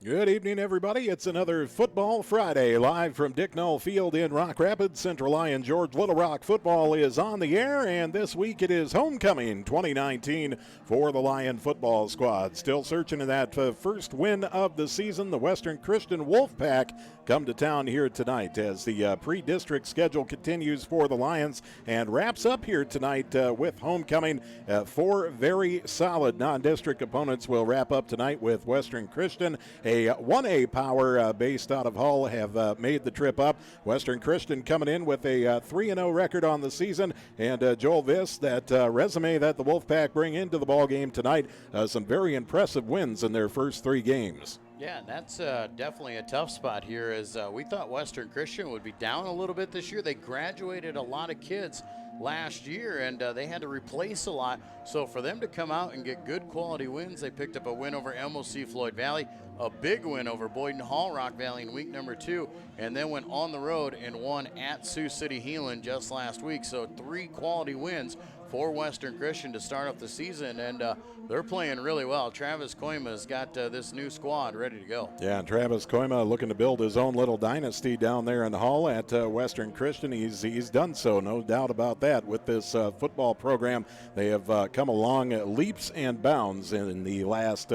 Good evening, everybody. It's another Football Friday, live from Dick Null Field in Rock Rapids. Central Lyon George Little Rock football is on the air, and this week it is homecoming 2019 for the Lion football squad. Still searching in that first win of the season. The Western Christian Wolfpack come to town here tonight as the pre-district schedule continues for the Lions and wraps up here tonight with homecoming. Four very solid non-district opponents will wrap up tonight with Western Christian. A 1A power based out of Hull have made the trip up. Western Christian coming in with a 3-0 record on the season. And Joel Viss, that resume that the Wolfpack bring into the ball game tonight, some very impressive wins in their first three games. Yeah, that's definitely a tough spot here as we thought Western Christian would be down a little bit this year. They graduated a lot of kids last year, and they had to replace a lot. So for them to come out and get good quality wins, they picked up a win over MOC Floyd Valley, a big win over Boyden Hall Rock Valley in week number 2, and then went on the road and won at Sioux City Heelan just last week. So 3 quality wins for Western Christian to start off the season, and they're playing really well. Travis Koima's got this new squad ready to go. Yeah, and Travis Koima looking to build his own little dynasty down there in Hull at Western Christian. He's done so, no doubt about that. With this football program, they have come along leaps and bounds in the last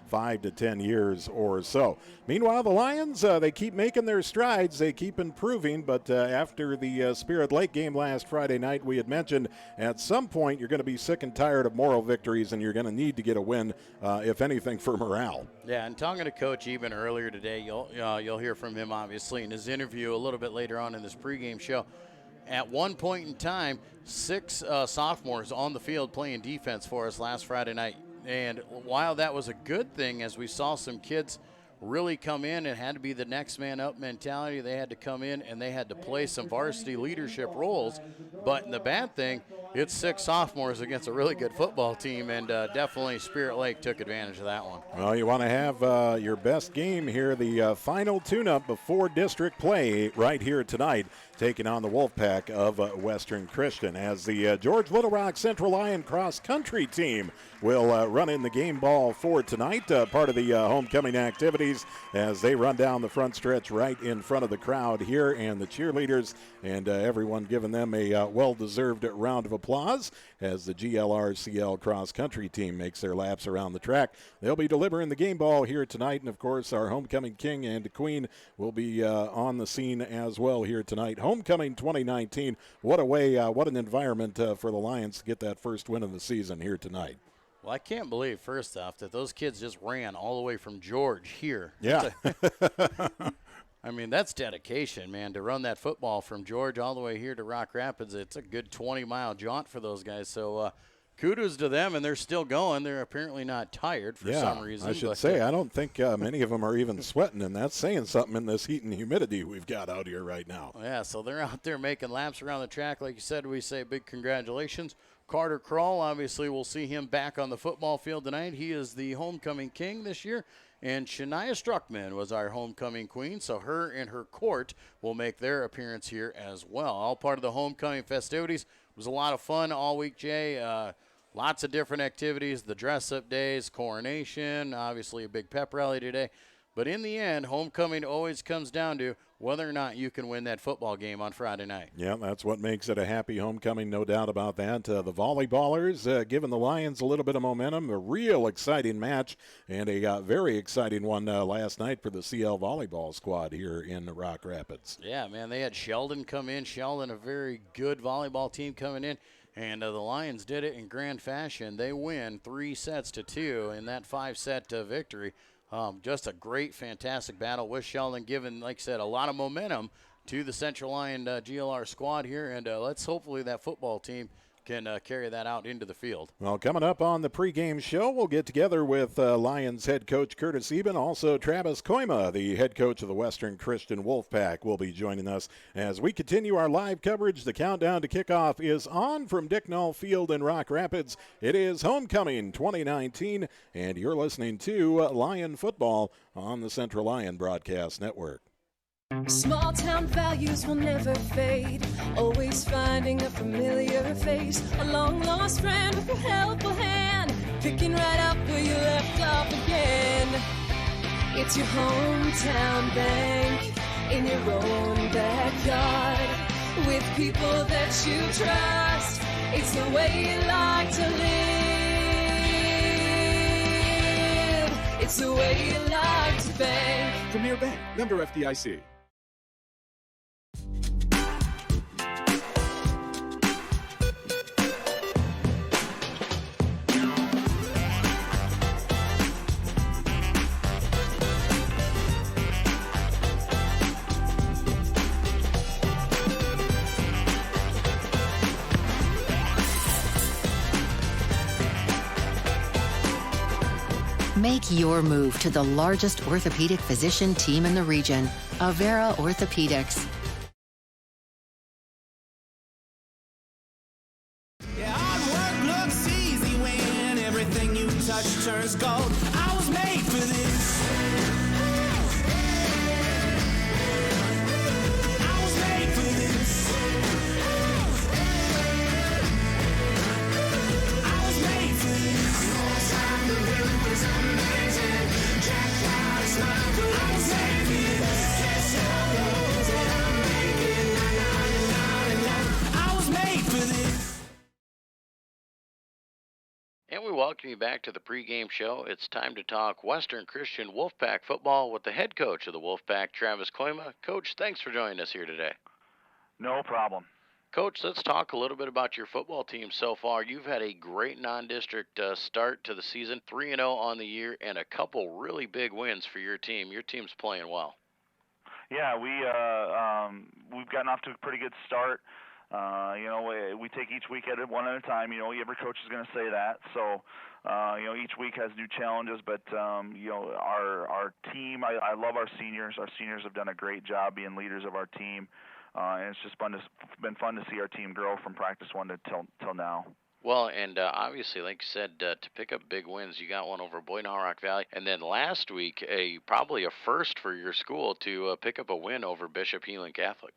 5 to 10 years or so. Meanwhile, the Lions, they keep making their strides. They keep improving, but after the Spirit Lake game last Friday night, we had mentioned at some point you're going to be sick and tired of moral victories, and you're going to need to get a win, if anything, for morale. Yeah, and talking to Coach even earlier today, you'll hear from him, obviously, in his interview a little bit later on in this pregame show. At one point in time, 6 sophomores on the field playing defense for us last Friday night. And while that was a good thing, as we saw some kids really come in and had to be the next man up mentality, they had to come in and they had to play some varsity leadership roles. But the bad thing, it's 6 sophomores against a really good football team, and definitely Spirit Lake took advantage of that one. Well, you want to have your best game here, the final tune-up before district play right here tonight, taking on the Wolfpack of Western Christian, as the George Little Rock Central Lyon cross-country team will run in the game ball for tonight, part of the homecoming activities as they run down the front stretch right in front of the crowd here, and the cheerleaders and everyone giving them a well-deserved round of applause as the GLR CL cross-country team makes their laps around the track. They'll be delivering the game ball here tonight, and of course our homecoming king and queen will be on the scene as well here tonight. Homecoming 2019, what a way, what an environment for the Lions to get that first win of the season here tonight. Well, I can't believe, first off, that those kids just ran all the way from George here. Yeah. I mean, that's dedication, man, to run that football from George all the way here to Rock Rapids. It's a good 20-mile jaunt for those guys. So kudos to them, and they're still going. They're apparently not tired for some reason. I should say, I don't think many of them are even sweating, and that's saying something in this heat and humidity we've got out here right now. Yeah, so they're out there making laps around the track. Like you said, we say big congratulations. Carter Kroll, obviously, we'll see him back on the football field tonight. He is the homecoming king this year. And Shania Struckman was our homecoming queen, so her and her court will make their appearance here as well. All part of the homecoming festivities. It was a lot of fun all week, Jay. Lots of different activities, the dress-up days, coronation, obviously a big pep rally today. But in the end, homecoming always comes down to whether or not you can win that football game on Friday night. Yeah, that's what makes it a happy homecoming, no doubt about that. The volleyballers giving the Lions a little bit of momentum, a real exciting match, and a very exciting one last night for the CL volleyball squad here in Rock Rapids. Yeah, man, they had Sheldon come in. Sheldon, a very good volleyball team coming in. And the Lions did it in grand fashion. They win 3-2 in that 5-set victory. Just a great, fantastic battle with Sheldon, giving, like I said, a lot of momentum to the Central Lyon GLR squad here. And let's hopefully that football team can carry that out into the field. Well, coming up on the pregame show, we'll get together with Lions head coach Curtis Eben. Also, Travis Koima, the head coach of the Western Christian Wolfpack, will be joining us as we continue our live coverage. The countdown to kickoff is on from Dick Null Field in Rock Rapids. It is Homecoming 2019, and you're listening to Lion Football on the Central Lyon Broadcast Network. Small town values will never fade. Always finding a familiar face. A long lost friend with a helpful hand. Picking right up where you left off again. It's your hometown bank in your own backyard with people that you trust. It's the way you like to live. It's the way you like to bank. Premier Bank, member FDIC. Make your move to the largest orthopedic physician team in the region, Avera Orthopedics. Yeah, hard work looks easy when everything you touch turns gold. I was made for this. I was made for this. I was made for this. I was made for this. I was made for this. And we welcome you back to the pregame show. It's time to talk Western Christian Wolfpack football with the head coach of the Wolfpack, Travis Koima. Coach, thanks for joining us here today. No problem. Coach, let's talk a little bit about your football team so far. You've had a great non-district start to the season, 3-0 on the year, and a couple really big wins for your team. Your team's playing well. Yeah, we've gotten off to a pretty good start. We take each week at it one at a time. Every coach is going to say that. So, each week has new challenges. But our team, I love our seniors. Our seniors have done a great job being leaders of our team. And it's just been fun to see our team grow from practice one to till now. Well, and obviously, like you said, to pick up big wins, you got one over Boyden Rock Valley, and then last week, probably a first for your school to pick up a win over Bishop Heelan Catholic.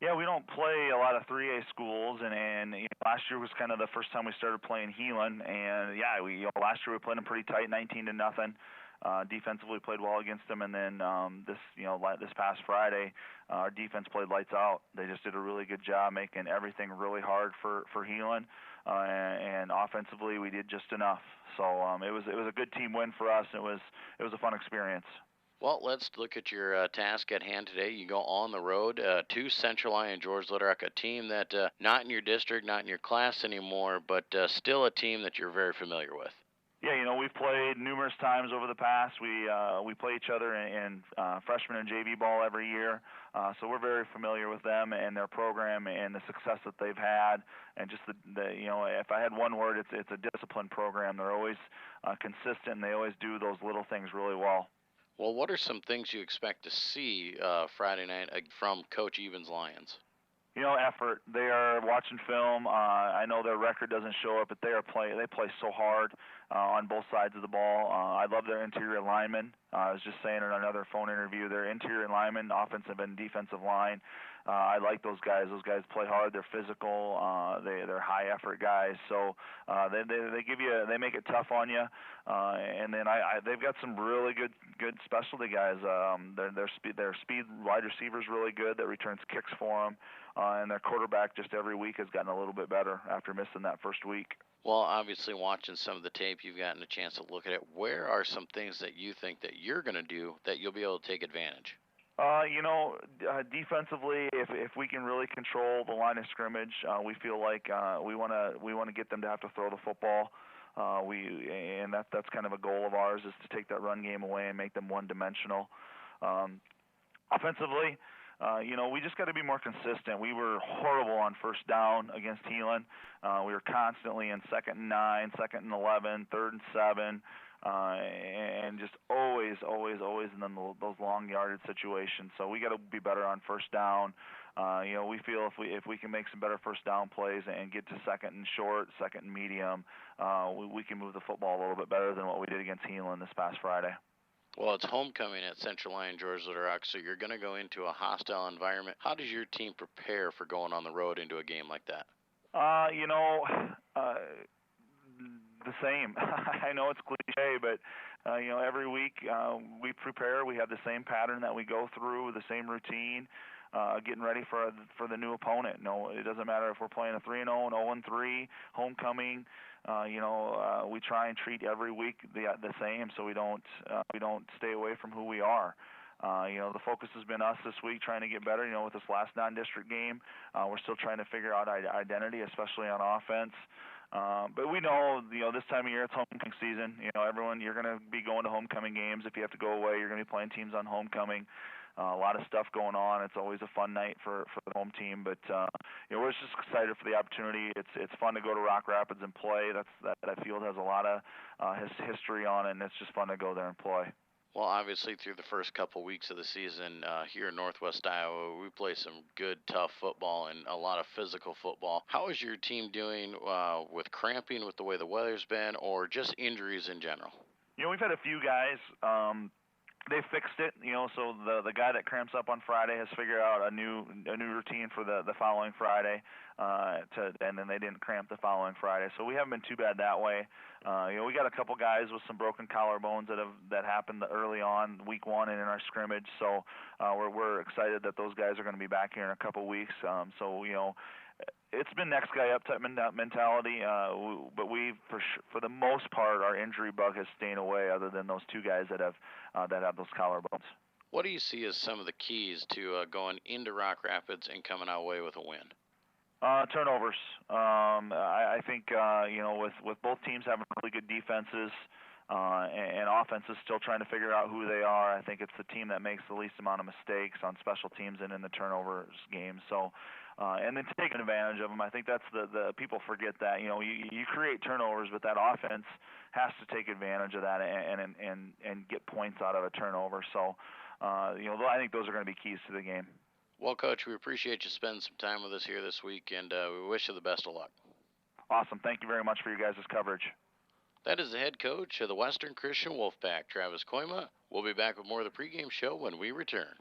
Yeah, we don't play a lot of 3A schools, and last year was kind of the first time we started playing Heelan, and yeah, last year we played them pretty tight, 19-0. Defensively played well against them, and then this past Friday, our defense played lights out. They just did a really good job making everything really hard for Heelan, and offensively we did just enough. So it was a good team win for us. It was a fun experience. Well, let's look at your task at hand today. You go on the road to Central Lyon George Little Rock, a team that not in your district, not in your class anymore, but still a team that you're very familiar with. Yeah, we've played numerous times over the past. We play each other in freshman and JV ball every year, so we're very familiar with them and their program and the success that they've had. And just if I had one word, it's a disciplined program. They're always consistent, and they always do those little things really well. Well, what are some things you expect to see Friday night from Coach Evans Lions? Effort. They are watching film. I know their record doesn't show it, but they play so hard on both sides of the ball. I love their interior linemen. I was just saying in another phone interview, their interior linemen, offensive and defensive line. I like those guys. Those guys play hard. They're physical. They're high effort guys. So they make it tough on you. And then they've got some really good specialty guys. Their speed wide receiver's really good. That returns kicks for them. And their quarterback just every week has gotten a little bit better after missing that first week. Well, obviously, watching some of the tape, you've gotten a chance to look at it. Where are some things that you think that you're going to do that you'll be able to take advantage? Defensively, if we can really control the line of scrimmage, we feel like we want to get them to have to throw the football. And that's kind of a goal of ours, is to take that run game away and make them one-dimensional. Offensively, we just got to be more consistent. We were horrible on first down against Heelan. We were constantly in 2nd and 9, 2nd and 11, 3rd and 7, and just always in those long yardage situations. So we got to be better on first down. We feel if we can make some better first down plays and get to 2nd and short, 2nd and medium, we can move the football a little bit better than what we did against Heelan this past Friday. Well, it's homecoming at Central Lyon George Little Rock, so you're going to go into a hostile environment. How does your team prepare for going on the road into a game like that? The same. I know it's cliche, but every week we prepare. We have the same pattern that we go through, the same routine, getting ready for the new opponent. No, it doesn't matter if we're playing a 3-0, an 0-3, homecoming. We try and treat every week the same, so we don't stay away from who we are. The focus has been us this week trying to get better. With this last non-district game, we're still trying to figure out identity, especially on offense. But we know, this time of year it's homecoming season. Everyone, you're going to be going to homecoming games. If you have to go away, you're going to be playing teams on homecoming. A lot of stuff going on. It's always a fun night for the home team. But we're just excited for the opportunity. It's fun to go to Rock Rapids and play. That field has a lot of history on it, and it's just fun to go there and play. Well, obviously, through the first couple weeks of the season here in Northwest Iowa, we play some good, tough football and a lot of physical football. How is your team doing with cramping with the way the weather's been, or just injuries in general? We've had a few guys. They fixed it, so the guy that cramps up on Friday has figured out a new routine for the following Friday, and then they didn't cramp the following Friday. So we haven't been too bad that way. We got a couple guys with some broken collarbones that happened early on week 1 and in our scrimmage. So we're excited that those guys are going to be back here in a couple weeks. It's been next guy up type mentality, but for the most part, our injury bug has stayed away, other than those two guys that have those collarbones. What do you see as some of the keys to going into Rock Rapids and coming out away with a win? Turnovers. I think with both teams having really good defenses and offenses still trying to figure out who they are, I think it's the team that makes the least amount of mistakes on special teams and in the turnovers game. So. And then taking advantage of them. I think that's the people forget that. You create turnovers, but that offense has to take advantage of that and get points out of a turnover. So, I think those are going to be keys to the game. Well, Coach, we appreciate you spending some time with us here this week, and we wish you the best of luck. Awesome. Thank you very much for your guys' coverage. That is the head coach of the Western Christian Wolfpack, Travis Koima. We'll be back with more of the pregame show when we return.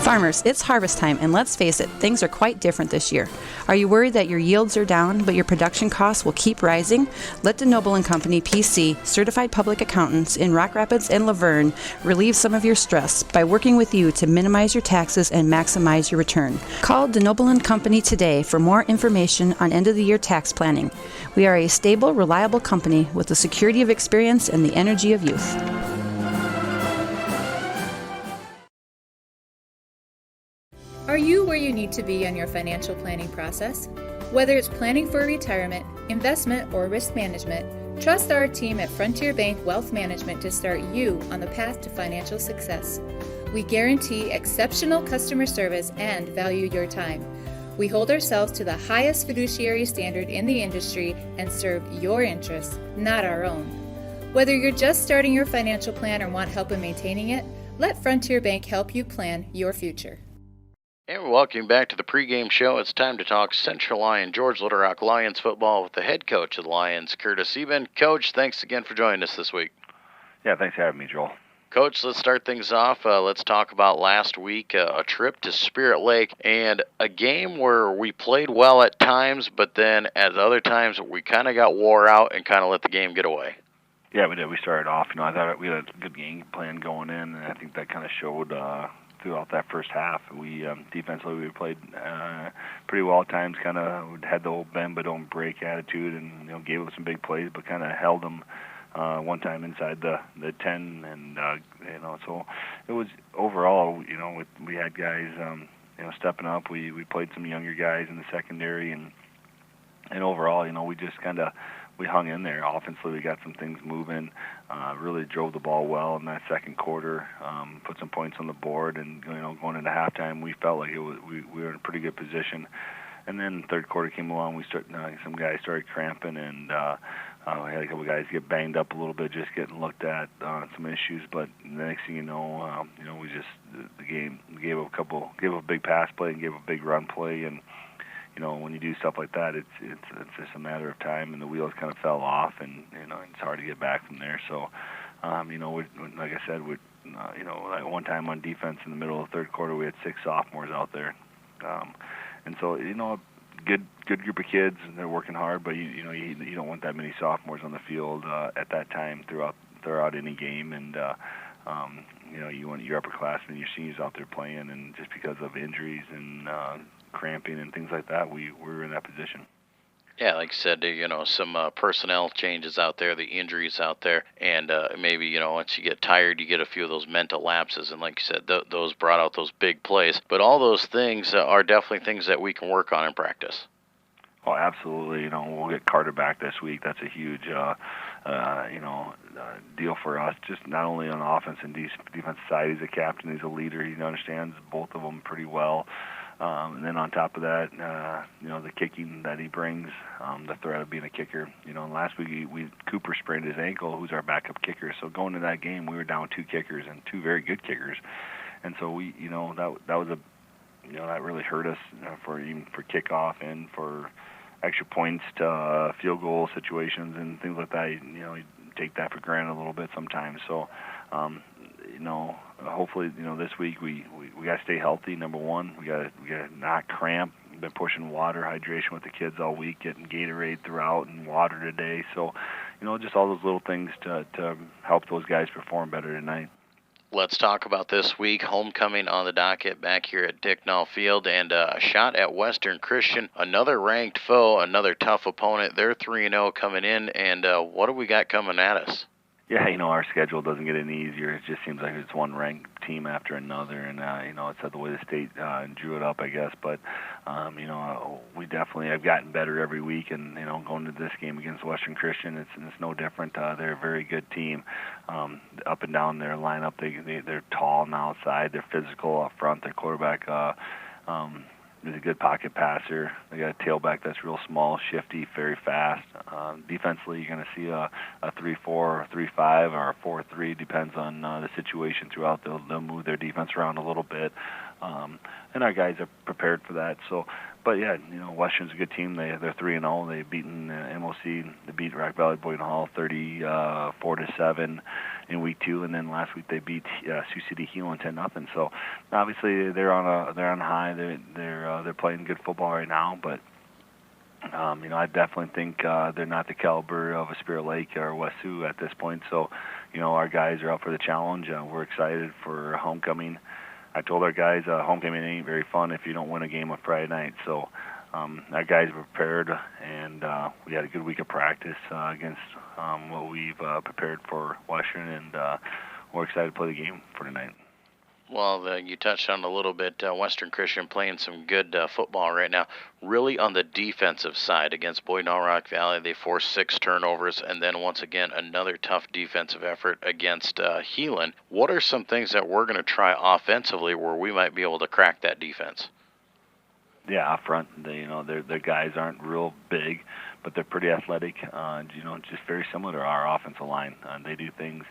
Farmers, it's harvest time, and let's face it, things are quite different this year. Are you worried that your yields are down, but your production costs will keep rising? Let DeNoble & Company, PC, certified public accountants in Rock Rapids and Laverne, relieve some of your stress by working with you to minimize your taxes and maximize your return. Call DeNoble & Company today for more information on end-of-the-year tax planning. We are a stable, reliable company with the security of experience and the energy of youth. Are you where you need to be on your financial planning process? Whether it's planning for retirement, investment, or risk management, trust our team at Frontier Bank Wealth Management to start you on the path to financial success. We guarantee exceptional customer service and value your time. We hold ourselves to the highest fiduciary standard in the industry and serve your interests, not our own. Whether you're just starting your financial plan or want help in maintaining it, let Frontier Bank help you plan your future. And we're welcome back to the pregame show. It's time to talk Central Lyon, George Little Rock Lions football with the head coach of the Lions, Curtis Eben. Coach, thanks again for joining us this week. Yeah, thanks for having me, Joel. Coach, let's start things off. Let's talk about last week, a trip to Spirit Lake, and a game where we played well at times, but then at other times we kind of got wore out and kind of let the game get away. Yeah, we did. We started off, I thought we had a good game plan going in, and I think that kind of showed throughout that first half. We defensively we played pretty well at times, kind of had the old bend but don't break attitude, and gave up some big plays, but kind of held them one time inside the 10, and so it was overall, we had guys, stepping up. We played some younger guys in the secondary, and overall, we just we hung in there. Offensively, we got some things moving, really drove the ball well in that second quarter, put some points on the board, and going into halftime, we felt like we were in a pretty good position. And then third quarter came along, some guys started cramping, and we had a couple guys get banged up a little bit, just getting looked at on some issues. But the next thing we just the game gave a big pass play and gave a big run play, and when you do stuff like that, it's just a matter of time, and the wheels kind of fell off, and it's hard to get back from there. So, like I said, like one time on defense in the middle of the third quarter, we had 6 sophomores out there, and so a good group of kids, and they're working hard, but you don't want that many sophomores on the field at that time throughout any game, and you want your upperclassmen, your seniors out there playing, and just because of injuries and cramping and things like that, we were in that position. Yeah, like I said, some personnel changes out there, the injuries out there, and maybe, once you get tired, you get a few of those mental lapses, and like you said, those brought out those big plays. But all those things are definitely things that we can work on in practice. Oh, absolutely. We'll get Carter back this week. That's a huge, deal for us, just not only on the offense and defense side. He's a captain, he's a leader, he understands both of them pretty well. And then on top of that, the kicking that he brings, the threat of being a kicker. Last week Cooper sprained his ankle, who's our backup kicker. So going to that game, we were down 2 kickers and 2 very good kickers, and so we, that was that really hurt us for kickoff and for extra points to field goal situations and things like that. You take that for granted a little bit sometimes. So. Hopefully, this week we got to stay healthy. Number one, we got to not cramp. We've been pushing water, hydration with the kids all week, getting Gatorade throughout and water today. So, just all those little things to help those guys perform better tonight. Let's talk about this week. Homecoming on the docket back here at Dicknall Field, and a shot at Western Christian. Another ranked foe, another tough opponent. They're 3-0 coming in, and what do we got coming at us? Yeah, our schedule doesn't get any easier. It just seems like it's one ranked team after another, and it's the way the state drew it up, I guess. But we definitely have gotten better every week, and going to this game against Western Christian, it's no different. They're a very good team. Up and down their lineup, they're tall on the outside. They're physical up front. Their quarterback is a good pocket passer. They got a tailback that's real small, shifty, very fast. Defensively, you're going to see a 3-4 or 3-5 or a 4-3, depends on the situation throughout. They'll move their defense around a little bit, and our guys are prepared for that. So, but yeah, Western's a good team. They're 3-0. They've beaten MOC. They beat Rock Valley Boynton Hall 34-7 in week 2, and then last week they beat Sioux City Heelan 10-0. So obviously they're on high. They're playing good football right now, but I definitely think they're not the caliber of a Spirit Lake or West Sioux at this point. So our guys are up for the challenge. We're excited for homecoming. I told our guys homecoming ain't very fun if you don't win a game on Friday night. So our guys were prepared, and we had a good week of practice against what we've prepared for Western, and we're excited to play the game for tonight. Well, you touched on it a little bit. Western Christian playing some good football right now. Really on the defensive side against Boynton Hall Rock Valley, they forced 6 turnovers, and then once again another tough defensive effort against Heelan. What are some things that we're going to try offensively where we might be able to crack that defense? Yeah, up front, their guys aren't real big, but they're pretty athletic. Just very similar to our offensive line. They do things.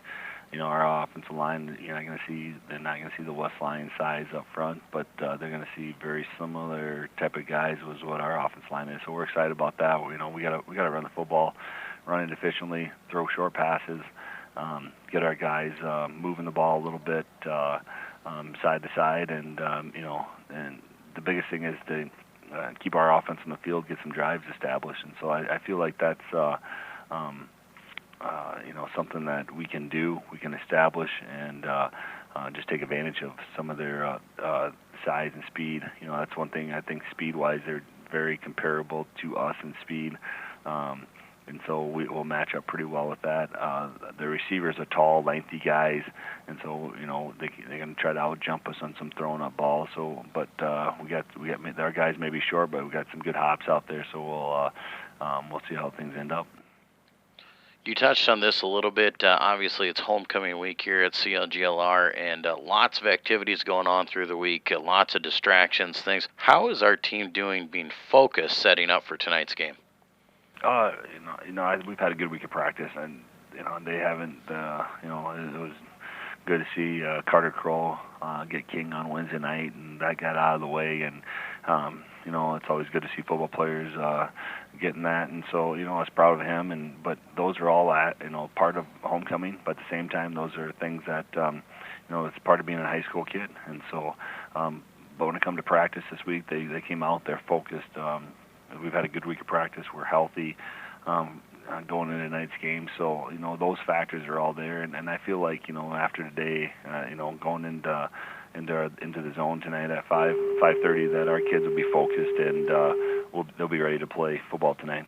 Our offensive line, they're not going to see the West Lion size up front, but they're going to see very similar type of guys was what our offensive line is. So we're excited about that. We got to run the football, run it efficiently, throw short passes, get our guys moving the ball a little bit side to side, and and the biggest thing is to keep our offense on the field, get some drives established. And so I feel like that's something that we can do, we can establish, and just take advantage of some of their size and speed. That's one thing I think speed-wise they're very comparable to us in speed. and so we'll match up pretty well with that. The receivers are tall, lengthy guys, and so they're going to try to out jump us on some throwing up balls. So, but we got our guys may be short, but we got some good hops out there. So we'll see how things end up. You touched on this a little bit. Obviously, it's homecoming week here at CLGLR, and lots of activities going on through the week, lots of distractions, things. How is our team doing being focused setting up for tonight's game? We've had a good week of practice, and they haven't. It was good to see Carter Kroll get king on Wednesday night, and that got out of the way. And it's always good to see football players getting that, and so I was proud of him. But those are all part of homecoming. But at the same time, those are things that it's part of being a high school kid. And so, but when it comes to practice this week, they came out, they're focused. We've had a good week of practice. We're healthy going into tonight's game. So, those factors are all there. And I feel like, after today, going into the zone tonight at 5:30, that our kids will be focused and they'll be ready to play football tonight.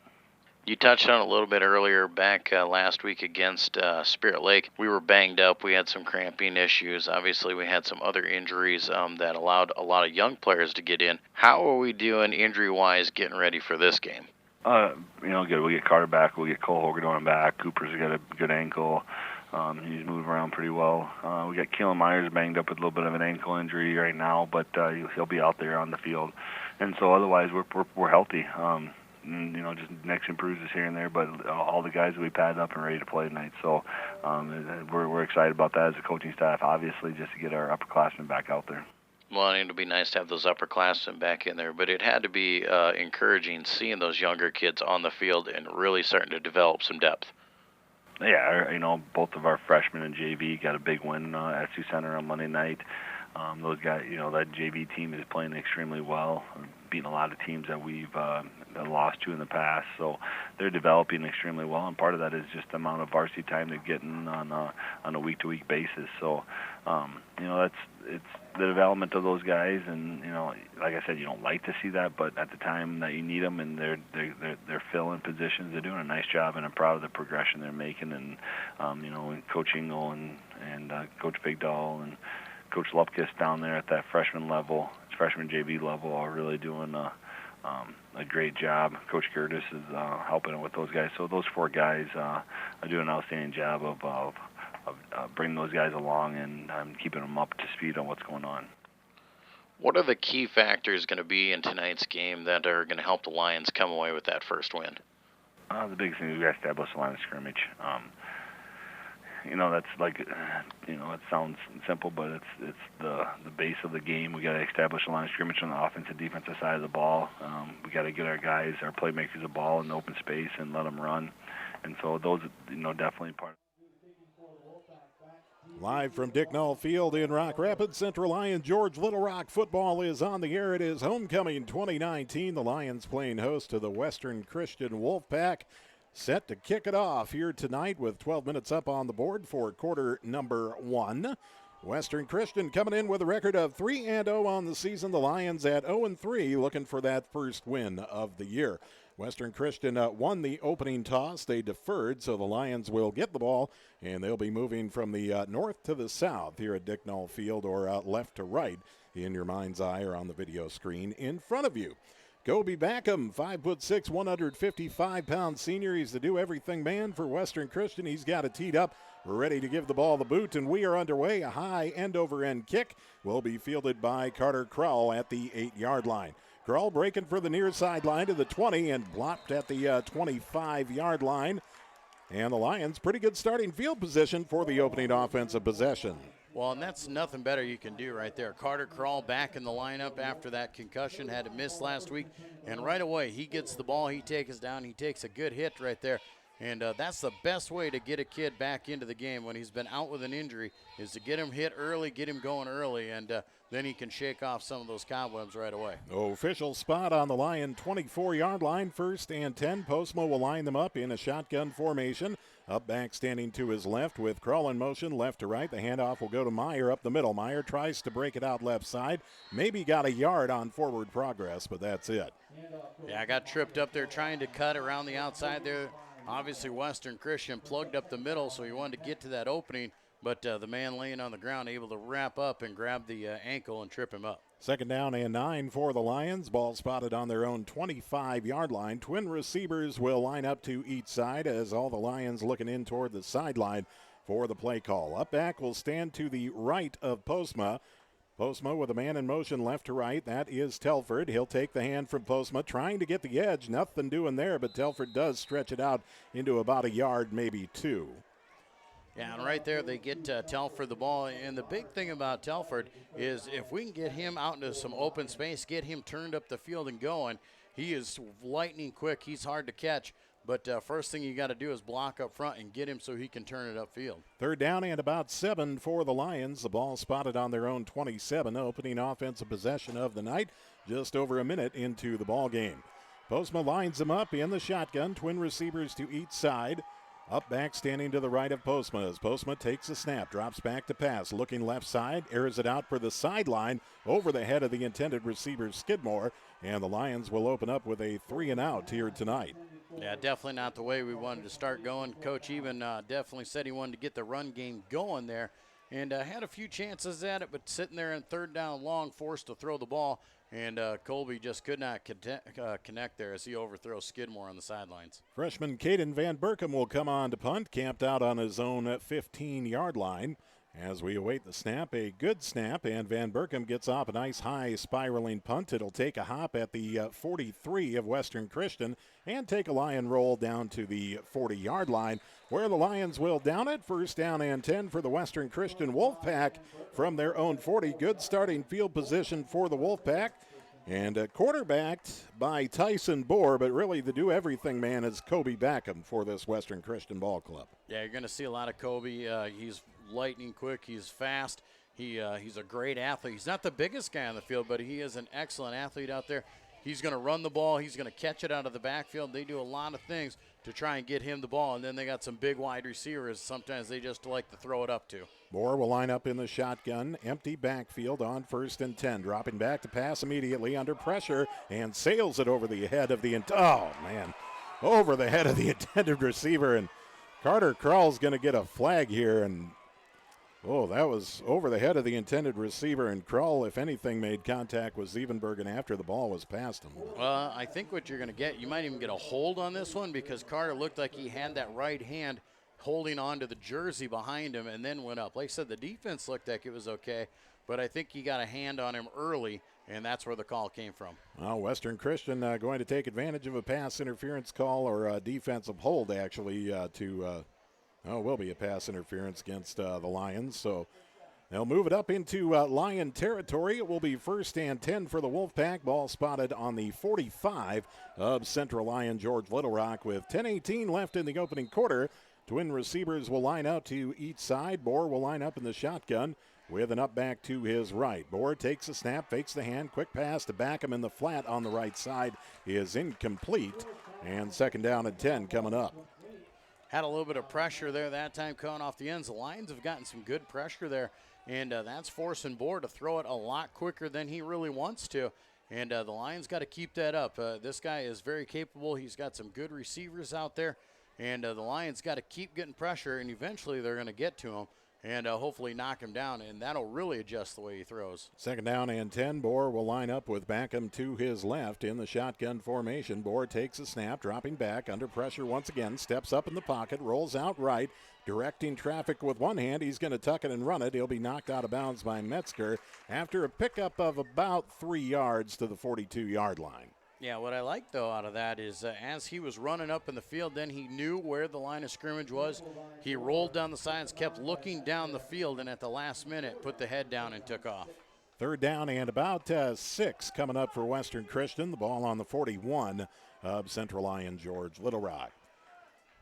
You touched on it a little bit earlier back last week against Spirit Lake. We were banged up. We had some cramping issues. Obviously, we had some other injuries that allowed a lot of young players to get in. How are we doing injury-wise getting ready for this game? Good. We'll get Carter back. We'll get Cole Hogan on back. Cooper's got a good ankle. He's moving around pretty well. We got Keelan Myers banged up with a little bit of an ankle injury right now, but he'll be out there on the field. And so otherwise, we're healthy. Just next improvements here and there, but all the guys will be padded up and ready to play tonight. So we're excited about that as a coaching staff, obviously, just to get our upperclassmen back out there. Well, it would be nice to have those upperclassmen back in there, but it had to be encouraging seeing those younger kids on the field and really starting to develop some depth. Yeah, both of our freshmen and JV got a big win at Sioux Center on Monday night. Those guys, that JV team is playing extremely well, beating a lot of teams that we've lost to in the past. So they're developing extremely well, and part of that is just the amount of varsity time they're getting on a week-to-week basis. So, it's the development of those guys, and like I said, you don't like to see that, but at the time that you need them, and they're filling positions, they're doing a nice job, and I'm proud of the progression they're making. And Coach Engel and Coach Bigdahl and Coach Lupkis down there at that freshman level, freshman JV level, are really doing a great job. Coach Curtis is helping with those guys. So those four guys are doing an outstanding job of bringing those guys along and keeping them up to speed on what's going on. What are the key factors going to be in tonight's game that are going to help the Lions come away with that first win? The biggest thing is we got to establish the line of scrimmage. That's like, it sounds simple, but it's the base of the game. We got to establish a line of scrimmage on the offensive, defensive side of the ball. We got to get our guys, our playmakers, the ball in the open space and let them run. And so those, definitely part. Live from Dicknall Field in Rock Rapids, Central Lyon George Little Rock football is on the air. It is homecoming 2019. The Lions playing host to the Western Christian Wolfpack. Set to kick it off here tonight with 12 minutes up on the board for quarter number 1. Western Christian coming in with a record of 3-0 on the season. The Lions at 0-3, looking for that first win of the year. Western Christian won the opening toss. They deferred, so the Lions will get the ball, and they'll be moving from the north to the south here at Dicknall Field, or left to right in your mind's eye or on the video screen in front of you. Kobe Backham, 5'6", 155-pound senior. He's the do-everything man for Western Christian. He's got it teed up, ready to give the ball the boot, and we are underway. A high end-over-end kick will be fielded by Carter Kroll at the 8-yard line. Kroll breaking for the near sideline to the 20 and blocked at the 25-yard line. And the Lions, pretty good starting field position for the opening offensive possession. Well, and that's nothing better you can do right there. Carter Kroll back in the lineup after that concussion, had to miss last week. And right away, he gets the ball, he takes us down, he takes a good hit right there. And that's the best way to get a kid back into the game when he's been out with an injury, is to get him hit early, get him going early, and then he can shake off some of those cobwebs right away. Official spot on the Lion 24-yard line, 1st and 10. Postma will line them up in a shotgun formation. Up back standing to his left with Kroll in motion, left to right. The handoff will go to Meyer up the middle. Meyer tries to break it out left side. Maybe got a yard on forward progress, but that's it. Yeah, I got tripped up there trying to cut around the outside there. Obviously, Western Christian plugged up the middle, so he wanted to get to that opening, but the man laying on the ground able to wrap up and grab the ankle and trip him up. Second down and 9 for the Lions. Ball spotted on their own 25-yard line. Twin receivers will line up to each side as all the Lions looking in toward the sideline for the play call. Up back will stand to the right of Postma. Postma with a man in motion left to right. That is Telford. He'll take the hand from Postma, trying to get the edge. Nothing doing there, but Telford does stretch it out into about a yard, maybe 2. Yeah, and right there they get Telford the ball. And the big thing about Telford is if we can get him out into some open space, get him turned up the field and going, he is lightning quick. He's hard to catch. But first thing you got to do is block up front and get him so he can turn it upfield. Third down and about 7 for the Lions. The ball spotted on their own 27, opening offensive possession of the night, just over a minute into the ball game. Postma lines them up in the shotgun, twin receivers to each side. Up back, standing to the right of Postma as Postma takes a snap, drops back to pass, looking left side, airs it out for the sideline over the head of the intended receiver Skidmore, and the Lions will open up with a 3-and-out here tonight. Yeah, definitely not the way we wanted to start going. Coach even definitely said he wanted to get the run game going there, and had a few chances at it, but sitting there in third down long, forced to throw the ball, and Colby just could not connect there as he overthrows Skidmore on the sidelines. Freshman Caden Van Berkom will come on to punt, camped out on his own 15-yard line. As we await the snap, a good snap, and Van Berkom gets off a nice high spiraling punt. It'll take a hop at the 43 of Western Christian and take a Lion roll down to the 40-yard line, where the Lions will down it. First down and 10 for the Western Christian Wolfpack from their own 40. Good starting field position for the Wolfpack. And quarterbacked by Tyson Bohr, but really the do-everything man is Kobe Backham for this Western Christian Ball Club. Yeah, you're going to see a lot of Kobe. He's lightning quick. He's fast. He's a great athlete. He's not the biggest guy on the field, but he is an excellent athlete out there. He's going to run the ball. He's going to catch it out of the backfield. They do a lot of things to try and get him the ball, and then they got some big wide receivers. Sometimes they just like to throw it up to. Bohr will line up in the shotgun, empty backfield on 1st and 10, dropping back to pass immediately under pressure and sails it over the head of the over the head of the intended receiver, and Carter Krall's going to get a flag here, and that was over the head of the intended receiver, and Krall, if anything, made contact with Siebenbergen after the ball was past him. I think what you're going to get, you might even get a hold on this one because Carter looked like he had that right hand holding on to the jersey behind him and then went up. Like I said, the defense looked like it was okay, but I think he got a hand on him early, and that's where the call came from. Well, Western Christian going to take advantage of a pass interference call, or a defensive hold, actually, will be a pass interference against the Lions. So they'll move it up into Lion territory. It will be 1st and 10 for the Wolfpack. Ball spotted on the 45 of Central Lyon George Little Rock with 10:18 left in the opening quarter. Twin receivers will line out to each side. Bohr will line up in the shotgun with an up back to his right. Bohr takes a snap, fakes the hand, quick pass to Backham in the flat on the right side is incomplete. And 2nd down and 10 coming up. Had a little bit of pressure there that time coming off the ends. The Lions have gotten some good pressure there, and that's forcing Bohr to throw it a lot quicker than he really wants to. And the Lions got to keep that up. This guy is very capable. He's got some good receivers out there. And the Lions got to keep getting pressure, and eventually they're going to get to him and hopefully knock him down, and that'll really adjust the way he throws. 2nd down and 10. Bohr will line up with Backham to his left in the shotgun formation. Bohr takes a snap, dropping back under pressure once again, steps up in the pocket, rolls out right, directing traffic with one hand. He's going to tuck it and run it. He'll be knocked out of bounds by Metzger after a pickup of about 3 yards to the 42-yard line. Yeah, what I like, though, out of that is as he was running up in the field, then he knew where the line of scrimmage was. He rolled down the sides, kept looking down the field, and at the last minute put the head down and took off. 3rd down and about 6 coming up for Western Christian. The ball on the 41 of Central Lyon George Little Rock.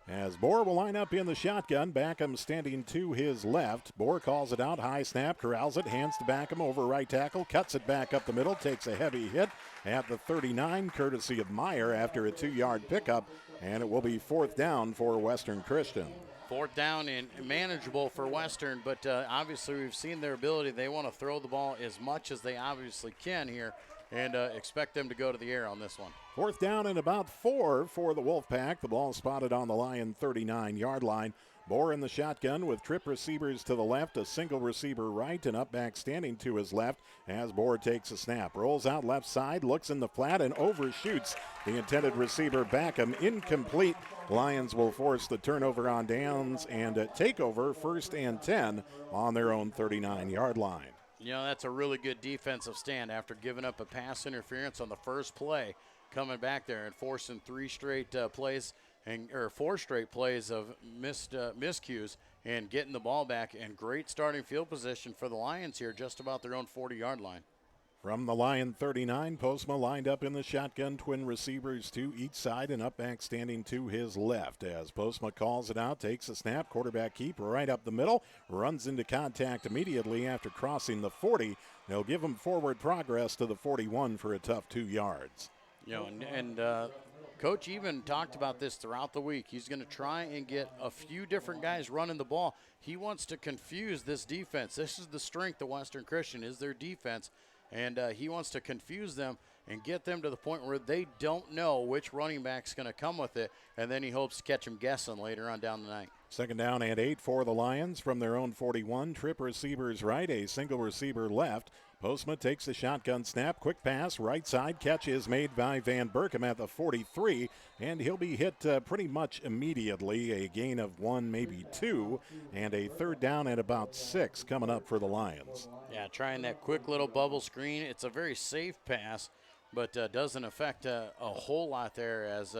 As Bohr will line up in the shotgun, Backham standing to his left. Bohr calls it out, high snap, corrals it, hands to Backham over right tackle, cuts it back up the middle, takes a heavy hit at the 39, courtesy of Meyer after a 2-yard pickup, and it will be 4th down for Western Christian. 4th down and manageable for Western, but obviously we've seen their ability. They want to throw the ball as much as they obviously can here and expect them to go to the air on this one. 4th down and about 4 for the Wolfpack. The ball spotted on the Lion 39-yard line. Bohr in the shotgun with trip receivers to the left, a single receiver right, and up back standing to his left as Bohr takes a snap. Rolls out left side, looks in the flat, and overshoots the intended receiver Backham. Incomplete. Lions will force the turnover on downs and take over 1st and 10 on their own 39-yard line. You know, that's a really good defensive stand after giving up a pass interference on the first play, coming back there and forcing 4 straight plays of missed miscues and getting the ball back, and great starting field position for the Lions here, just about their own 40-yard line. From the Lion 39, Postma lined up in the shotgun, twin receivers to each side, and up back standing to his left. As Postma calls it out, takes a snap, quarterback keep right up the middle, runs into contact immediately after crossing the 40. They'll give him forward progress to the 41 for a tough 2 yards. You know, and Coach even talked about this throughout the week. He's going to try and get a few different guys running the ball. He wants to confuse this defense. This is the strength of Western Christian, is their defense. And he wants to confuse them and get them to the point where they don't know which running back's going to come with it, and then he hopes to catch them guessing later on down the night. 2nd down and 8 for the Lions from their own 41. Trip receivers right, a single receiver left. Postma takes the shotgun snap, quick pass, right side, catch is made by Van Berkem at the 43, and he'll be hit pretty much immediately. A gain of 1, maybe 2, and a 3rd down and about 6 coming up for the Lions. Yeah, trying that quick little bubble screen. It's a very safe pass, but doesn't affect a whole lot there, as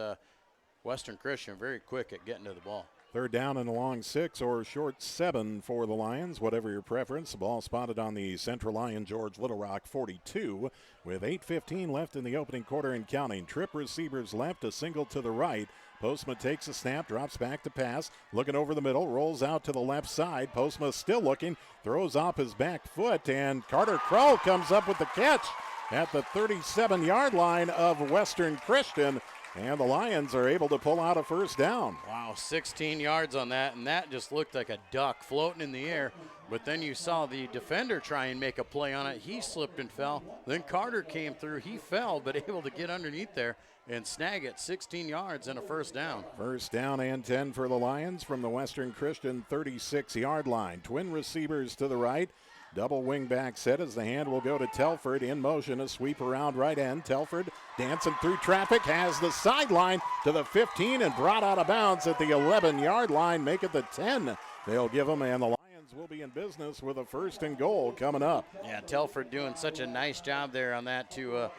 Western Christian very quick at getting to the ball. 3rd down and a long 6 or short 7 for the Lions, whatever your preference. The ball spotted on the Central Lion George Little Rock 42 with 8:15 left in the opening quarter and counting. Trip receivers left, a single to the right. Postma takes a snap, drops back to pass, looking over the middle, rolls out to the left side. Postma still looking, throws off his back foot, and Carter Krull comes up with the catch at the 37-yard line of Western Christian. And the Lions are able to pull out a 1st down. Wow, 16 yards on that, and that just looked like a duck floating in the air. But then you saw the defender try and make a play on it. He slipped and fell. Then Carter came through. He fell, but able to get underneath there and snag it, 16 yards and a 1st down. 1st down and 10 for the Lions from the Western Christian 36-yard line. Twin receivers to the right. Double wing back set as the hand will go to Telford. In motion, a sweep around right end. Telford dancing through traffic, has the sideline to the 15 and brought out of bounds at the 11-yard line. Make it the 10 they'll give him, and the Lions will be in business with a 1st and goal coming up. Yeah, Telford doing such a nice job there on that to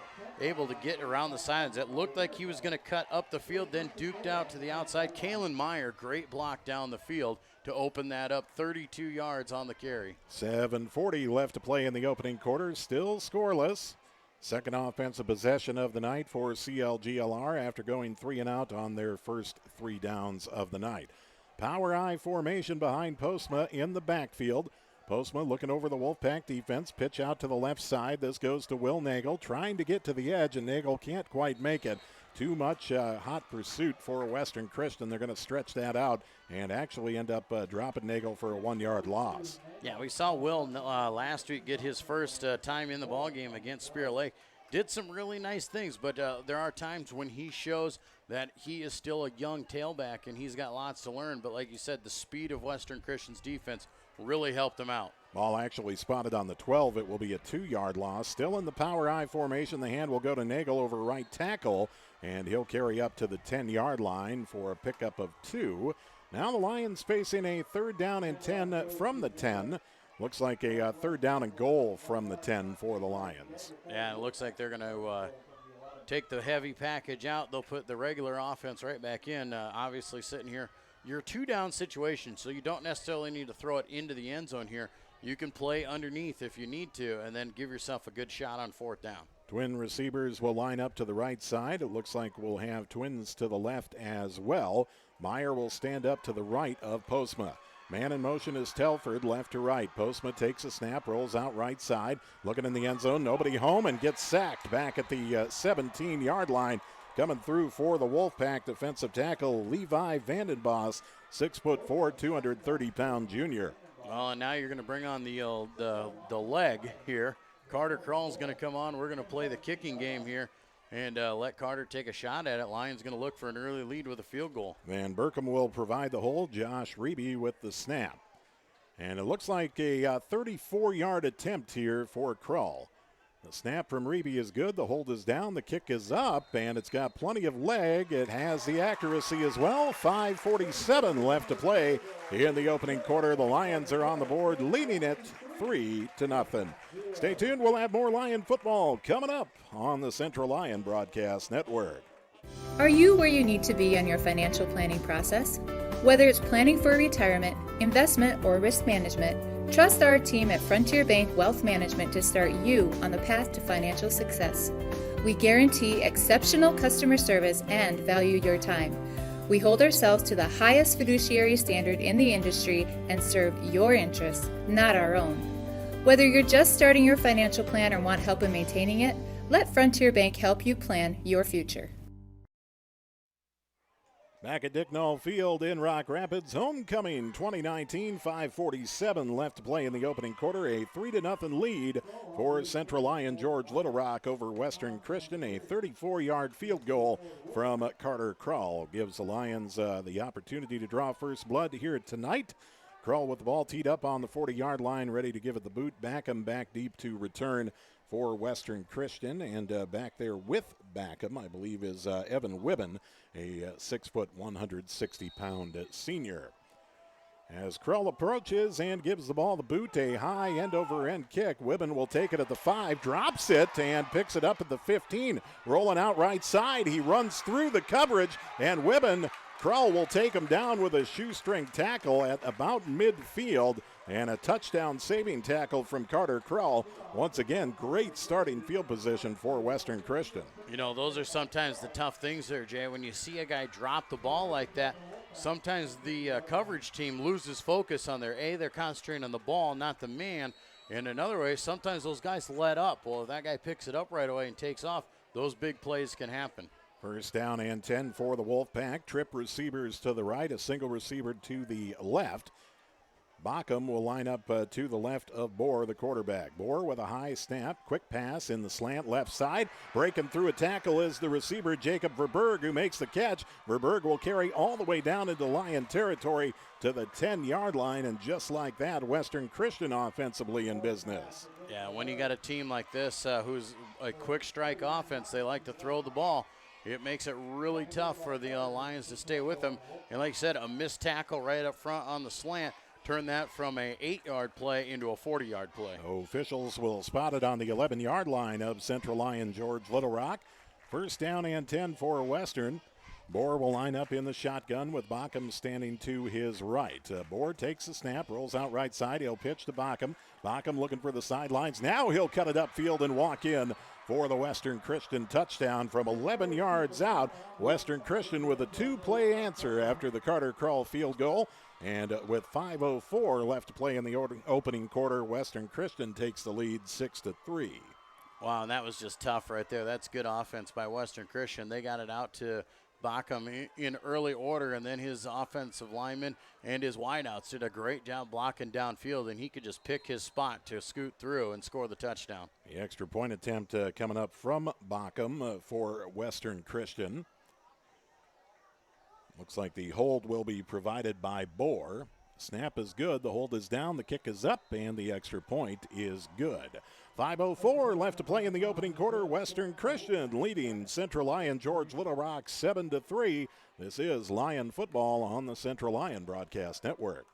able to get around the sides. It looked like he was going to cut up the field, then duked out to the outside. Kalen Meyer, great block down the field to open that up, 32 yards on the carry. 7:40 left to play in the opening quarter, still scoreless. Second offensive possession of the night for CLGLR after going 3 and out on their first 3 downs of the night. Power I formation behind Postma in the backfield. Postma looking over the Wolfpack defense, pitch out to the left side. This goes to Will Nagel, trying to get to the edge, and Nagel can't quite make it. Too much hot pursuit for Western Christian. They're going to stretch that out and actually end up dropping Nagel for a 1-yard loss. Yeah, we saw Will last week get his first time in the ballgame against Spirit Lake. Did some really nice things, but there are times when he shows that he is still a young tailback and he's got lots to learn. But like you said, the speed of Western Christian's defense really helped him out. Ball actually spotted on the 12. It will be a 2-yard loss. Still in the power I formation. The hand will go to Nagel over right tackle, and he'll carry up to the 10-yard line for a pickup of 2. Now the Lions facing a 3rd down and 10 from the 10. Looks like a 3rd down and goal from the 10 for the Lions. Yeah, it looks like they're going to take the heavy package out. They'll put the regular offense right back in. Obviously sitting here, you're a 2-down situation, so you don't necessarily need to throw it into the end zone here. You can play underneath if you need to and then give yourself a good shot on 4th down. Twin receivers will line up to the right side. It looks like we'll have twins to the left as well. Meyer will stand up to the right of Postma. Man in motion is Telford, left to right. Postma takes a snap, rolls out right side, looking in the end zone, nobody home, and gets sacked back at the 17-yard line. Coming through for the Wolfpack defensive tackle, Levi Vandenbos, 6'4", 230-pound junior. Well, and now you're going to bring on the leg here. Carter Krall's going to come on. We're going to play the kicking game here and let Carter take a shot at it. Lions going to look for an early lead with a field goal. Van Berkham will provide the hold. Josh Reeby with the snap. And it looks like a 34-yard attempt here for Krall. The snap from Reeby is good. The hold is down. The kick is up, and it's got plenty of leg. It has the accuracy as well. 5:47 left to play in the opening quarter. The Lions are on the board, leading it 3-0. Stay tuned. We'll have more Lion football coming up on the Central Lion Broadcast Network. Are you where you need to be on your financial planning process? Whether it's planning for retirement, investment, or risk management, trust our team at Frontier Bank Wealth Management to start you on the path to financial success. We guarantee exceptional customer service and value your time. We hold ourselves to the highest fiduciary standard in the industry and serve your interests, not our own. Whether you're just starting your financial plan or want help in maintaining it, let Frontier Bank help you plan your future. Back at Dick Knoll Field in Rock Rapids, homecoming 2019, 5:47 left to play in the opening quarter. A 3-0 lead for Central Lion George Little Rock over Western Christian. A 34-yard field goal from Carter Krall gives the Lions the opportunity to draw first blood here tonight. Krall with the ball teed up on the 40-yard line, ready to give it the boot. Backham back deep to return for Western Christian, and back there with Backham, I believe, is Evan Wibben, a 6', 160-pound senior. As Krall approaches and gives the ball the boot, a high end-over-end kick. Wibben will take it at the 5, drops it, and picks it up at the 15. Rolling out right side, he runs through the coverage, and Wibben, Krall will take him down with a shoestring tackle at about midfield, and a touchdown saving tackle from Carter Krall. Once again, great starting field position for Western Christian. You know, those are sometimes the tough things there, Jay. When you see a guy drop the ball like that, sometimes the coverage team loses focus on they're concentrating on the ball, not the man. And another way, sometimes those guys let up. Well, if that guy picks it up right away and takes off, those big plays can happen. First down and 10 for the Wolfpack. Trip receivers to the right, a single receiver to the left. Backham will line up to the left of Bohr, the quarterback. Bohr with a high snap, quick pass in the slant left side. Breaking through a tackle is the receiver, Jacob Verberg, who makes the catch. Verberg will carry all the way down into Lion territory to the 10-yard line, and just like that, Western Christian offensively in business. Yeah, when you got a team like this who's a quick strike offense, they like to throw the ball. It makes it really tough for the Lions to stay with them. And like I said, a missed tackle right up front on the slant. Turn that from a 8-yard play into a 40-yard play. Officials will spot it on the 11-yard line of Central Lion George Little Rock. First down and 10 for Western. Bohr will line up in the shotgun with Backham standing to his right. Bohr takes the snap, rolls out right side. He'll pitch to Backham. Backham looking for the sidelines. Now he'll cut it upfield and walk in for the Western Christian touchdown from 11 yards out. Western Christian with a 2-play answer after the Carter Krall field goal. And with 5:04 left to play in the opening quarter, Western Christian takes the lead 6-3. Wow, and that was just tough right there. That's good offense by Western Christian. They got it out to Backham in early order, and then his offensive lineman and his wideouts did a great job blocking downfield, and he could just pick his spot to scoot through and score the touchdown. The extra point attempt coming up from Backham for Western Christian. Looks like the hold will be provided by Bohr. Snap is good, the hold is down, the kick is up, and the extra point is good. 5:04 left to play in the opening quarter. Western Christian leading Central Lion George Little Rock 7-3. This is Lion football on the Central Lion Broadcast Network.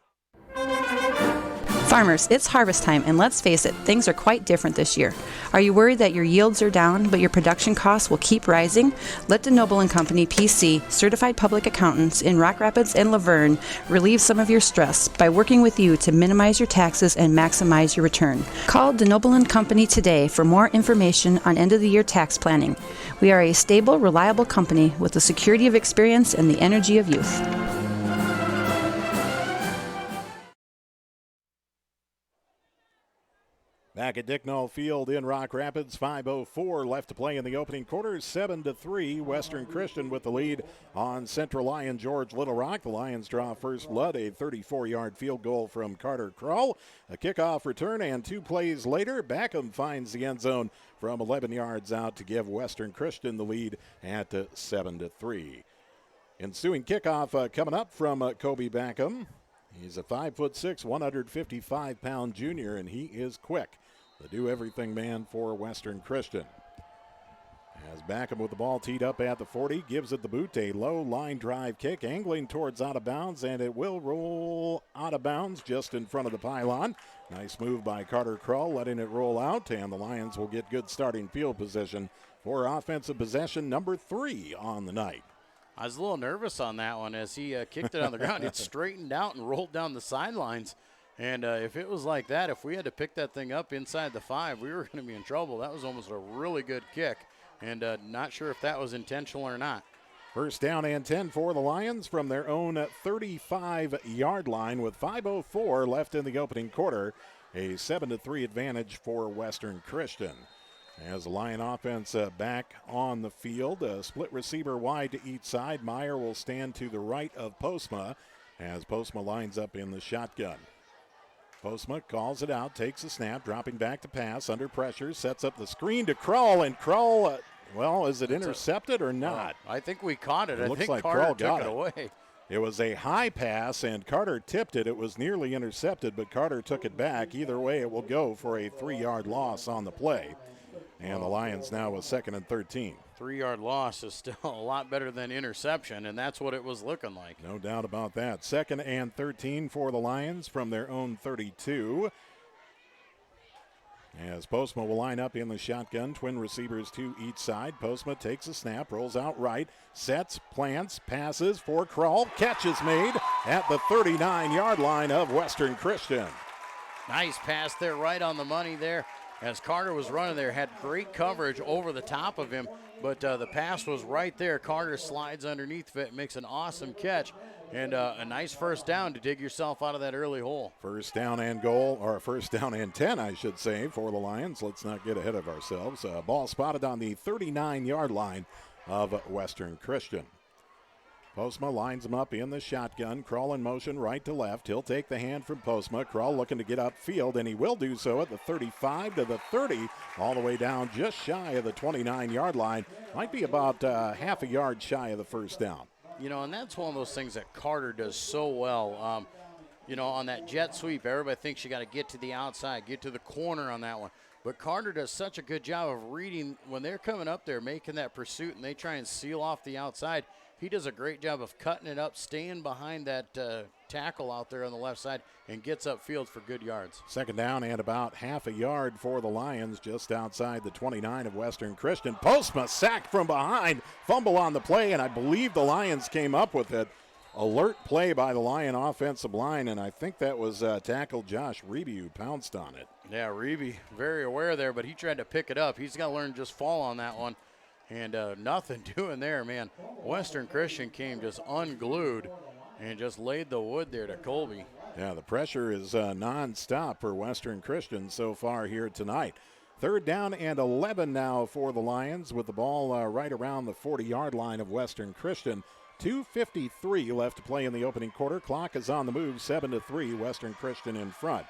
Farmers, it's harvest time, and let's face it, things are quite different this year. Are you worried that your yields are down, but your production costs will keep rising? Let DeNoble & Company PC, certified public accountants in Rock Rapids and Laverne, relieve some of your stress by working with you to minimize your taxes and maximize your return. Call DeNoble & Company today for more information on end-of-the-year tax planning. We are a stable, reliable company with the security of experience and the energy of youth. Back at Dicknall Field in Rock Rapids, 5:04 left to play in the opening quarter. 7-3, Western Christian with the lead on Central Lyon George Little Rock. The Lions draw first blood, a 34-yard field goal from Carter Krull. A kickoff return, and 2 plays later, Backham finds the end zone from 11 yards out to give Western Christian the lead at 7-3. Ensuing kickoff coming up from Kobe Backham. He's a 5'6", 155-pound junior, and he is quick. The do-everything man for Western Christian. As Backham with the ball teed up at the 40, gives it the boot, a low line drive kick, angling towards out of bounds, and it will roll out of bounds just in front of the pylon. Nice move by Carter Krull, letting it roll out, and the Lions will get good starting field position for offensive possession number 3 on the night. I was a little nervous on that one as he kicked it on the ground. It straightened out and rolled down the sidelines. And if it was like that, if we had to pick that thing up inside the 5, we were going to be in trouble. That was almost a really good kick, and not sure if that was intentional or not. First down and 10 for the Lions from their own 35-yard line with 5:04 left in the opening quarter. A 7-3 advantage for Western Christian. As the Lion offense back on the field, a split receiver wide to each side. Meyer will stand to the right of Postma as Postma lines up in the shotgun. Postma calls it out, takes a snap, dropping back to pass, under pressure, sets up the screen to Krull, and Krull, well, is it intercepted or not? I think we caught it. It I looks think like Carter Krull got took it away. It was a high pass, and Carter tipped it. It was nearly intercepted, but Carter took it back. Either way, it will go for a 3-yard loss on the play. And the Lions now with 2nd and 13. 3-yard loss is still a lot better than interception, and that's what it was looking like. No doubt about that. 2nd and 13 for the Lions from their own 32. As Postma will line up in the shotgun, twin receivers to each side. Postma takes a snap, rolls out right, sets, plants, passes for Krull. Catch is made at the 39-yard line of Western Christian. Nice pass there, right on the money there. As Carter was running there, had great coverage over the top of him, but the pass was right there. Carter slides underneath it, makes an awesome catch, and a nice first down to dig yourself out of that early hole. First down and goal, or first down and 10, I should say, for the Lions. Let's not get ahead of ourselves. Ball spotted on the 39-yard line of Western Christian. Postma lines him up in the shotgun. Krull in motion right to left. He'll take the hand from Postma. Krull looking to get upfield, and he will do so at the 35 to the 30, all the way down just shy of the 29-yard line. Might be about half a yard shy of the first down. You know, and that's one of those things that Carter does so well. You know, on that jet sweep, everybody thinks you got to get to the outside, get to the corner on that one. But Carter does such a good job of reading when they're coming up there, making that pursuit, and they try and seal off the outside. He does a great job of cutting it up, staying behind that tackle out there on the left side, and gets upfield for good yards. 2nd down and about half a yard for the Lions, just outside the 29 of Western Christian. Postma sacked from behind, fumble on the play, and I believe the Lions came up with it. Alert play by the Lion offensive line, and I think that was tackle Josh Reeby who pounced on it. Yeah, Reeby, very aware there, but he tried to pick it up. He's got to learn to just fall on that one. And nothing doing there, man. Western Christian came just unglued and just laid the wood there to Colby. Yeah, the pressure is nonstop for Western Christian so far here tonight. 3rd down and 11 now for the Lions with the ball right around the 40-yard line of Western Christian. 2:53 left to play in the opening quarter. Clock is on the move, 7-3, Western Christian in front.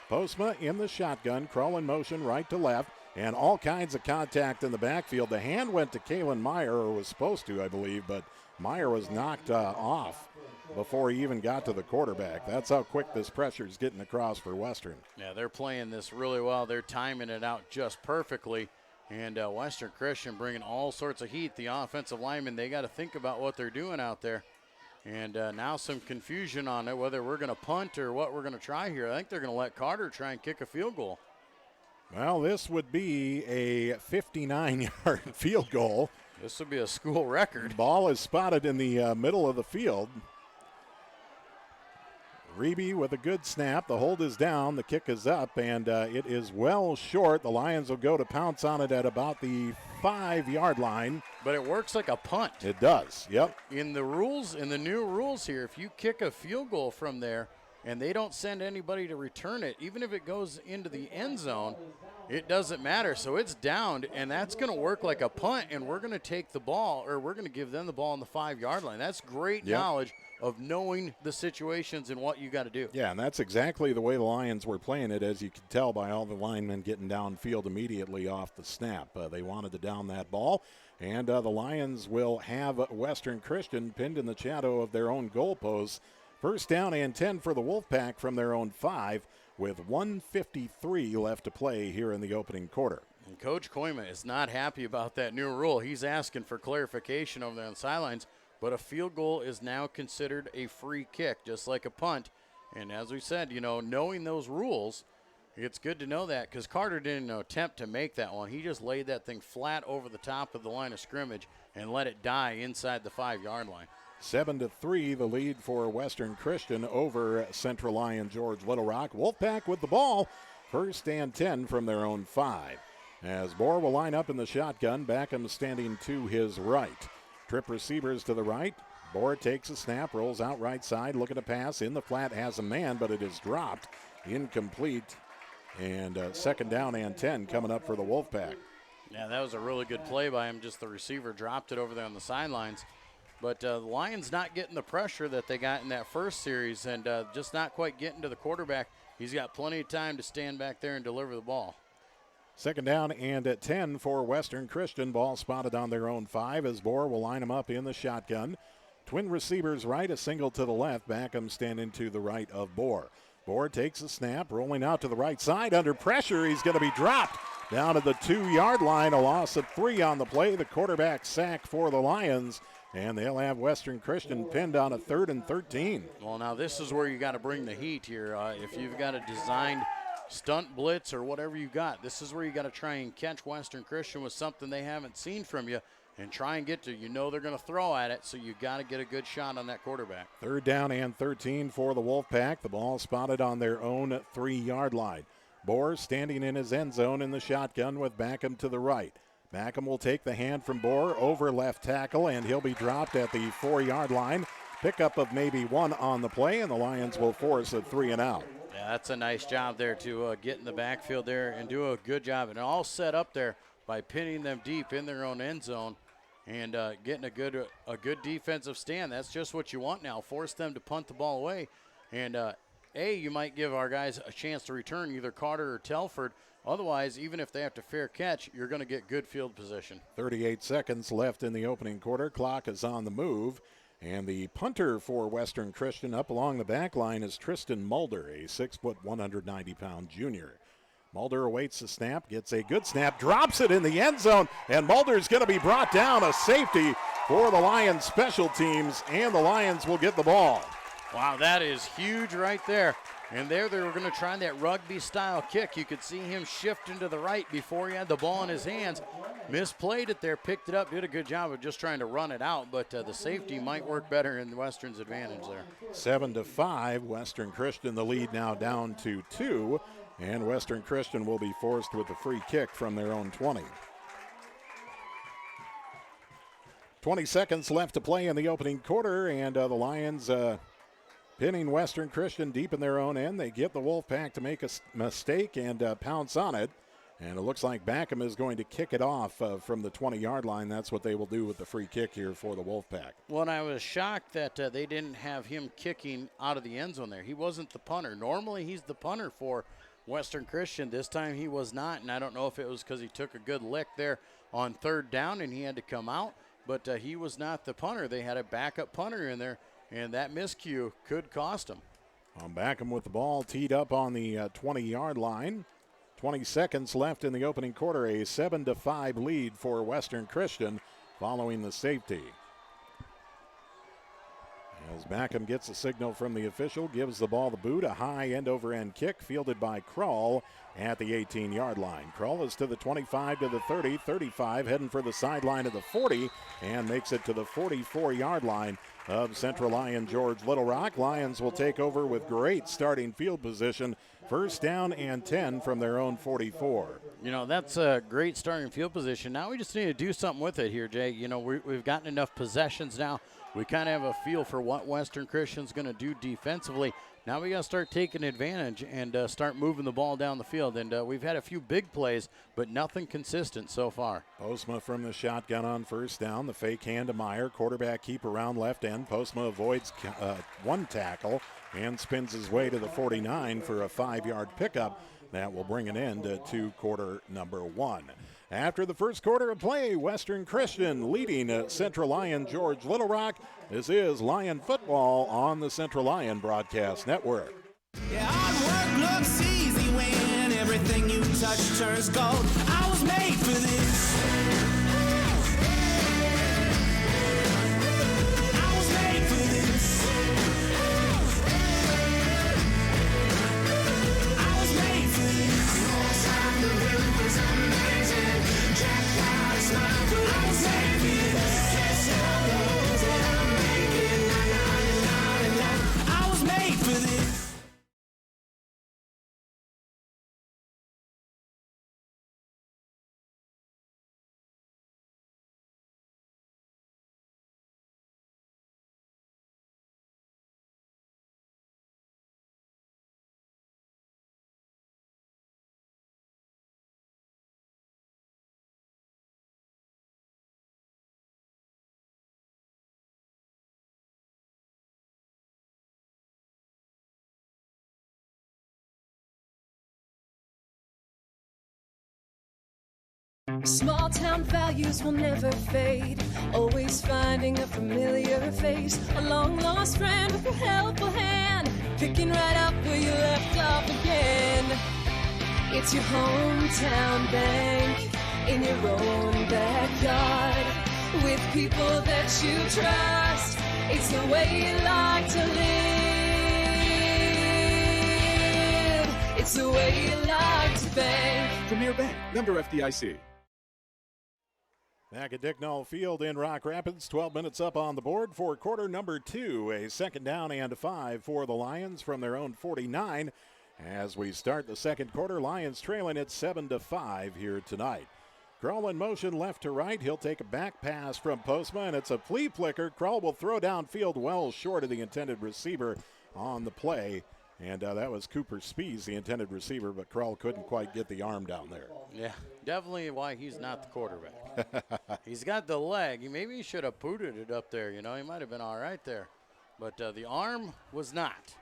Postma in the shotgun, Krull in motion right to left. And all kinds of contact in the backfield. The hand went to Kalen Meyer, or was supposed to, I believe, but Meyer was knocked off before he even got to the quarterback. That's how quick this pressure is getting across for Western. Yeah, they're playing this really well. They're timing it out just perfectly. And Western Christian bringing all sorts of heat. The offensive linemen, they got to think about what they're doing out there. And now some confusion on it, whether we're going to punt or what we're going to try here. I think they're going to let Carter try and kick a field goal. Well, this would be a 59-yard field goal. This would be a school record. Ball is spotted in the middle of the field. Reeby with a good snap. The hold is down. The kick is up, and it is well short. The Lions will go to pounce on it at about the 5-yard line. But it works like a punt. It does, yep. In the rules, in the new rules here, if you kick a field goal from there, and they don't send anybody to return it, even if it goes into the end zone, it doesn't matter. So it's downed, and that's going to work like a punt, and we're going to take the ball, or we're going to give them the ball on the 5-yard line. That's great knowledge of knowing the situations and what you got to do. Yeah, and that's exactly the way the Lions were playing it, as you could tell by all the linemen getting downfield immediately off the snap. They wanted to down that ball, and the Lions will have Western Christian pinned in the shadow of their own goalposts. First down and 10 for the Wolfpack from their own 5, with 1:53 left to play here in the opening quarter. And Coach Koima is not happy about that new rule. He's asking for clarification over there on the sidelines, but a field goal is now considered a free kick, just like a punt. And as we said, knowing those rules, it's good to know that, because Carter didn't attempt to make that one. He just laid that thing flat over the top of the line of scrimmage and let it die inside the 5-yard line. 7-3, the lead for Western Christian over Central Lyon George Little Rock. Wolfpack with the ball, first and 10 from their own 5. As Bohr will line up in the shotgun, Backham standing to his right. Trip receivers to the right. Bohr takes a snap, rolls out right side, looking to pass. In the flat, has a man, but it is dropped. Incomplete. And second down and 10 coming up for the Wolfpack. Yeah, that was a really good play by him. Just the receiver dropped it over there on the sidelines. But the Lions not getting the pressure that they got in that first series, and just not quite getting to the quarterback. He's got plenty of time to stand back there and deliver the ball. Second down and at 10 for Western Christian. Ball spotted on their own 5 as Bohr will line them up in the shotgun. Twin receivers right, a single to the left. Backham standing to the right of Bohr. Bohr takes a snap, rolling out to the right side. Under pressure, he's going to be dropped down to the 2-yard line. A loss of 3 on the play. The quarterback sack for the Lions. And they'll have Western Christian pinned on a 3rd and 13. Well, now this is where you got to bring the heat here. If you've got a designed stunt blitz or whatever you got, this is where you got to try and catch Western Christian with something they haven't seen from you and try and get to. They're going to throw at it, so you got to get a good shot on that quarterback. 3rd down and 13 for the Wolfpack. The ball spotted on their own 3-yard line. Bohr standing in his end zone in the shotgun with Backham to the right. Backham will take the hand from Bohr over left tackle, and he'll be dropped at the 4-yard line. Pickup of maybe 1 on the play, and the Lions will force a 3 and out. Yeah, that's a nice job there to get in the backfield there and do a good job. And all set up there by pinning them deep in their own end zone and getting a good defensive stand. That's just what you want now. Force them to punt the ball away. And, you might give our guys a chance to return, either Carter or Telford. Otherwise, even if they have to fair catch, you're going to get good field position. 38 seconds left in the opening quarter. Clock is on the move. And the punter for Western Christian up along the back line is Tristan Mulder, a 6-foot, 190-pound junior. Mulder awaits the snap, gets a good snap, drops it in the end zone, and Mulder's going to be brought down. A safety for the Lions special teams, and the Lions will get the ball. Wow, that is huge right there. And there they were going to try that rugby-style kick. You could see him shifting to the right before he had the ball in his hands. Misplayed it there, picked it up, did a good job of just trying to run it out, but the safety might work better in Western's advantage there. 7-5, Western Christian the lead now down to 2, and Western Christian will be forced with a free kick from their own 20. 20 seconds left to play in the opening quarter, and the Lions pinning Western Christian deep in their own end. They get the Wolfpack to make a mistake and pounce on it. And it looks like Backham is going to kick it off from the 20-yard line. That's what they will do with the free kick here for the Wolfpack. Well, and I was shocked that they didn't have him kicking out of the end zone there. He wasn't the punter. Normally he's the punter for Western Christian. This time he was not, and I don't know if it was because he took a good lick there on 3rd down and he had to come out, but he was not the punter. They had a backup punter in there, and that miscue could cost him. Backham with the ball teed up on the 20-yard line. 20 seconds left in the opening quarter, a 7-5 lead for Western Christian following the safety. As Backham gets a signal from the official, gives the ball the boot, a high end-over-end kick fielded by Kroll at the 18-yard line. Kroll is to the 25, to the 30, 35, heading for the sideline of the 40, and makes it to the 44-yard line of Central Lyon George Little Rock. Lions will take over with great starting field position First down and 10 from their own 44. You know, that's a great starting field position. Now we just need to do something with it here, Jay. You know, we've gotten enough possessions now. We kind of have a feel for what Western Christian's going to do defensively. Now we got to start taking advantage and start moving the ball down the field. And we've had a few big plays, but nothing consistent so far. Postma from the shotgun on first down. The fake hand to Meyer. Quarterback keep around left end. Postma avoids one tackle and spins his way to the 49 for a 5-yard pickup. That will bring an end to quarter number 1. After the first quarter of play, Western Christian leading Central Lyon George Little Rock. This is Lion Football on the Central Lyon Broadcast Network. Yeah, hard work looks easy when everything you touch turns gold. I was made for this. I was made for this. I was made for this. Outside the roof is amazing. Check out his smile, but I was made for this. Kiss all those that I'm making. I was made for this. Small town values will never fade. Always finding a familiar face. A long lost friend with a helpful hand. Picking right up where you left off again. It's your hometown bank. In your own backyard. With people that you trust. It's the way you like to live. It's the way you like to bank. Premier Bank, member FDIC. Back at Dick Knoll Field in Rock Rapids, 12 minutes up on the board for quarter number 2. A second down and 5 for the Lions from their own 49. As we start the second quarter, Lions trailing at 7-5 here tonight. Krull in motion left to right. He'll take a back pass from Postma, and it's a flea flicker. Krull will throw downfield well short of the intended receiver on the play. And that was Cooper Spees, the intended receiver, but Krull couldn't quite get the arm down there. Yeah, definitely why he's not the quarterback. He's got the leg. Maybe he should have booted it up there. You know, he might have been all right there. But the arm was not.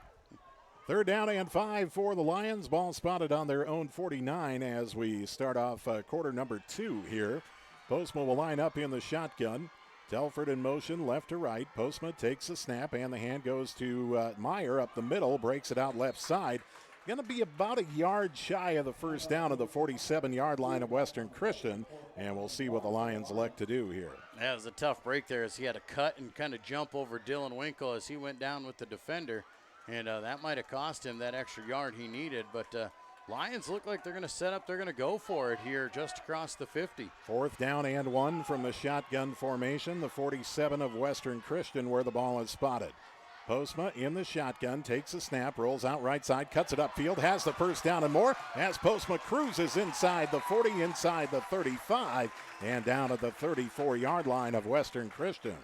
Third down and 5 for the Lions. Ball spotted on their own 49 as we start off quarter number 2 here. Postma will line up in the shotgun. Telford in motion, left to right. Postma takes the snap, and the hand goes to Meyer up the middle, breaks it out left side. Going to be about a yard shy of the first down of the 47-yard line of Western Christian, and we'll see what the Lions elect to do here. That was a tough break there as he had to cut and kind of jump over Dylan Winkle as he went down with the defender, and that might have cost him that extra yard he needed, but Lions look like they're going to set up. They're going to go for it here just across the 50. Fourth down and 1 from the shotgun formation, the 47 of Western Christian where the ball is spotted. Postma in the shotgun, takes a snap, rolls out right side, cuts it upfield, has the first down and more as Postma cruises inside the 40, inside the 35, and down at the 34-yard line of Western Christian.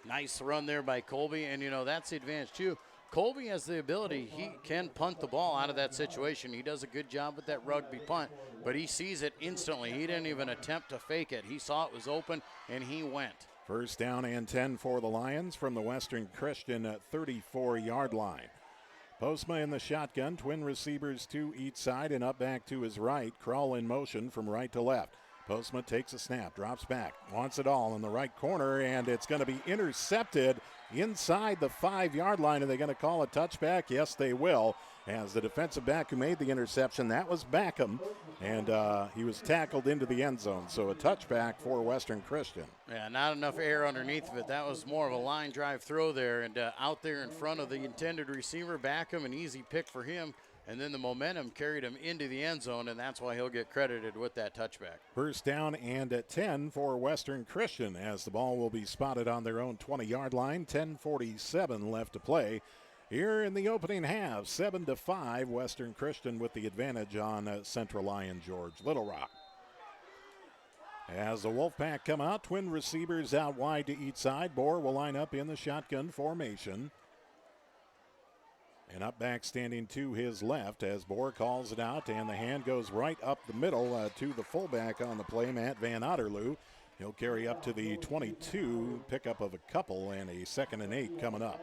Nice run there by Colby, and, you know, that's the advantage, too. Colby has the ability, he can punt the ball out of that situation. He does a good job with that rugby punt, but he sees it instantly. He didn't even attempt to fake it. He saw it was open, and he went. First down and 10 for the Lions from the Western Christian 34-yard line. Postma in the shotgun, twin receivers to each side and up back to his right. Krull in motion from right to left. Postma takes a snap, drops back, wants it all in the right corner, and it's going to be intercepted inside the 5-yard line. Are they going to call a touchback? Yes, they will. As the defensive back who made the interception, that was Backham, and he was tackled into the end zone. So a touchback for Western Christian. Yeah, not enough air underneath of it. That was more of a line drive throw there, and out there in front of the intended receiver, Backham, an easy pick for him. And then the momentum carried him into the end zone, and that's why he'll get credited with that touchback. First down and at 10 for Western Christian as the ball will be spotted on their own 20-yard line. 10:47 left to play here in the opening half. 7-5, Western Christian with the advantage on Central Lyon George Little Rock. As the Wolfpack come out, twin receivers out wide to each side. Bohr will line up in the shotgun formation. And up back standing to his left as Bohr calls it out, and the hand goes right up the middle to the fullback on the play, Matt Van Otterloo. He'll carry up to the 22, pickup of a couple, and a 2nd and 8 coming up.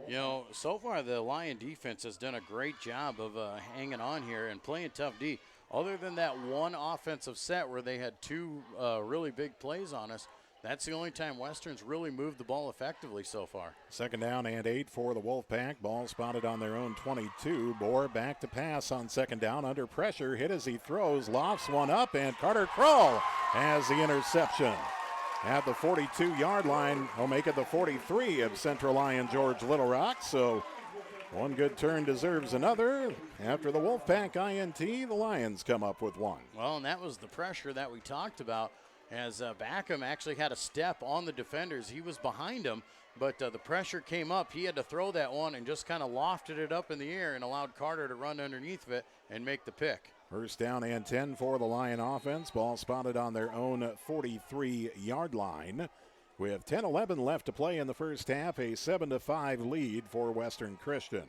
You know, so far the Lion defense has done a great job of hanging on here and playing tough D. Other than that one offensive set where they had 2 really big plays on us, that's the only time Western's really moved the ball effectively so far. 2nd down and 8 for the Wolfpack. Ball spotted on their own 22. Bohr back to pass on 2nd down. Under pressure, hit as he throws, lofts one up, and Carter Kroll has the interception. At the 42-yard line, he'll make it the 43 of Central Lyon George Little Rock. So one good turn deserves another. After the Wolfpack INT, the Lions come up with one. Well, and that was the pressure that we talked about, as Backham actually had a step on the defenders. He was behind him, but the pressure came up. He had to throw that one and just kind of lofted it up in the air and allowed Carter to run underneath of it and make the pick. 1st down and 10 for the Lion offense. Ball spotted on their own 43-yard line. With 10-11 left to play in the first half, a 7-5 lead for Western Christian.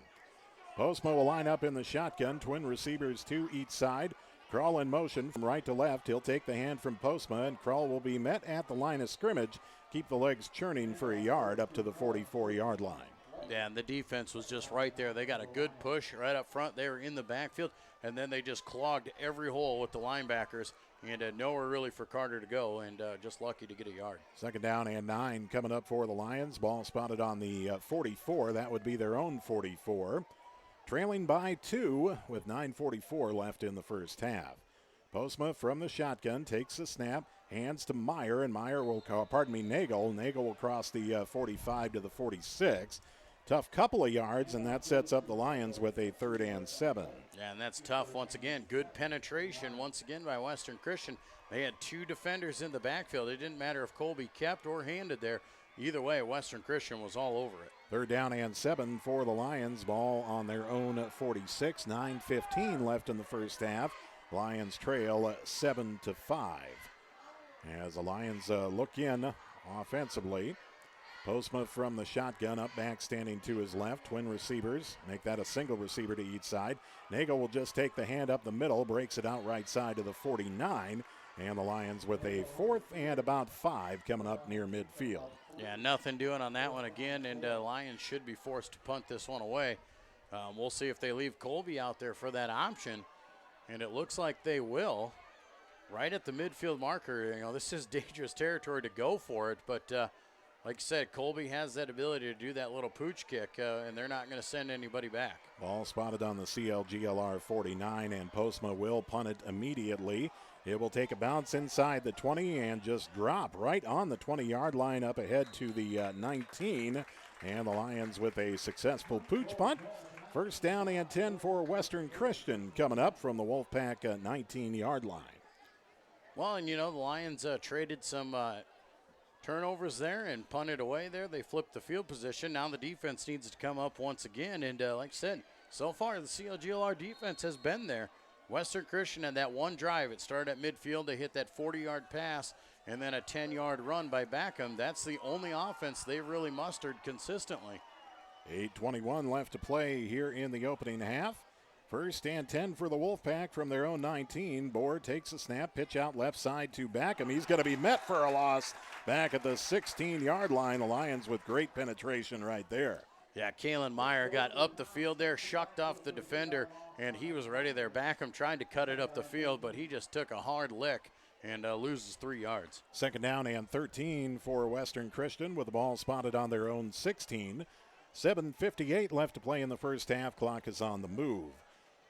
Postma will line up in the shotgun, twin receivers to each side. Kroll in motion from right to left. He'll take the hand from Postma, and Kroll will be met at the line of scrimmage. Keep the legs churning for a yard up to the 44-yard line. Yeah, and the defense was just right there. They got a good push right up front. They were in the backfield, and then they just clogged every hole with the linebackers, and nowhere really for Carter to go, and just lucky to get a yard. 2nd down and 9 coming up for the Lions. Ball spotted on the 44. That would be their own 44. Trailing by 2 with 9:44 left in the first half. Postma from the shotgun takes the snap, hands to Meyer, and Meyer will Nagel. Nagel will cross the 45 to the 46. Tough couple of yards, and that sets up the Lions with a 3rd and 7. Yeah, and that's tough once again. Good penetration once again by Western Christian. They had 2 defenders in the backfield. It didn't matter if Colby kept or handed there. Either way, Western Christian was all over it. 3rd down and 7 for the Lions. Ball on their own 46. 9:15 left in the first half. Lions trail 7-5. As the Lions look in offensively. Postma from the shotgun, up back standing to his left. Twin receivers, make that a single receiver to each side. Nagel will just take the hand up the middle, breaks it out right side to the 49. And the Lions with a 4th and about 5 coming up near midfield. Yeah, nothing doing on that one again, and Lions should be forced to punt this one away. We'll see if they leave Colby out there for that option, and it looks like they will. Right at the midfield marker, you know, this is dangerous territory to go for it, but like I said, Colby has that ability to do that little pooch kick, and they're not going to send anybody back. Ball spotted on the CLGLR 49, and Postma will punt it immediately. It will take a bounce inside the 20 and just drop right on the 20-yard line up ahead to the 19. And the Lions with a successful pooch punt. 1st down and 10 for Western Christian coming up from the Wolfpack 19-yard line. Well, and you know, the Lions traded some turnovers there and punted away there. They flipped the field position. Now the defense needs to come up once again. And like I said, so far the CLGLR defense has been there. Western Christian had that one drive. It started at midfield. They hit that 40-yard pass and then a 10-yard run by Backham. That's the only offense they've really mustered consistently. 8:21 left to play here in the opening half. 1st and 10 for the Wolfpack from their own 19. Bohr takes a snap, pitch out left side to Backham. He's going to be met for a loss back at the 16-yard line. The Lions with great penetration right there. Yeah, Kalen Meyer got up the field there, shucked off the defender, and he was ready there. Backham tried to cut it up the field, but he just took a hard lick and loses 3 yards. 2nd down and 13 for Western Christian with the ball spotted on their own 16. 7:58 left to play in the first half. Clock is on the move.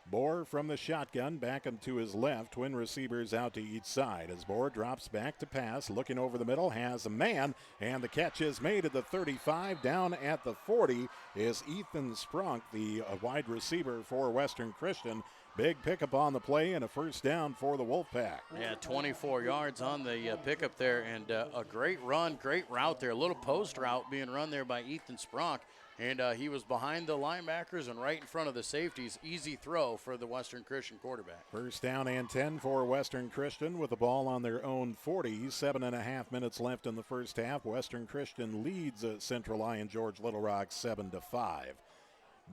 Bohr from the shotgun, Backham to his left. Twin receivers out to each side. As Bohr drops back to pass, looking over the middle, has a man, and the catch is made at the 35. Down at the 40 is Ethan Sprunk, the wide receiver for Western Christian. Big pickup on the play and a 1st down for the Wolfpack. Yeah, 24 yards on the pickup there, and a great run, great route there. A little post route being run there by Ethan Sprunk. And he was behind the linebackers and right in front of the safeties. Easy throw for the Western Christian quarterback. First down and 10 for Western Christian with the ball on their own 40. 7.5 minutes left in the first half. Western Christian leads Central Lyon George Little Rock 7-5.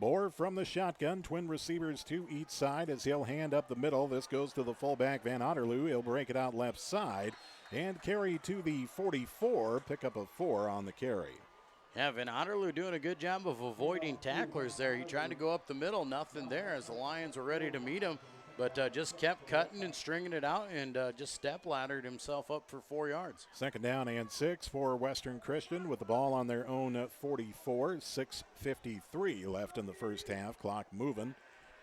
Bohr from the shotgun, twin receivers to each side as he'll hand up the middle. This goes to the fullback, Van Otterloo. He'll break it out left side and carry to the 44, pick up a 4 on the carry. Yeah, Van Otterloo doing a good job of avoiding tacklers there. He tried to go up the middle, nothing there as the Lions were ready to meet him, but just kept cutting and stringing it out and just step-laddered himself up for 4 yards. Second down and 6 for Western Christian with the ball on their own 44. 6:53 left in the first half. Clock moving.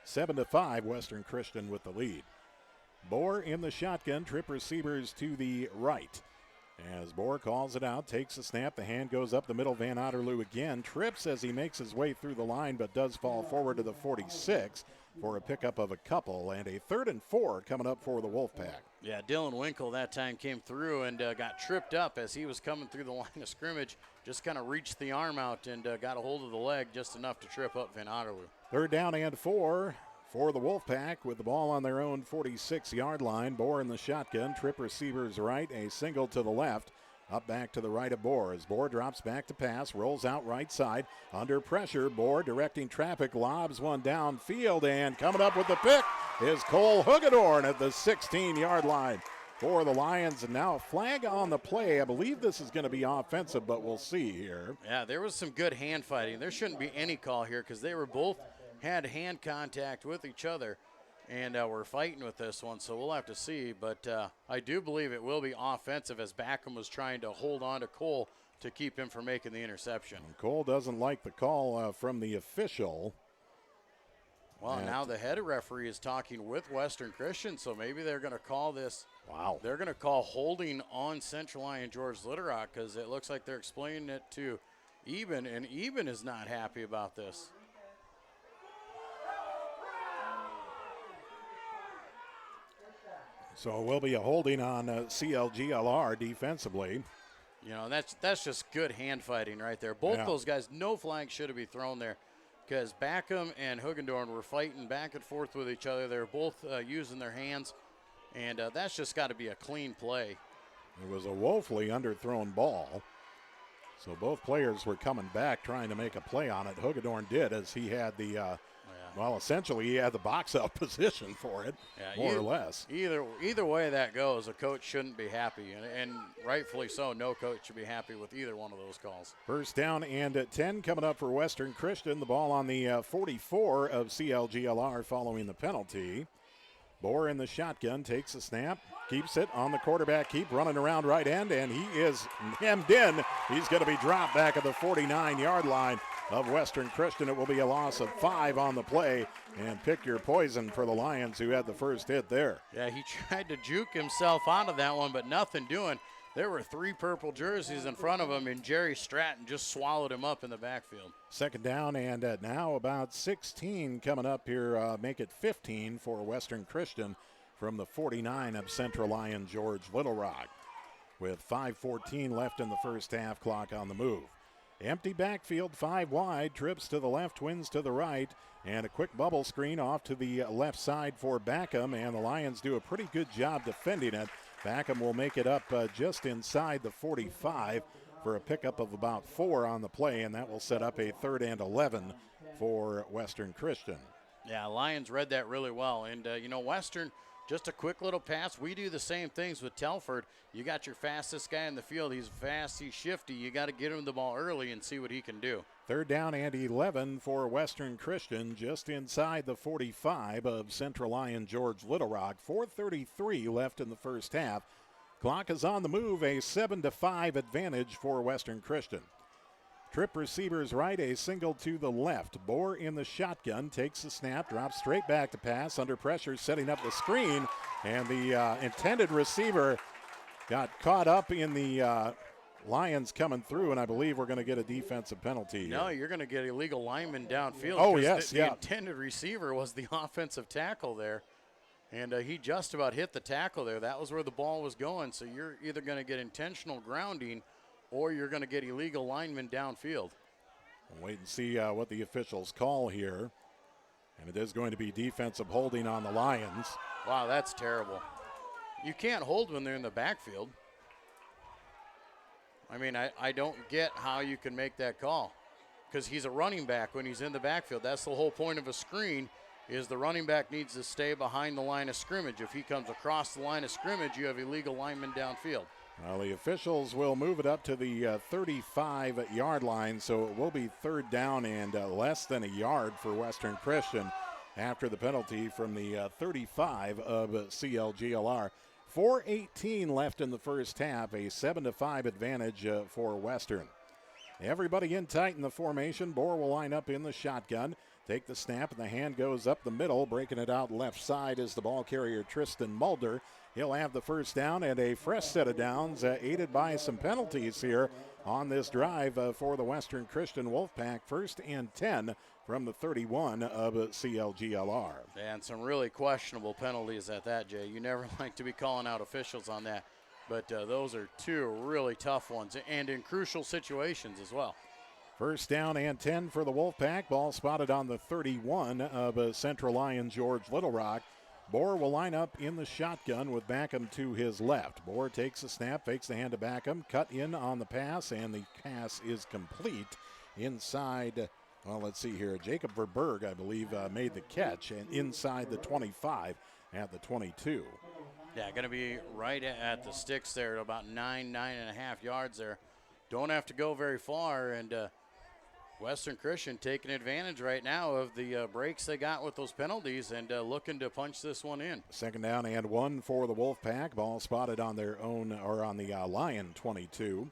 7-5, Western Christian with the lead. Bohr in the shotgun, trip receivers to the right. As Bohr calls it out, takes a snap, the hand goes up the middle. Van Otterloo again trips as he makes his way through the line, but does fall forward to the 46 for a pickup of a couple, and a 3rd and 4 coming up for the Wolfpack. Yeah, Dylan Winkle that time came through and got tripped up as he was coming through the line of scrimmage. Just kind of reached the arm out and got a hold of the leg just enough to trip up Van Otterloo. 3rd down and 4 for the Wolfpack with the ball on their own 46-yard line. Bohr in the shotgun, trip receivers right, a single to the left. Up back to the right of Bohr as Bohr drops back to pass, rolls out right side. Under pressure, Bohr directing traffic, lobs one downfield, and coming up with the pick is Cole Hugedorn at the 16-yard line for the Lions. And now a flag on the play. I believe this is going to be offensive, but we'll see here. Yeah, there was some good hand fighting. There shouldn't be any call here because they were both had hand contact with each other. And we're fighting with this one, so we'll have to see. But I do believe it will be offensive as Backham was trying to hold on to Cole to keep him from making the interception. And Cole doesn't like the call from the official. Well, now the head referee is talking with Western Christian, so maybe they're going to call this. Wow. They're going to call holding on Central Lyon George Little Rock because it looks like they're explaining it to Eben, and Eben is not happy about this. So it will be a holding on CLGLR defensively. You know, that's just good hand fighting right there. Both those guys, no flag should have been thrown there because Backham and Hugedorn were fighting back and forth with each other. They're both using their hands, and that's just got to be a clean play. It was a woefully underthrown ball. So both players were coming back trying to make a play on it. Hugedorn did as he had the well, essentially, he had the box-out position for it, more or less. Either way that goes, a coach shouldn't be happy, and rightfully so. No coach should be happy with either one of those calls. First down and 10 coming up for Western Christian. The ball on the 44 of CLGLR following the penalty. Bohr in the shotgun, takes a snap, keeps it on the quarterback, keep running around right end, and he is hemmed in. He's going to be dropped back at the 49-yard line of Western Christian. It will be a loss of 5 on the play, and pick your poison for the Lions who had the first hit there. Yeah, he tried to juke himself out of that one, but nothing doing. There were 3 purple jerseys in front of him, and Jerry Stratton just swallowed him up in the backfield. Second down, and now about 16 coming up here. Make it 15 for Western Christian from the 49 of Central Lyon George Little Rock. With 5:14 left in the first half, clock on the move. Empty backfield, 5 wide, trips to the left, twins to the right, and a quick bubble screen off to the left side for Backham, and the Lions do a pretty good job defending it. Backham will make it up just inside the 45 for a pickup of about 4 on the play, and that will set up a 3rd and 11 for Western Christian. Yeah, Lions read that really well, and Western, just a quick little pass. We do the same things with Telford. You got your fastest guy in the field. He's fast, he's shifty. You got to get him the ball early and see what he can do. 3rd down and 11 for Western Christian, just inside the 45 of Central Lyon George Little Rock. 4:33 left in the first half. Clock is on the move, a 7-5 advantage for Western Christian. Trip receivers right, a single to the left. Bohr in the shotgun, takes the snap, drops straight back to pass. Under pressure, setting up the screen. And the intended receiver got caught up in the Lions coming through, and I believe we're going to get a defensive penalty here. No, you're going to get illegal lineman downfield. Oh, yes, the intended receiver was the offensive tackle there. And he just about hit the tackle there. That was where the ball was going. So you're either going to get intentional grounding or you're going to get illegal linemen downfield. We'll wait and see what the officials call here. And it is going to be defensive holding on the Lions. Wow, that's terrible. You can't hold when they're in the backfield. I mean, I don't get how you can make that call, because he's a running back when he's in the backfield. That's the whole point of a screen, is the running back needs to stay behind the line of scrimmage. If he comes across the line of scrimmage, you have illegal linemen downfield. Well, the officials will move it up to the 35-yard line, so it will be third down and less than a yard for Western Christian after the penalty from the 35 of CLGLR. 4:18 left in the first half, a 7-5 advantage for Western. Everybody in tight in the formation. Bohr will line up in the shotgun. Take the snap, and the hand goes up the middle. Breaking it out left side is the ball carrier, Tristan Mulder. He'll have the first down and a fresh set of downs, aided by some penalties here on this drive for the Western Christian Wolfpack. 1st and 10 from the 31 of CLGLR. And some really questionable penalties at that, Jay. You never like to be calling out officials on that, but those are two really tough ones, and in crucial situations as well. 1st down and 10 for the Wolfpack. Ball spotted on the 31 of Central Lyon George Little Rock. Bohr will line up in the shotgun with Backham to his left. Bohr takes the snap, fakes the hand to Backham, cut in on the pass, and the pass is complete inside. Well, let's see here. Jacob Verberg, I believe, made the catch, and inside the 25 at the 22. Yeah, going to be right at the sticks there, at about 9.5 yards there. Don't have to go very far, and Western Christian taking advantage right now of the breaks they got with those penalties and looking to punch this one in. 2nd down and 1 for the Wolfpack. Ball spotted on their own, or on the Lion 22.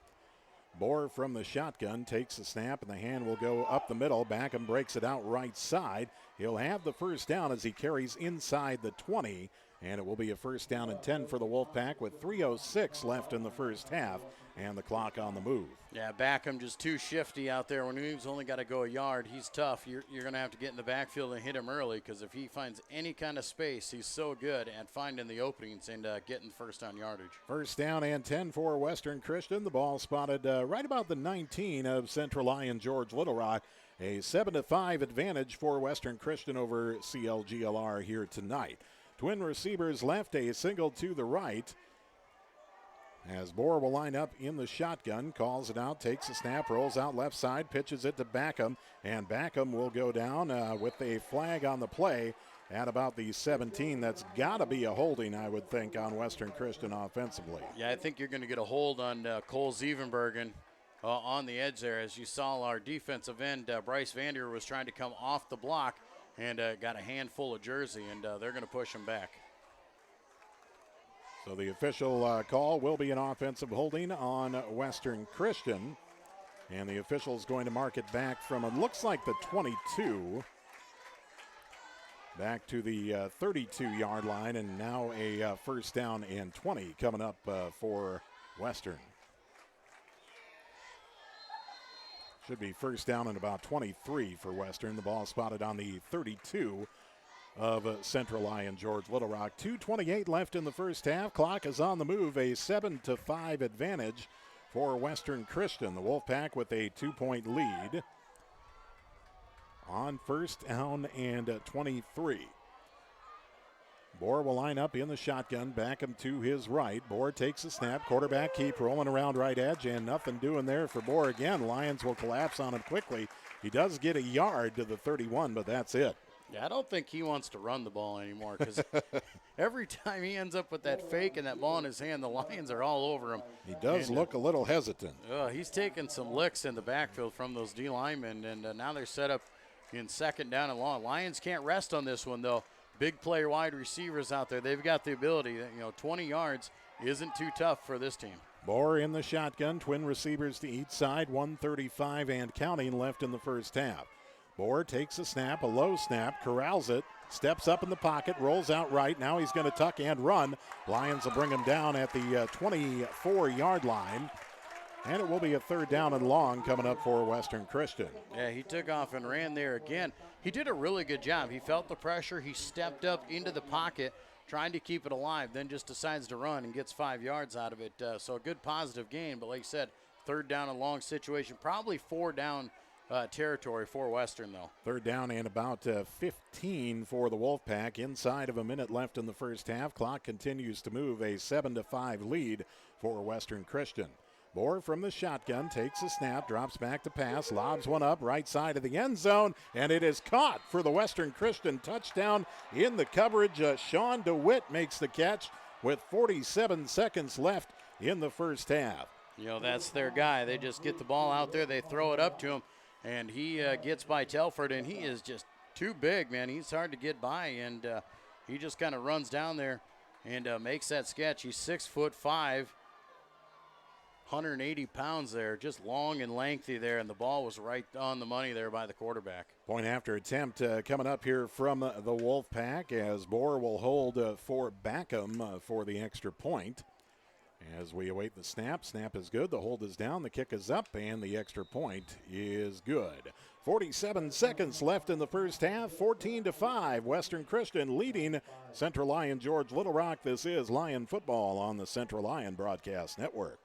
Bohr from the shotgun takes the snap, and the hand will go up the middle. Backham breaks it out right side. He'll have the first down as he carries inside the 20, and it will be a 1st down and 10 for the Wolfpack with 3:06 left in the first half and the clock on the move. Yeah, Backham just too shifty out there. When he's only got to go a yard, he's tough. You're going to have to get in the backfield and hit him early, because if he finds any kind of space, he's so good at finding the openings and getting first down yardage. 1st down and 10 for Western Christian. The ball spotted right about the 19 of Central Lyon George Little Rock. A 7-5 advantage for Western Christian over CLGLR here tonight. Twin receivers left, a single to the right. As Bohr will line up in the shotgun, calls it out, takes a snap, rolls out left side, pitches it to Backham, and Backham will go down with a flag on the play at about the 17. That's got to be a holding, I would think, on Western Christian offensively. Yeah, I think you're going to get a hold on Cole Zevenbergen on the edge there. As you saw, our defensive end, Bryce Vander, was trying to come off the block and got a handful of jersey, and they're going to push him back. So the official call will be an offensive holding on Western Christian. And the official's going to mark it back from, it looks like the 22, back to the 32-yard line. And now a 1st down and 20 coming up for Western. Should be 1st down and about 23 for Western. The ball spotted on the 32 of Central Lyon George Little Rock. 2:28 left in the first half. Clock is on the move. A 7-5 advantage for Western Christian. The Wolfpack with a 2-point lead on 1st down and 23. Bohr will line up in the shotgun, Backham to his right. Bohr takes a snap, quarterback keep rolling around right edge, and nothing doing there for Bohr again. Lions will collapse on him quickly. He does get a yard to the 31, but that's it. Yeah, I don't think he wants to run the ball anymore, because every time he ends up with that fake and that ball in his hand, the Lions are all over him. He does look a little hesitant. He's taking some licks in the backfield from those D linemen, and now they're set up in 2nd down and long. Lions can't rest on this one, though. Big player wide receivers out there. They've got the ability. 20 yards isn't too tough for this team. Bohr in the shotgun, twin receivers to each side, 1:35 and counting left in the first half. Bohr takes a snap, a low snap, corrals it, steps up in the pocket, rolls out right. Now he's going to tuck and run. Lions will bring him down at the 24-yard line. And it will be a 3rd down and long coming up for Western Christian. Yeah, he took off and ran there again. He did a really good job. He felt the pressure. He stepped up into the pocket, trying to keep it alive, then just decides to run and gets 5 yards out of it. So a good positive gain. But like I said, 3rd down and long situation. Probably 4 down territory for Western, though. Third down and about 15 for the Wolfpack. Inside of a minute left in the first half. Clock continues to move. A 7-5 lead for Western Christian. Moore from the shotgun takes a snap, drops back to pass, lobs one up right side of the end zone, and it is caught for the Western Christian touchdown in the coverage. Sean DeWitt makes the catch with 47 seconds left in the first half. You know, that's their guy. They just get the ball out there, they throw it up to him, and he gets by Telford, and he is just too big, man. He's hard to get by, and he just kind of runs down there and makes that sketch. He's 6'5", 180 pounds there, just long and lengthy there, and the ball was right on the money there by the quarterback. Point after attempt coming up here from the Wolfpack as Bohr will hold for Backham for the extra point. As we await the snap, snap is good, the hold is down, the kick is up, and the extra point is good. 47 seconds left in the first half, 14-5. Western Christian leading Central Lyon George Little Rock. This is Lion Football on the Central Lyon Broadcast Network.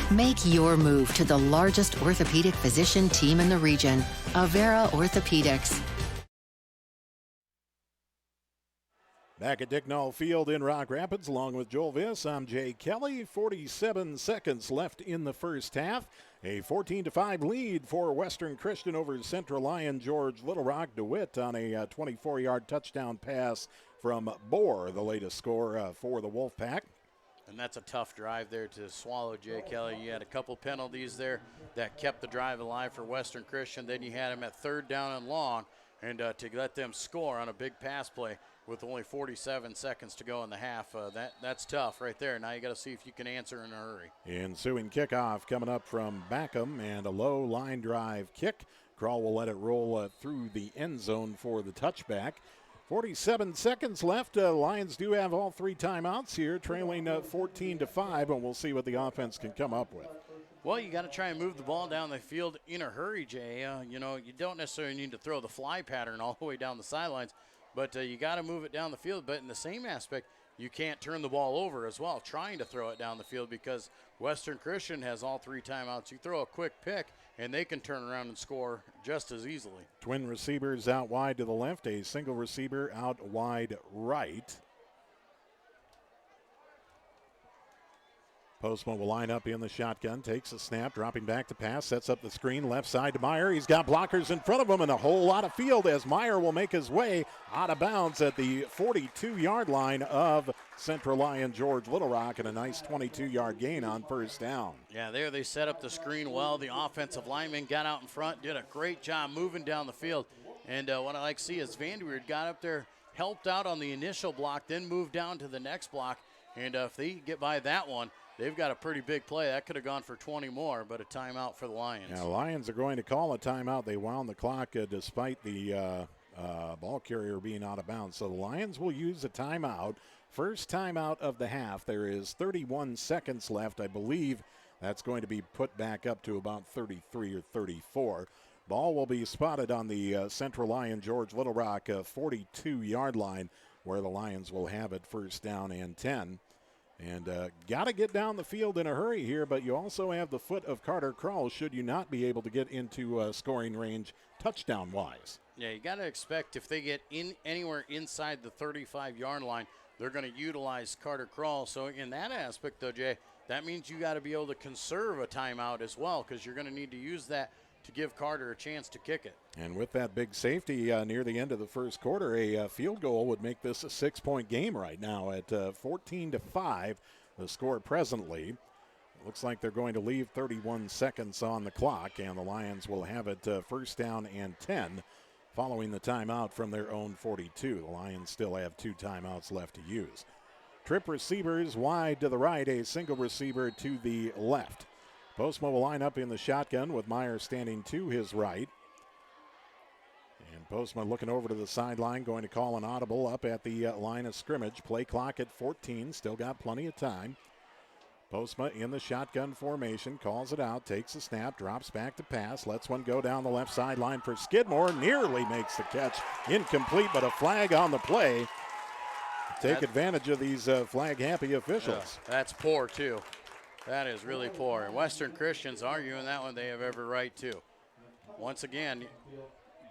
Make your move to the largest orthopedic physician team in the region, Avera Orthopedics. Back at Dicknall Field in Rock Rapids, along with Joel Viss, I'm Jay Kelly. 47 seconds left in the first half. A 14-5 lead for Western Christian over Central Lyon George Little Rock. DeWitt on a 24-yard touchdown pass from Bohr, the latest score for the Wolfpack. And that's a tough drive there to swallow, Jay Kelly. You had a couple penalties there that kept the drive alive for Western Christian. Then you had him at third down and long, and to let them score on a big pass play with only 47 seconds to go in the half, that's tough right there. Now you got to see if you can answer in a hurry. Ensuing kickoff coming up from Backham, and a low line drive kick. Kroll will let it roll through the end zone for the touchback. 47 seconds left. Lions do have all three timeouts here, trailing 14-5, and we'll see what the offense can come up with. Well, you got to try and move the ball down the field in a hurry, Jay. You don't necessarily need to throw the fly pattern all the way down the sidelines, but you got to move it down the field. But in the same aspect, you can't turn the ball over as well, trying to throw it down the field, because Western Christian has all three timeouts. You throw a quick pick, and they can turn around and score just as easily. Twin receivers out wide to the left, a single receiver out wide right. Postma will line up in the shotgun, takes a snap, dropping back to pass, sets up the screen, left side to Meyer. He's got blockers in front of him and a whole lot of field as Meyer will make his way out of bounds at the 42-yard line of Central Lyon George Little Rock, and a nice 22-yard gain on first down. Yeah, there they set up the screen well. The offensive lineman got out in front, did a great job moving down the field. And what I like to see is Vanderweerd got up there, helped out on the initial block, then moved down to the next block. And if they get by that one, they've got a pretty big play. That could have gone for 20 more, but a timeout for the Lions. Now, Lions are going to call a timeout. They wound the clock despite the ball carrier being out of bounds. So the Lions will use a timeout. First timeout of the half. There is 31 seconds left. I believe that's going to be put back up to about 33 or 34. Ball will be spotted on the Central Lyon George Little Rock 42-yard line, where the Lions will have it first down and 10. And got to get down the field in a hurry here, but you also have the foot of Carter Kroll should you not be able to get into scoring range touchdown-wise. Yeah, you got to expect if they get in anywhere inside the 35-yard line, they're going to utilize Carter Kroll. So in that aspect, though, Jay, that means you got to be able to conserve a timeout as well, because you're going to need to use that to give Carter a chance to kick it. And with that big safety near the end of the first quarter, a field goal would make this a 6-point game right now at 14-5, the score presently. Looks like they're going to leave 31 seconds on the clock, and the Lions will have it first down and 10 following the timeout from their own 42. The Lions still have 2 timeouts left to use. Trip receivers wide to the right, a single receiver to the left. Postma will line up in the shotgun with Meyer standing to his right. And Postma looking over to the sideline, going to call an audible up at the line of scrimmage. Play clock at 14, still got plenty of time. Postma in the shotgun formation, calls it out, takes a snap, drops back to pass, lets one go down the left sideline for Skidmore, nearly makes the catch. Incomplete, but a flag on the play. Take advantage of these flag-happy officials. Yeah, that's poor, too. That is really poor. And Western Christian's arguing that one they have every right to. Once again,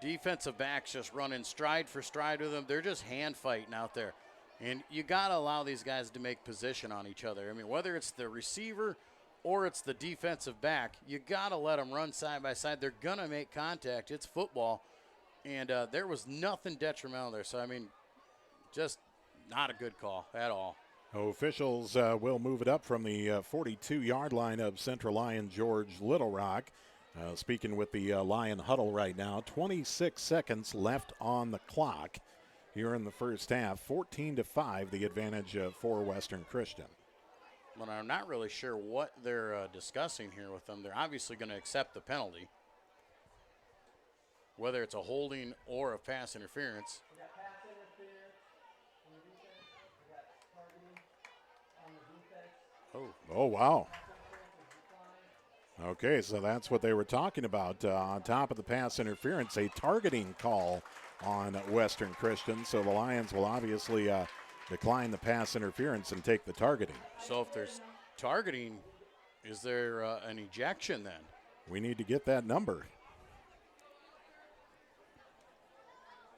defensive backs just running stride for stride with them. They're just hand fighting out there. And you got to allow these guys to make position on each other. I mean, whether it's the receiver or it's the defensive back, you got to let them run side by side. They're going to make contact. It's football. And there was nothing detrimental there. So, I mean, just not a good call at all. Officials will move it up from the 42-yard line of Central Lyon George Little Rock. Speaking with the Lion huddle right now, 26 seconds left on the clock here in the first half. 14-5, the advantage for Western Christian. But I'm not really sure what they're discussing here with them. They're obviously going to accept the penalty, whether it's a holding or a pass interference. Oh, wow. Okay, so that's what they were talking about. On top of the pass interference, a targeting call on Western Christian. So the Lions will obviously decline the pass interference and take the targeting. So if there's targeting, is there an ejection then? We need to get that number.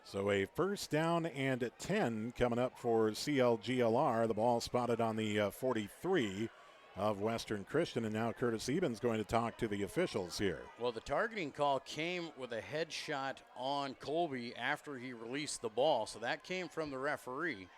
So a first down and 10 coming up for CLGLR. The ball spotted on the 43 of Western Christian, and now Curtis Eben's going to talk to the officials here. Well, the targeting call came with a headshot on Colby after he released the ball, so that came from the referee.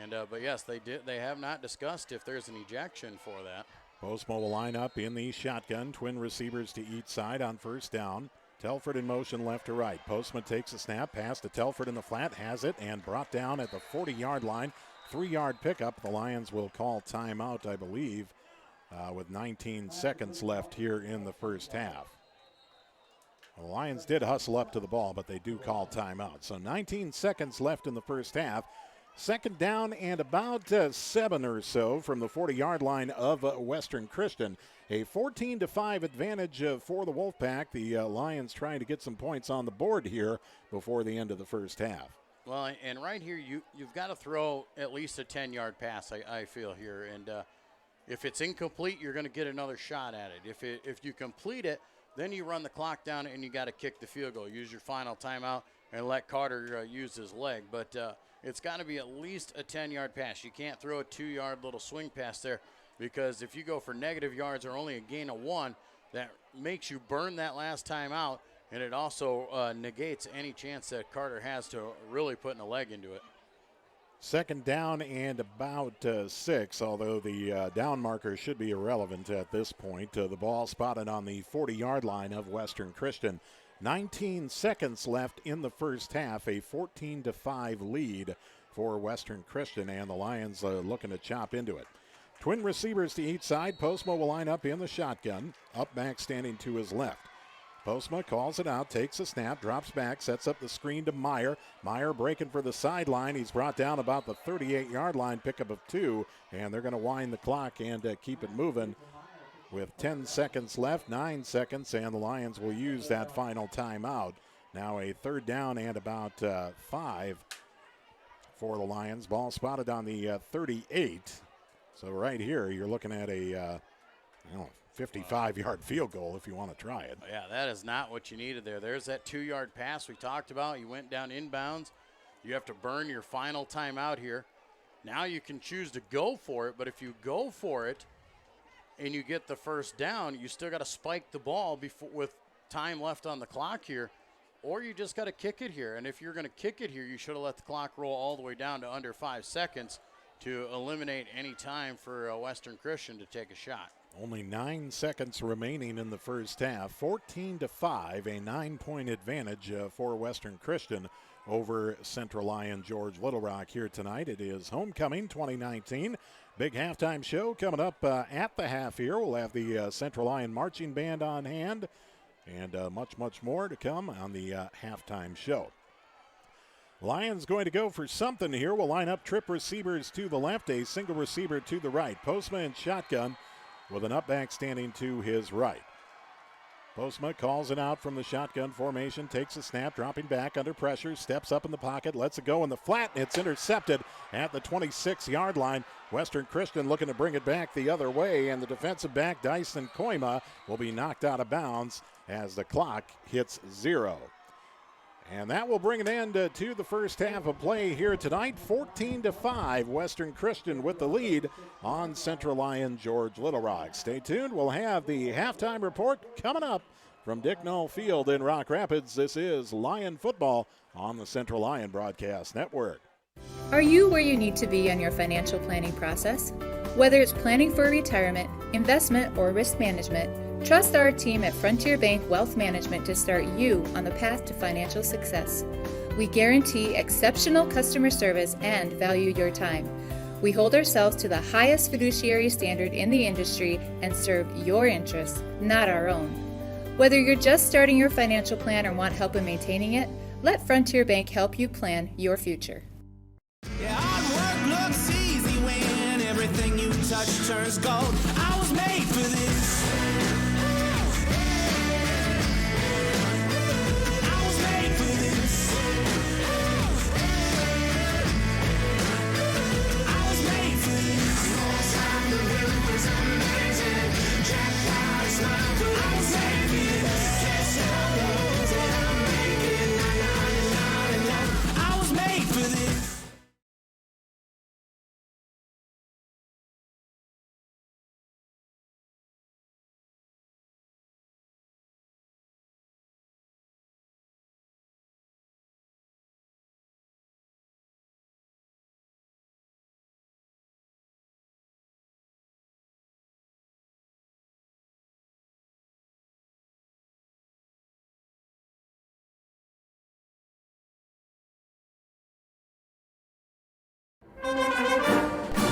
And but yes, they have not discussed if there's an ejection for that. Postma will line up in the shotgun, twin receivers to each side on first down. Telford in motion left to right. Postma takes a snap, pass to Telford in the flat, has it, and brought down at the 40-yard line. 3-yard pickup. The Lions will call timeout, I believe, with 19 seconds left here in the first half. The Lions did hustle up to the ball, but they do call timeout. So 19 seconds left in the first half. Second down and about 7 or so from the 40-yard line of Western Christian. A 14-5 advantage for the Wolfpack. The Lions trying to get some points on the board here before the end of the first half. Well, and right here, you've got to throw at least a 10-yard pass, I feel here. And if it's incomplete, you're going to get another shot at it. If you complete it, then you run the clock down and you got to kick the field goal. Use your final timeout and let Carter use his leg. But it's got to be at least a 10-yard pass. You can't throw a 2-yard little swing pass there, because if you go for negative yards or only a gain of 1, that makes you burn that last time out. And it also negates any chance that Carter has to really putting a leg into it. Second down and about 6, although the down marker should be irrelevant at this point. The ball spotted on the 40-yard line of Western Christian. 19 seconds left in the first half, a 14-5 lead for Western Christian, and the Lions looking to chop into it. Twin receivers to each side. Postma will line up in the shotgun. Up back standing to his left. Postma calls it out, takes a snap, drops back, sets up the screen to Meyer. Meyer breaking for the sideline. He's brought down about the 38-yard line, pickup of 2, and they're going to wind the clock and keep it moving with 10 seconds left, 9 seconds, and the Lions will use that final timeout. Now a third down and about 5 for the Lions. Ball spotted on the 38. So right here, you're looking at a 55-yard field goal if you want to try it. Yeah, that is not what you needed there. There's that 2-yard pass we talked about. You went down inbounds. You have to burn your final timeout here. Now you can choose to go for it, but if you go for it and you get the first down, you still got to spike the ball before with time left on the clock here, or you just got to kick it here. And if you're going to kick it here, you should have let the clock roll all the way down to under 5 seconds to eliminate any time for Western Christian to take a shot. Only 9 seconds remaining in the first half. 14-5, a 9-point advantage for Western Christian over Central Lyon George Little Rock here tonight. It is Homecoming 2019. Big halftime show coming up at the half here. We'll have the Central Lyon Marching Band on hand. and much more to come on the halftime show. Lions going to go for something here. We'll line up trip receivers to the left, a single receiver to the right. Postma in shotgun with an up back standing to his right. Postma calls it out from the shotgun formation, takes a snap, dropping back under pressure, steps up in the pocket, lets it go in the flat, and it's intercepted at the 26-yard line. Western Christian looking to bring it back the other way, and the defensive back, Dyson Koima, will be knocked out of bounds as the clock hits 0. And that will bring an end to the first half of play here tonight. 14-5, Western Christian with the lead on Central Lyon George Little Rock. Stay tuned. We'll have the halftime report coming up from Dick Knoll Field in Rock Rapids. This is Lion football on the Central Lyon Broadcast Network. Are you where you need to be on your financial planning process? Whether it's planning for retirement, investment, or risk management, trust our team at Frontier Bank Wealth Management to start you on the path to financial success. We guarantee exceptional customer service and value your time. We hold ourselves to the highest fiduciary standard in the industry and serve your interests, not our own. Whether you're just starting your financial plan or want help in maintaining it, let Frontier Bank help you plan your future. Yeah, hard work looks easy when everything you touch turns gold. I was made for this. I was made for this. I was made for this. Most of the rhythm was amazing. Jackpot smile, but I was made for this. Kiss your rose and I'm making I was made for this.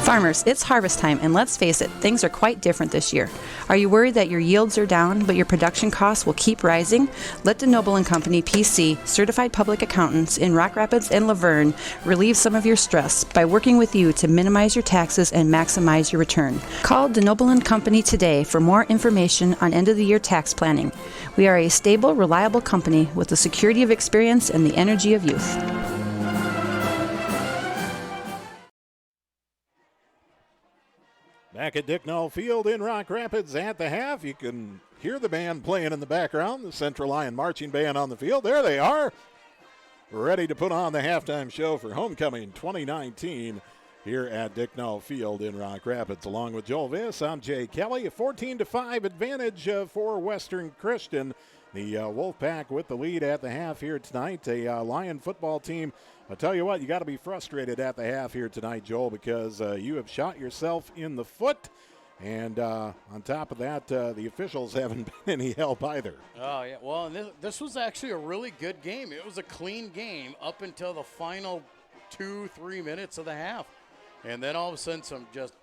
Farmers, it's harvest time, and let's face it, things are quite different this year. Are you worried that your yields are down, but your production costs will keep rising? Let DeNoble & Company, PC, certified public accountants in Rock Rapids and Laverne, relieve some of your stress by working with you to minimize your taxes and maximize your return. Call DeNoble & Company today for more information on end-of-the-year tax planning. We are a stable, reliable company with the security of experience and the energy of youth. Back at Dick Knoll Field in Rock Rapids at the half. You can hear the band playing in the background, the Central Lyon Marching Band on the field. There they are, ready to put on the halftime show for Homecoming 2019 here at Dick Knoll Field in Rock Rapids. Along with Joel Viss, I'm Jay Kelly. A 14-5 advantage for Western Christian. The Wolfpack with the lead at the half here tonight. A Lion football team. I'll tell you what, you got to be frustrated at the half here tonight, Joel, because you have shot yourself in the foot. And on top of that, the officials haven't been any help either. Oh, yeah. Well, and this was actually a really good game. It was a clean game up until the final 2-3 minutes of the half. And then all of a sudden, some just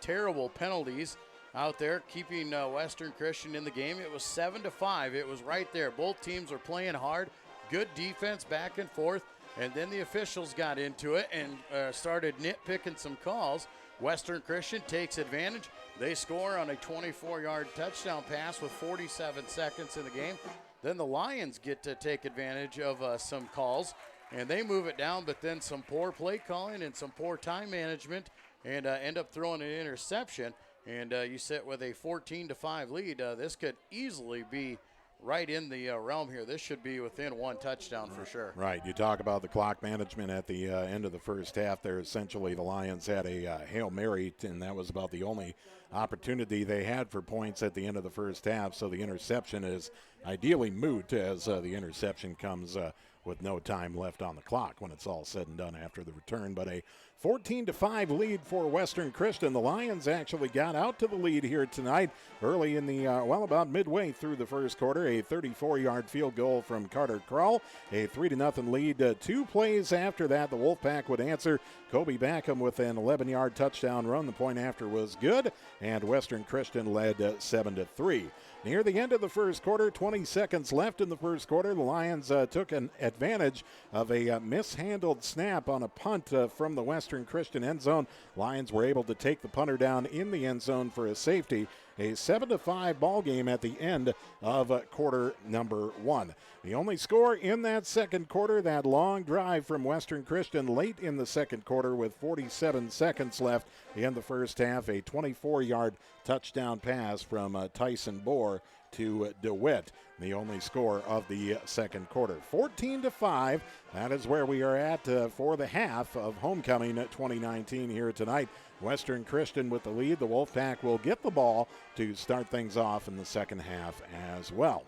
terrible penalties out there, keeping Western Christian in the game. It was 7-5. It was right there. Both teams were playing hard. Good defense back and forth. And then the officials got into it and started nitpicking some calls. Western Christian takes advantage. They score on a 24-yard touchdown pass with 47 seconds in the game. Then the Lions get to take advantage of some calls, and they move it down, but then some poor play calling and some poor time management, and end up throwing an interception. And you sit with a 14-5 lead. This could easily be right in the realm here. This should be within one touchdown for sure. Right. You talk about the clock management at the end of the first half there. Essentially, the Lions had a Hail Mary, and that was about the only opportunity they had for points at the end of the first half. So the interception is ideally moot as the interception comes with no time left on the clock when it's all said and done after the return. But a 14-5 lead for Western Christian. The Lions actually got out to the lead here tonight early in the, about midway through the first quarter. A 34-yard field goal from Carter Kroll. A 3-0 lead. 2 plays after that, the Wolfpack would answer. Kobe Backham with an 11-yard touchdown run. The point after was good, and Western Christian led 7-3. Near the end of the first quarter, 20 20 seconds left in the first quarter. The Lions took an advantage of a mishandled snap on a punt from the Western Christian end zone. Lions were able to take the punter down in the end zone for a safety. A 7-5 ball game at the end of quarter number 1. The only score in that second quarter, that long drive from Western Christian late in the second quarter with 47 seconds left in the first half. A 24-yard touchdown pass from Tyson Bohr to DeWitt. The only score of the second quarter. 14-5. That is where we are at for the half of homecoming 2019 here tonight. Western Christian with the lead. The Wolfpack will get the ball to start things off in the second half as well.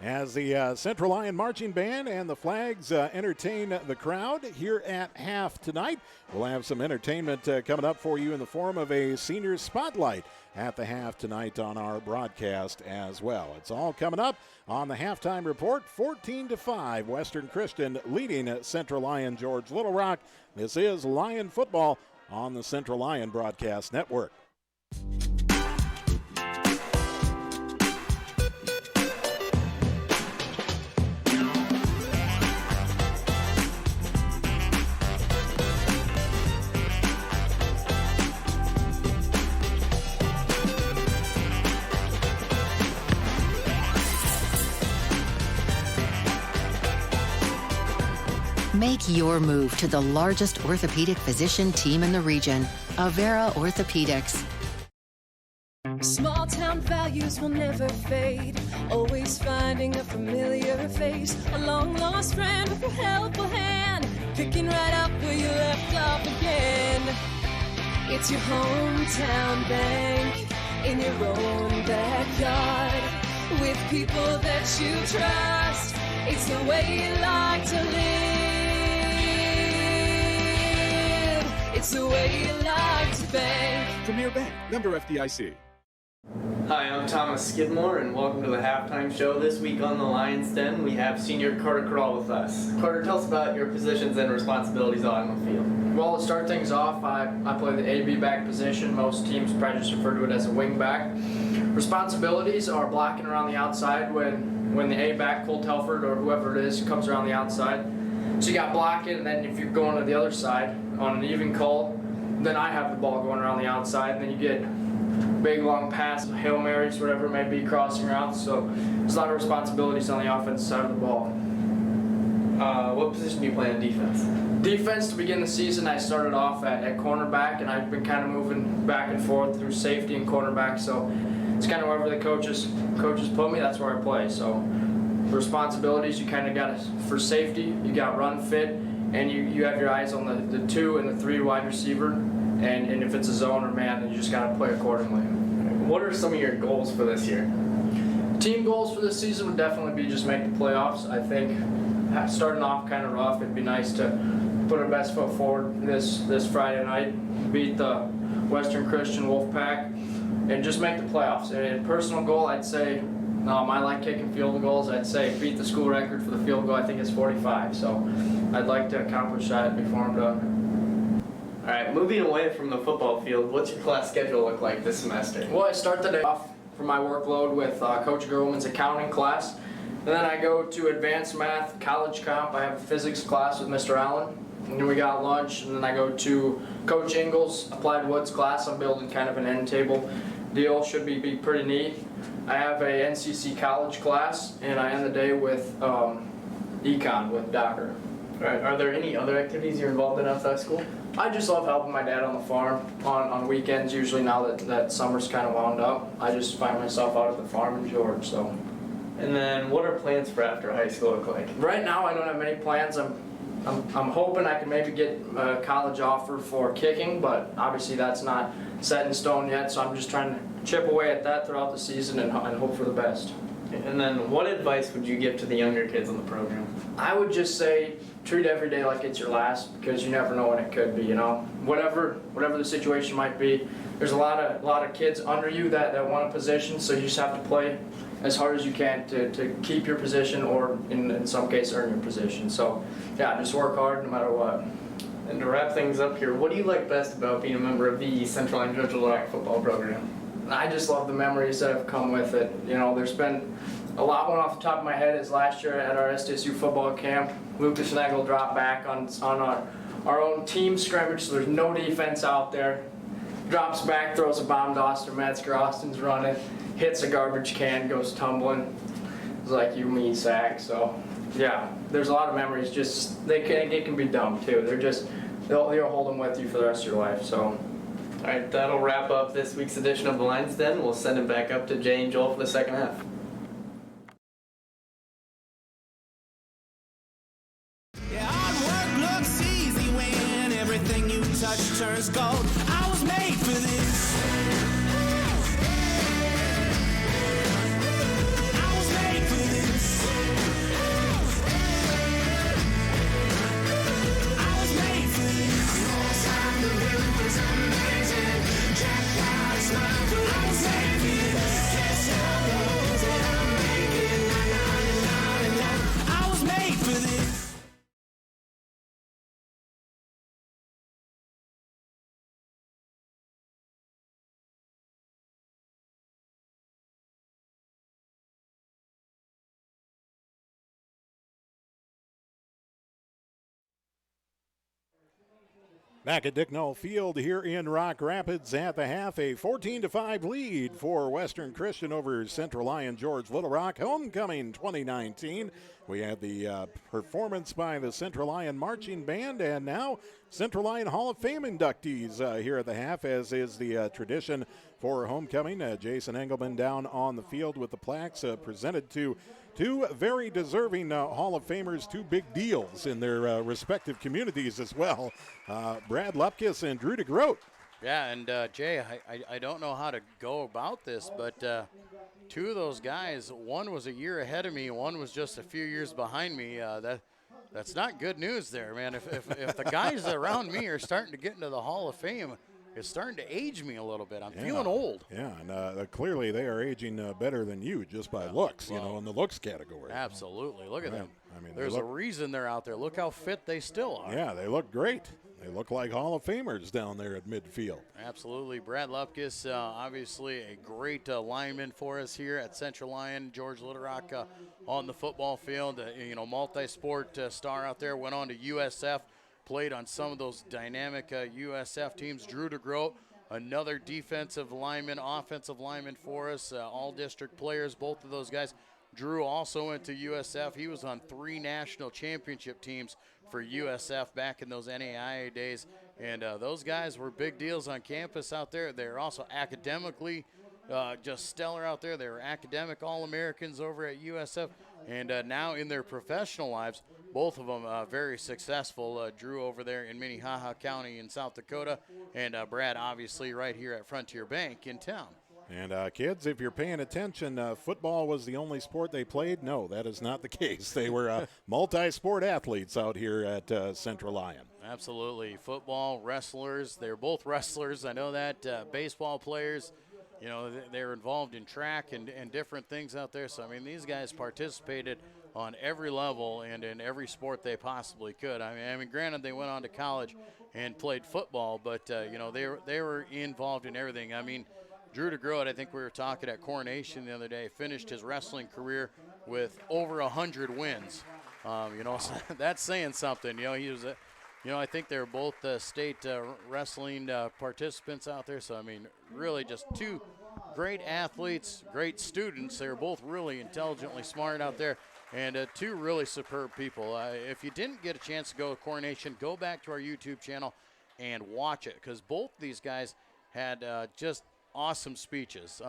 As the Central Lyon Marching Band and the Flags entertain the crowd here at half tonight. We'll have some entertainment coming up for you in the form of a senior spotlight at the half tonight on our broadcast as well. It's all coming up on the halftime report. 14-5, Western Christian leading Central Lyon George Little Rock. This is Lion football on the Central Lyon Broadcast Network. Make your move to the largest orthopedic physician team in the region, Avera Orthopedics. Small town values will never fade. Always finding a familiar face. A long lost friend with a helpful hand. Picking right up where you left off again. It's your hometown bank in your own backyard. With people that you trust. It's the way you like to live. It's the way you like to bank. Premier Bank, member FDIC. Hi, I'm Thomas Skidmore, and welcome to the halftime show. This week on the Lions Den, we have senior Carter Crawl with us. Carter, tell us about your positions and responsibilities on the field. Well, to start things off, I play the AB back position. Most teams probably just refer to it as a wing back. Responsibilities are blocking around the outside when the A back, Cole Telford or whoever it is, comes around the outside. So you got blocking, and then if you're going to the other side on an even call, then I have the ball going around the outside, and then you get big long pass, Hail Marys, whatever it may be, crossing routes. So there's a lot of responsibilities on the offensive side of the ball. What position do you play in defense? Defense, to begin the season, I started off at cornerback, and I've been kind of moving back and forth through safety and cornerback. So it's kind of wherever the coaches put me, that's where I play. So responsibilities, you kind of got for safety, you got run fit, and you have your eyes on the 2 and the 3 wide receiver. And if it's a zone or man, then you just got to play accordingly. What are some of your goals for this year? Team goals for this season would definitely be just make the playoffs. I think starting off kind of rough, it'd be nice to put our best foot forward this Friday night, beat the Western Christian Wolfpack, and just make the playoffs. And personal goal, I'd say, I like kicking field goals. I'd say beat the school record for the field goal. I think it's 45. So I'd like to accomplish that before I'm done. All right, moving away from the football field, what's your class schedule look like this semester? Well, I start the day off for my workload with Coach Gerwin's accounting class. And then I go to advanced math, college comp. I have a physics class with Mr. Allen. And then we got lunch, and then I go to Coach Ingles' applied woods class. I'm building kind of an end table deal. Should be pretty neat. I have a NCC college class, and I end the day with econ with Docker. All right, are there any other activities you're involved in outside school? I just love helping my dad on the farm on weekends. Usually now that summer's kind of wound up, I just find myself out at the farm in George. So. And then what are plans for after high school look like? Right now I don't have many plans. I'm hoping I can maybe get a college offer for kicking, but obviously that's not set in stone yet. So I'm just trying to chip away at that throughout the season and hope for the best. And then what advice would you give to the younger kids on the program? I would just say treat every day like it's your last, because you never know when it could be, Whatever the situation might be, there's a lot of kids under you that want a position, so you just have to play as hard as you can to keep your position, or in some cases earn your position. So yeah, just work hard no matter what. And to wrap things up here, what do you like best about being a member of the Central Lyon George Little Rock football program? I just love the memories that have come with it. There's been A lot one off the top of my head is last year at our SDSU football camp, Lucas Nagel dropped back on our own team scrimmage, so there's no defense out there. Drops back, throws a bomb to Austin Metzger. Austin's running, hits a garbage can, goes tumbling. It's like, you mean sack. So yeah, there's a lot of memories. Just it can be dumb too. They'll hold them with you for the rest of your life. So. All right, that'll wrap up this week's edition of the Lions Den. We'll send it back up to Jay and Joel for the second half. Yeah, hard work looks easy when everything you touch turns gold. I was made for this. I was made for this. I was made for this. Most time the rhythm is amazing. Jackpot is mine, but I was made for this. Kiss your rose that I'm making. I was made for this. Back at Dicknall Field here in Rock Rapids at the half, a 14-5 lead for Western Christian over Central Lyon George Little Rock. Homecoming 2019. We had the performance by the Central Lyon Marching Band, and now Central Lyon Hall of Fame inductees here at the half, as is the tradition for homecoming. Jason Engelman down on the field with the plaques presented to two very deserving Hall of Famers, two big deals in their respective communities as well. Brad Lupkis and Drew DeGroat. Yeah, and Jay, I don't know how to go about this, but two of those guys, one was a year ahead of me, one was just a few years behind me. That's not good news there, man. If the guys around me are starting to get into the Hall of Fame, it's starting to age me a little bit. I'm feeling old. Yeah, and clearly they are aging better than you just by looks, in the looks category. Absolutely. Look at them. I mean, there's a reason they're out there. Look how fit they still are. Yeah, they look great. They look like Hall of Famers down there at midfield. Absolutely. Brad Lupkis, obviously a great lineman for us here at Central Lyon. George Little Rock on the football field, multi-sport star out there, went on to USF, played on some of those dynamic USF teams. Drew DeGroat, another defensive lineman, offensive lineman for us, all district players, both of those guys. Drew also went to USF. He was on 3 national championship teams for USF back in those NAIA days. And those guys were big deals on campus out there. They're also academically just stellar out there. They were academic All-Americans over at USF. And now in their professional lives, both of them very successful. Drew over there in Minnehaha County in South Dakota, and Brad obviously right here at Frontier Bank in town. And kids, if you're paying attention, football was the only sport they played. No, that is not the case. They were multi-sport athletes out here at Central Lyon. Absolutely. Football, wrestlers. They're both wrestlers. I know that. Baseball players. They're involved in track and different things out there. So, I mean, these guys participated on every level and in every sport they possibly could. I mean, granted, they went on to college and played football, but, they were involved in everything. I mean, Drew DeGroat, I think we were talking at Coronation the other day, finished his wrestling career with over 100 wins. So that's saying something. He was I think they're both state wrestling participants out there. So, I mean, really just two great athletes, great students. They're both really intelligently smart out there, and two really superb people. If you didn't get a chance to go to Coronation, go back to our YouTube channel and watch it, because both these guys had just awesome speeches.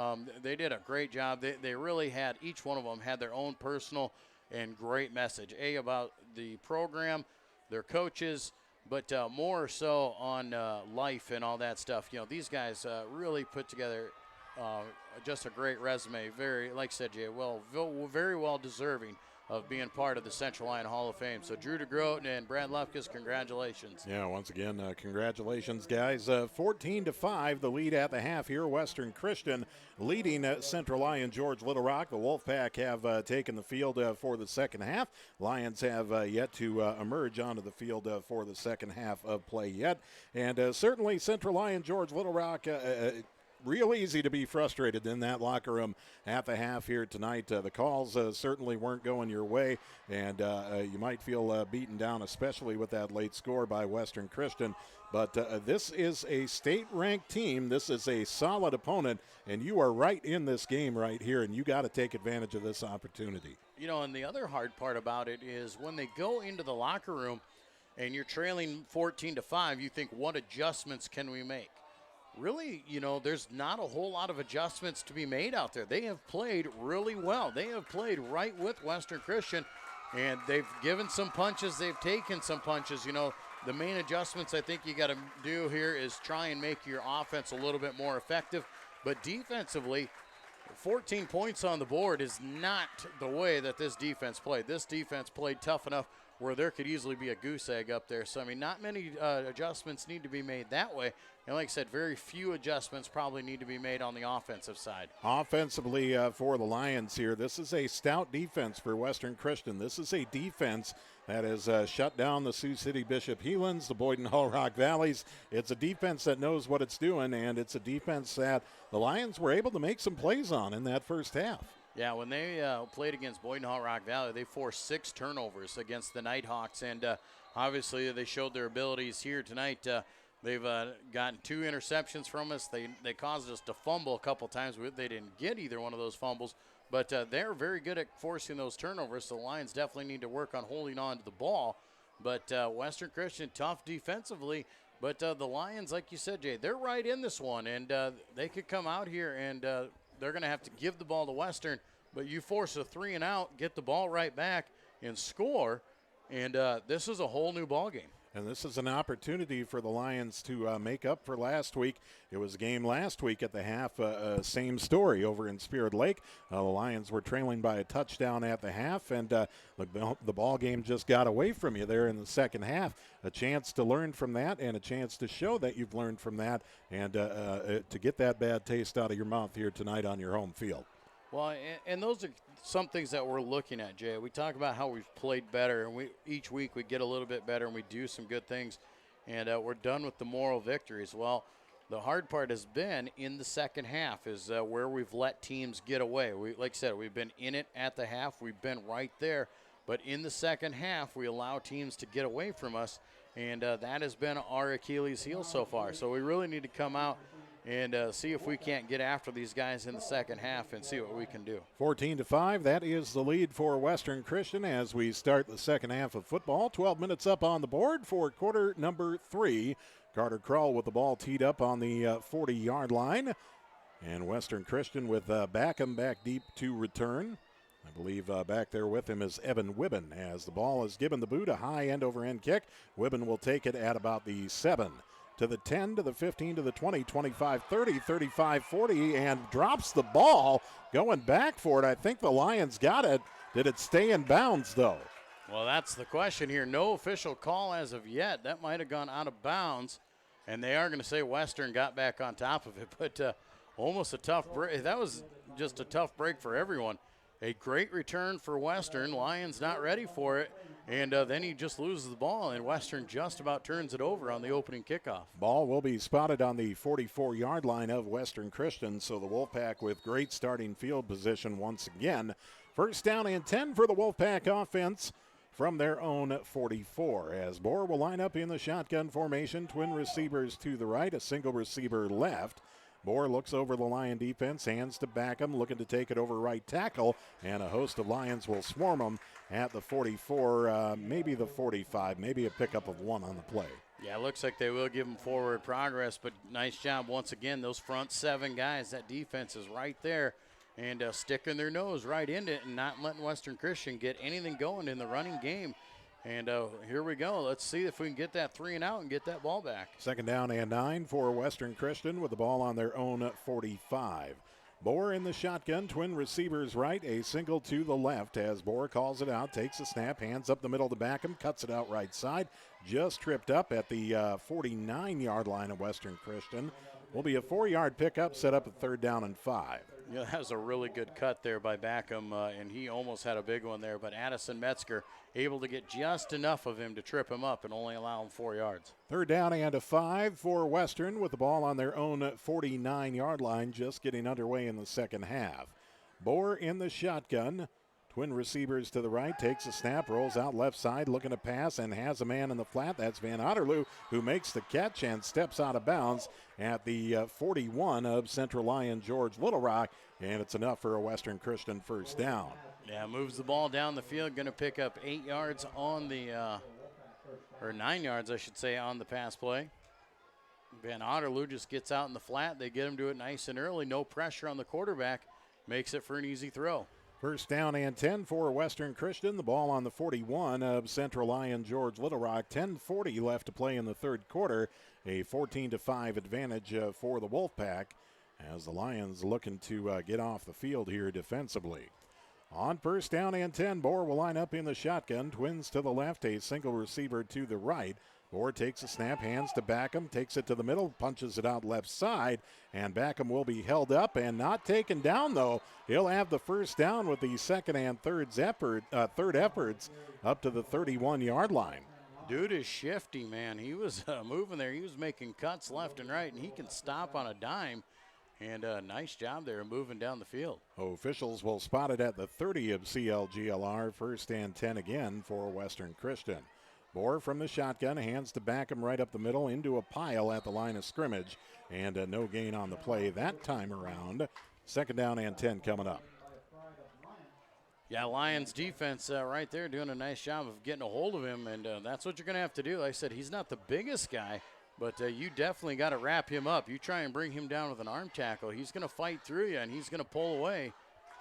They did a great job. They really had, each one of them had their own personal and great message, about the program, their coaches, but more so on life and all that stuff. These guys really put together just a great resume. Very, like I said, Jay, very well deserving of being part of the Central Lyon Hall of Fame. So Drew DeGroat and Brad Lupkis, congratulations. Yeah, once again, congratulations, guys. 14-5, the lead at the half here. Western Christian leading Central Lyon George Little Rock. The Wolfpack have taken the field for the second half. Lions have yet to emerge onto the field for the second half of play yet. And certainly Central Lyon George Little Rock real easy to be frustrated in that locker room at the half here tonight. The calls certainly weren't going your way, and you might feel beaten down, especially with that late score by Western Christian. But this is a state-ranked team. This is a solid opponent, and you are right in this game right here, and you got to take advantage of this opportunity. You know, and the other hard part about it is when they go into the locker room and you're trailing 14-5, you think, what adjustments can we make? Really, you know, there's not a whole lot of adjustments to be made out there. They have played really well. They have played right with Western Christian, and they've given some punches. They've taken some punches. You know, the main adjustments I think you got to do here is try and make your offense a little bit more effective. But defensively, 14 points on the board is not the way that this defense played. This defense played tough enough where there could easily be a goose egg up there. So, I mean, not many adjustments need to be made that way. And like I said, very few adjustments probably need to be made on the offensive side. Offensively for the Lions here, this is a stout defense for Western Christian. This is a defense that has shut down the Sioux City Bishop Helens, the Boyden Hull Rock Valleys. It's a defense that knows what it's doing, and it's a defense that the Lions were able to make some plays on in that first half. Yeah, when they played against Boyden Hull Rock Valley, they forced 6 turnovers against the Nighthawks, and obviously they showed their abilities here tonight. They've gotten 2 interceptions from us. They caused us to fumble a couple times. They didn't get either one of those fumbles, but they're very good at forcing those turnovers, so the Lions definitely need to work on holding on to the ball. But Western Christian, tough defensively, but the Lions, like you said, Jay, they're right in this one, and they could come out here and they're going to have to give the ball to Western, but you force a 3 and out, get the ball right back, and score, and this is a whole new ball game. And this is an opportunity for the Lions to make up for last week. It was a game last week at the half, same story over in Spirit Lake. The Lions were trailing by a touchdown at the half, and the ball game just got away from you there in the second half. A chance to learn from that and a chance to show that you've learned from that and to get that bad taste out of your mouth here tonight on your home field. Well, and those are some things that we're looking at, Jay. We talk about how we've played better, and each week we get a little bit better and we do some good things, and we're done with the moral victories. Well, the hard part has been in the second half is where we've let teams get away. Like I said, we've been in it at the half. We've been right there. But in the second half, we allow teams to get away from us, and that has been our Achilles heel so far. So we really need to come out and see if we can't get after these guys in the second half and see what we can do. 14-5, that is the lead for Western Christian as we start the second half of football. 12 minutes up on the board for quarter number 3. Carter Krull with the ball teed up on the 40-yard line. And Western Christian with Backham back deep to return. I believe back there with him is Evan Wibben as the ball is given the boot, a high end-over-end kick. Wibben will take it at about the 7. To the 10, to the 15, to the 20, 25, 30, 35, 40, and drops the ball going back for it. I think the Lions got it. Did it stay in bounds, though? Well, that's the question here. No official call as of yet. That might have gone out of bounds, and they are going to say Western got back on top of it, but almost a tough break. That was just a tough break for everyone. A great return for Western. Lions not ready for it. And then he just loses the ball, and Western just about turns it over on the opening kickoff. Ball will be spotted on the 44-yard line of Western Christian, so the Wolfpack with great starting field position once again. First down and 10 for the Wolfpack offense from their own 44, as Bohr will line up in the shotgun formation. Twin receivers to the right, a single receiver left. Bohr looks over the Lion defense, hands to Backham, looking to take it over right tackle, and a host of Lions will swarm him at the 44, maybe the 45, maybe a pickup of 1 on the play. Yeah, it looks like they will give him forward progress, but nice job once again. Those front 7 guys, that defense is right there and sticking their nose right in it and not letting Western Christian get anything going in the running game. And here we go. Let's see if we can get that 3 and out and get that ball back. Second down and 9 for Western Christian with the ball on their own 45. Bohr in the shotgun, twin receivers right, a single to the left as Bohr calls it out, takes a snap, hands up the middle to Backham, cuts it out right side, just tripped up at the 49-yard line of Western Christian. Will be a 4-yard pickup, set up at 3rd down and 5. Yeah, that was a really good cut there by Backham, and he almost had a big one there. But Addison Metzger able to get just enough of him to trip him up and only allow him 4 yards. Third down and a 5 for Western with the ball on their own 49-yard line, just getting underway in the second half. Bohr in the shotgun. Twin receivers to the right, takes a snap, rolls out left side, looking to pass, and has a man in the flat. That's Van Otterloo, who makes the catch and steps out of bounds at the 41 of Central Lyon George Little Rock, and it's enough for a Western Christian first down. Yeah, moves the ball down the field, going to pick up 8 yards on the, or 9 yards, I should say, on the pass play. Van Otterloo just gets out in the flat. They get him to it nice and early. No pressure on the quarterback. Makes it for an easy throw. First down and 10 for Western Christian. The ball on the 41 of Central Lyon George Little Rock. 10:40 left to play in the third quarter. A 14-5 advantage for the Wolfpack as the Lions looking to get off the field here defensively. On first down and 10, Bohr will line up in the shotgun. Twins to the left, a single receiver to the right. Bohr takes a snap, hands to Backham, takes it to the middle, punches it out left side, and Backham will be held up and not taken down, though. He'll have the first down with the second and third efforts up to the 31-yard line. Dude is shifty, man. He was moving there. He was making cuts left and right, and he can stop on a dime. And a nice job there moving down the field. Officials will spot it at the 30 of CLGLR. First and 10 again for Western Christian. Bohr from the shotgun, hands to Backham right up the middle into a pile at the line of scrimmage. And no gain on the play that time around. Second down and 10 coming up. Yeah, Lions defense right there doing a nice job of getting a hold of him. And that's what you're going to have to do. Like I said, he's not the biggest guy. But you definitely got to wrap him up. You try and bring him down with an arm tackle, he's going to fight through you, and he's going to pull away,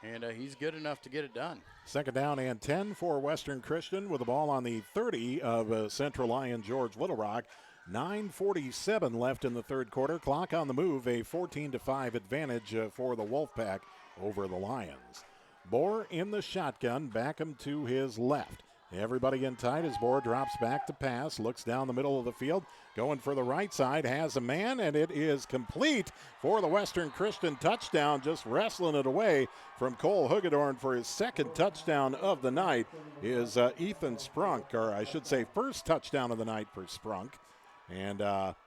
and he's good enough to get it done. Second down and 10 for Western Christian with the ball on the 30 of Central Lyon George Little Rock. 9:47 left in the third quarter. Clock on the move, a 14-5 advantage for the Wolfpack over the Lions. Bohr in the shotgun, Backham to his left. Everybody in tight as Bohr drops back to pass, looks down the middle of the field, going for the right side, has a man, and it is complete for the Western Christian touchdown, just wrestling it away from Cole Hugedorn for his second touchdown of the night is Ethan Sprunk, or I should say first touchdown of the night for Sprunk, and a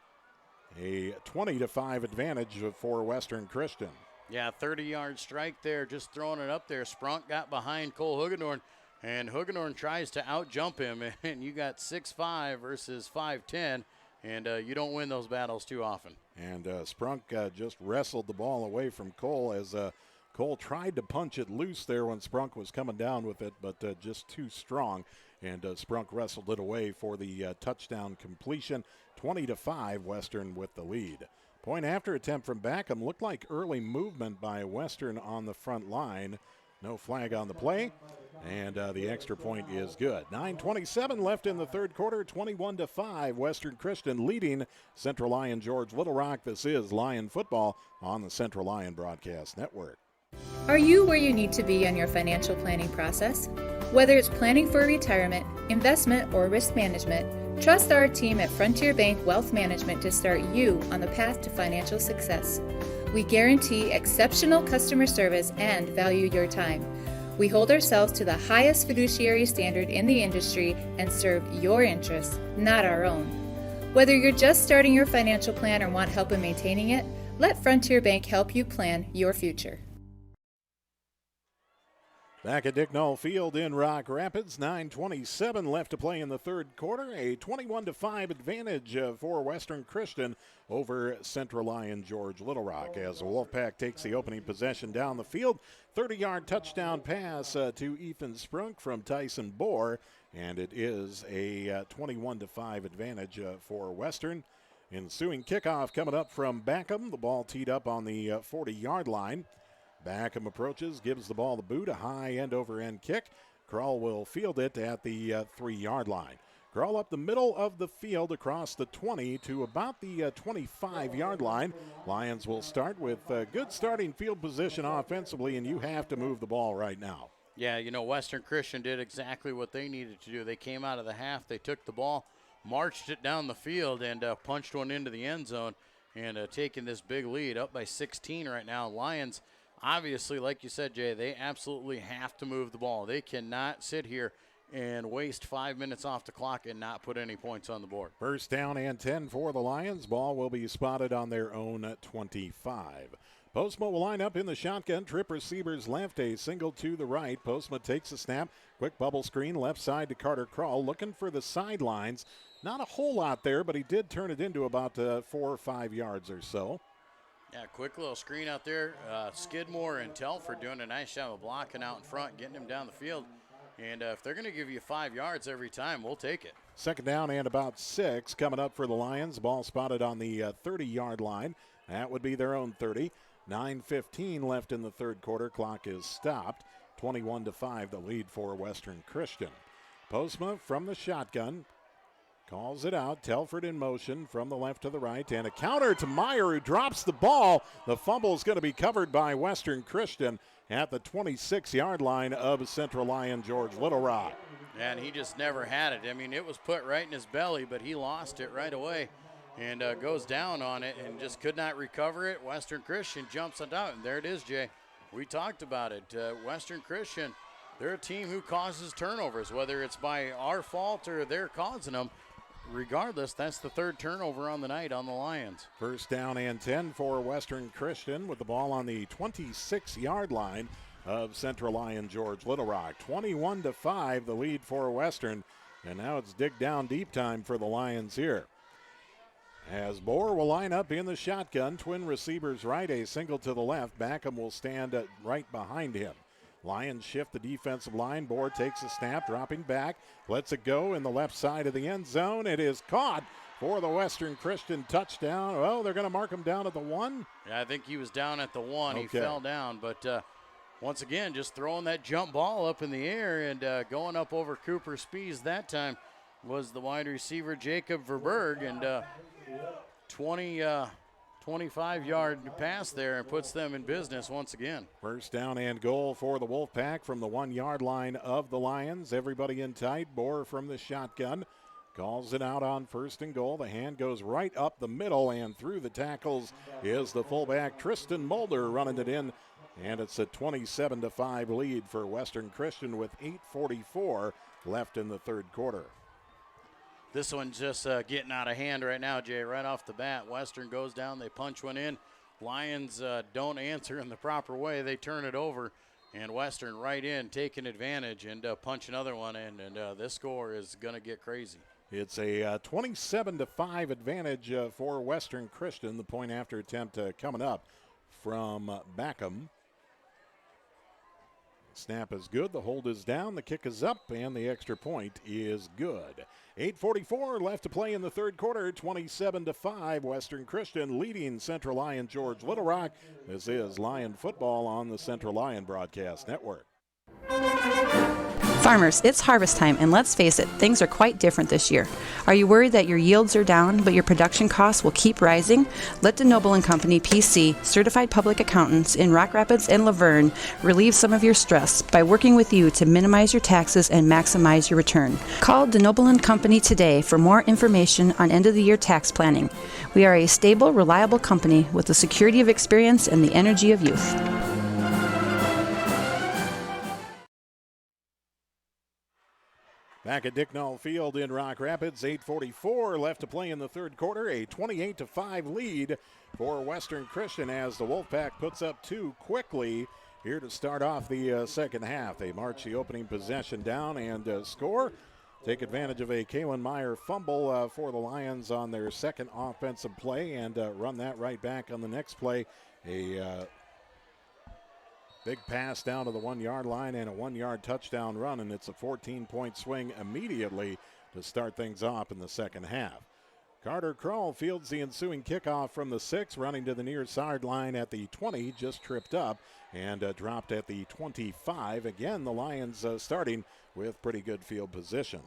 20-5 advantage for Western Christian. Yeah, 30-yard strike there, just throwing it up there. Sprunk got behind Cole Hugedorn. And Hugedorn tries to out-jump him, and you got 6'5" versus 5'10", and you don't win those battles too often. And Sprunk just wrestled the ball away from Cole as Cole tried to punch it loose there when Sprunk was coming down with it, but just too strong. And Sprunk wrestled it away for the touchdown completion. 20-5, Western with the lead. Point after attempt from Backham. Looked like early movement by Western on the front line. No flag on the play, and the extra point is good. 9:27 left in the third quarter, 21-5. Western Christian leading Central Lyon George Little Rock. This is Lion Football on the Central Lyon Broadcast Network. Are you where you need to be on your financial planning process? Whether it's planning for retirement, investment, or risk management, trust our team at Frontier Bank Wealth Management to start you on the path to financial success. We guarantee exceptional customer service and value your time. We hold ourselves to the highest fiduciary standard in the industry and serve your interests, not our own. Whether you're just starting your financial plan or want help in maintaining it, let Frontier Bank help you plan your future. Back at Dick Knoll Field in Rock Rapids, 9:27 left to play in the third quarter. A 21-5 advantage for Western Christian over Central Lyon George Little Rock as the Wolfpack takes the opening possession down the field. 30-yard touchdown pass to Ethan Sprunk from Tyson Bohr, and it is a 21-5 advantage for Western. Ensuing kickoff coming up from Backham. The ball teed up on the 40-yard line. Backham approaches, gives the ball the boot, a high end-over-end kick. Krull will field it at the 3-yard line. Krull up the middle of the field across the 20 to about the 25-yard line. Lions will start with good starting field position offensively, and you have to move the ball right now. Yeah, you know, Western Christian did exactly what they needed to do. They came out of the half, they took the ball, marched it down the field, and punched one into the end zone, and taking this big lead up by 16 right now. Lions obviously, like you said, Jay, they absolutely have to move the ball. They cannot sit here and waste 5 minutes off the clock and not put any points on the board. First down and 10 for the Lions. Ball will be spotted on their own 25. Postma will line up in the shotgun. Trip receivers left, a single to the right. Postma takes a snap. Quick bubble screen left side to Carter Kroll. Looking for the sidelines. Not a whole lot there, but he did turn it into about 4 or 5 yards or so. Yeah, quick little screen out there. Skidmore and Telford doing a nice job of blocking out in front, getting him down the field. And if they're going to give you 5 yards every time, we'll take it. Second down and about 6 coming up for the Lions. Ball spotted on the 30-yard line. That would be their own 30. 9:15 left in the third quarter. Clock is stopped. 21-5 the lead for Western Christian. Postma from the shotgun. Calls it out. Telford in motion from the left to the right. And a counter to Meyer, who drops the ball. The fumble is going to be covered by Western Christian at the 26-yard line of Central Lyon George Little Rock. And he just never had it. I mean, it was put right in his belly, but he lost it right away and goes down on it and just could not recover it. Western Christian jumps it out, and there it is, Jay. We talked about it. Western Christian, they're a team who causes turnovers, whether it's by our fault or they're causing them. Regardless, that's the third turnover on the night on the Lions. First down and 10 for Western Christian with the ball on the 26-yard line of Central Lyon George Little Rock. 21-5 the lead for Western, and now it's dig down deep time for the Lions here. As Bohr will line up in the shotgun, twin receivers right, a single to the left. Backham will stand right behind him. Lions shift the defensive line. Bohr takes a snap, dropping back, lets it go in the left side of the end zone. It is caught for the Western Christian touchdown. Well, they're going to mark him down at the 1. Yeah, I think he was down at the 1. Okay. He fell down, but once again, just throwing that jump ball up in the air and going up over Cooper Spees that time was the wide receiver Jacob Verberg, and 25-yard pass there and puts them in business once again. First down and goal for the Wolfpack from the 1-yard line of the Lions. Everybody in tight. Bohr from the shotgun calls it out on first and goal. The hand goes right up the middle, and through the tackles is the fullback Tristan Mulder running it in. And it's a 27-5 lead for Western Christian with 8:44 left in the third quarter. This one's just getting out of hand right now, Jay, right off the bat. Western goes down, they punch one in. Lions don't answer in the proper way. They turn it over, and Western right in, taking advantage and punch another one in, and this score is going to get crazy. It's a 27-5 advantage for Western Christian. The point after attempt coming up from Backham. Snap is good, the hold is down, the kick is up, and the extra point is good. 8:44 left to play in the third quarter, 27-5. Western Christian leading Central Lyon George Little Rock. This is Lion Football on the Central Lyon Broadcast Network. Farmers, it's harvest time, and let's face it, things are quite different this year. Are you worried that your yields are down, but your production costs will keep rising? Let DeNoble & Company PC, certified public accountants in Rock Rapids and Laverne, relieve some of your stress by working with you to minimize your taxes and maximize your return. Call DeNoble & Company today for more information on end-of-the-year tax planning. We are a stable, reliable company with the security of experience and the energy of youth. Back at Dicknall Field in Rock Rapids, 8:44 left to play in the third quarter. A 28-5 lead for Western Christian as the Wolfpack puts up 2 quickly here to start off the second half. They march the opening possession down and score. Take advantage of a Kalen Meyer fumble for the Lions on their second offensive play and run that right back on the next play. A big pass down to the 1-yard line and a 1-yard touchdown run, and it's a 14-point swing immediately to start things off in the second half. Carter Kroll fields the ensuing kickoff from the 6, running to the near sideline at the 20, just tripped up and dropped at the 25. Again, the Lions starting with pretty good field position.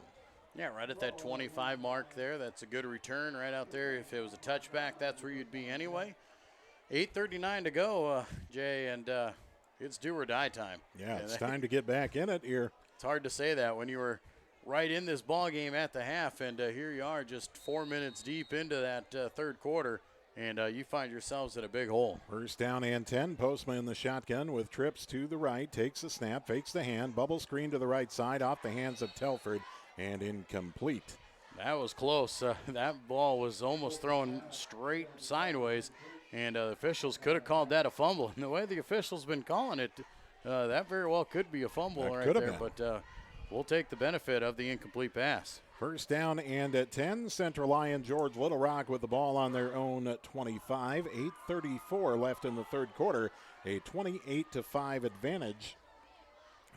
Yeah, right at that 25 mark there. That's a good return right out there. If it was a touchback, that's where you'd be anyway. 8:39 to go, Jay, and it's do or die time. Yeah, it's time to get back in it here. It's hard to say that when you were right in this ball game at the half, and here you are just 4 minutes deep into that third quarter, and you find yourselves in a big hole. First down and 10. Postma in the shotgun with trips to the right. Takes the snap, fakes the hand, bubble screen to the right side, off the hands of Telford, and incomplete. That was close. That ball was almost thrown straight sideways, and the officials could have called that a fumble. And the way the officials been calling it, that very well could be a fumble That right could have there. been. But we'll take the benefit of the incomplete pass. First down and at 10. Central Lyon George Little Rock with the ball on their own 25. 8:34 left in the third quarter. A 28-5 advantage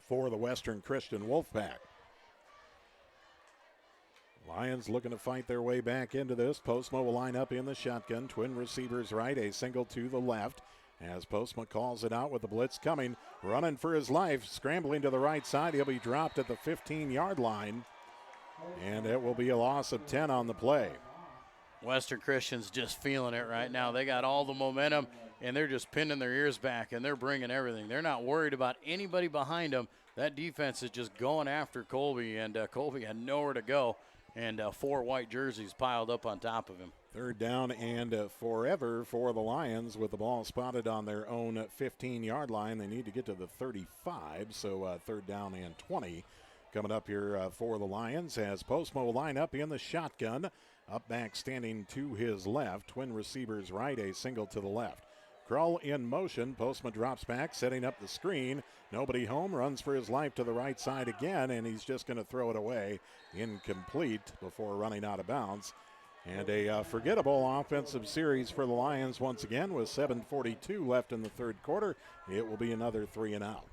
for the Western Christian Wolfpack. Lions looking to fight their way back into this. Postma will line up in the shotgun. Twin receivers right, a single to the left. As Postma calls it out with the blitz coming. Running for his life, scrambling to the right side. He'll be dropped at the 15-yard line. And it will be a loss of 10 on the play. Western Christian's just feeling it right now. They got all the momentum, and they're just pinning their ears back, and they're bringing everything. They're not worried about anybody behind them. That defense is just going after Colby, and Colby had nowhere to go. And 4 white jerseys piled up on top of him. Third down and forever for the Lions with the ball spotted on their own 15-yard line. They need to get to the 35, so third down and 20 coming up here for the Lions as Postma will line up in the shotgun. Up back standing to his left. Twin receivers right, a single to the left. Krull in motion. Postma drops back, setting up the screen. Nobody home, runs for his life to the right side again, and he's just going to throw it away. Incomplete before running out of bounds. And a forgettable offensive series for the Lions once again with 7:42 left in the third quarter. It will be another 3 and out.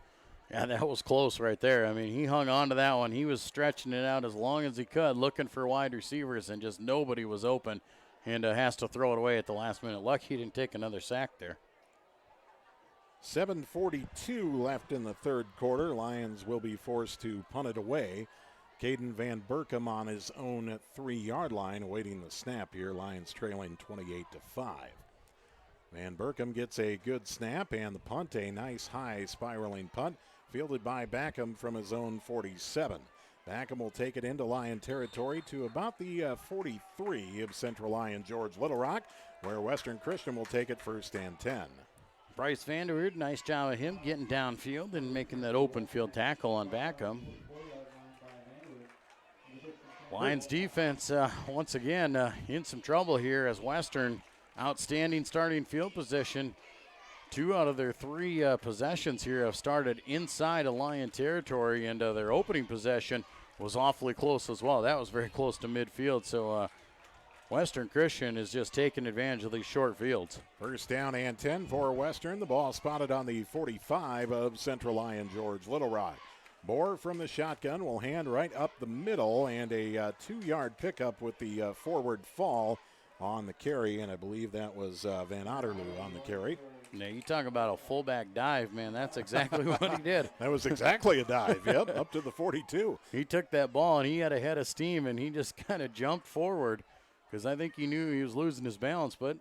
Yeah, that was close right there. I mean, he hung on to that one. He was stretching it out as long as he could, looking for wide receivers, and just nobody was open, and has to throw it away at the last minute. Lucky he didn't take another sack there. 7:42 left in the third quarter. Lions will be forced to punt it away. Caden Van Berkom on his own 3-yard line awaiting the snap here. Lions trailing 28-5. Van Berkom gets a good snap and the punt, a nice high spiraling punt fielded by Backham from his own 47. Backham will take it into Lion territory to about the 43 of Central Lyon George Little Rock, where Western Christian will take it first and 10. Bryce Vanderwood, nice job of him getting downfield and making that open field tackle on Backham. Lions defense once again in some trouble here as Western outstanding starting field position. 2 out of their 3 possessions here have started inside of Lion territory, and their opening possession was awfully close as well. That was very close to midfield, so Western Christian is just taking advantage of these short fields. First down and 10 for Western. The ball spotted on the 45 of Central Lyon George Little Rock. Bohr from the shotgun will hand right up the middle, and a 2-yard pickup with the forward fall on the carry, and I believe that was Van Otterloo on the carry. Now, you talk about a fullback dive, man. That's exactly what he did. That was exactly a dive, yep, up to the 42. He took that ball, and he had a head of steam, and he just kind of jumped forward because I think he knew he was losing his balance. But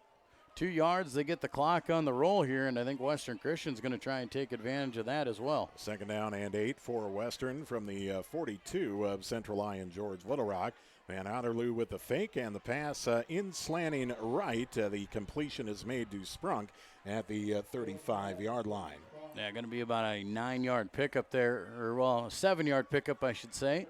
2 yards, they get the clock on the roll here, and I think Western Christian's going to try and take advantage of that as well. Second down and 8 for Western from the 42 of Central Lyon George Little Rock. Van Otterloo with the fake and the pass in slanting right. The completion is made to Sprunk at the 35-yard line. Yeah, going to be about a 9-yard pickup there, or well, a 7-yard pickup, I should say.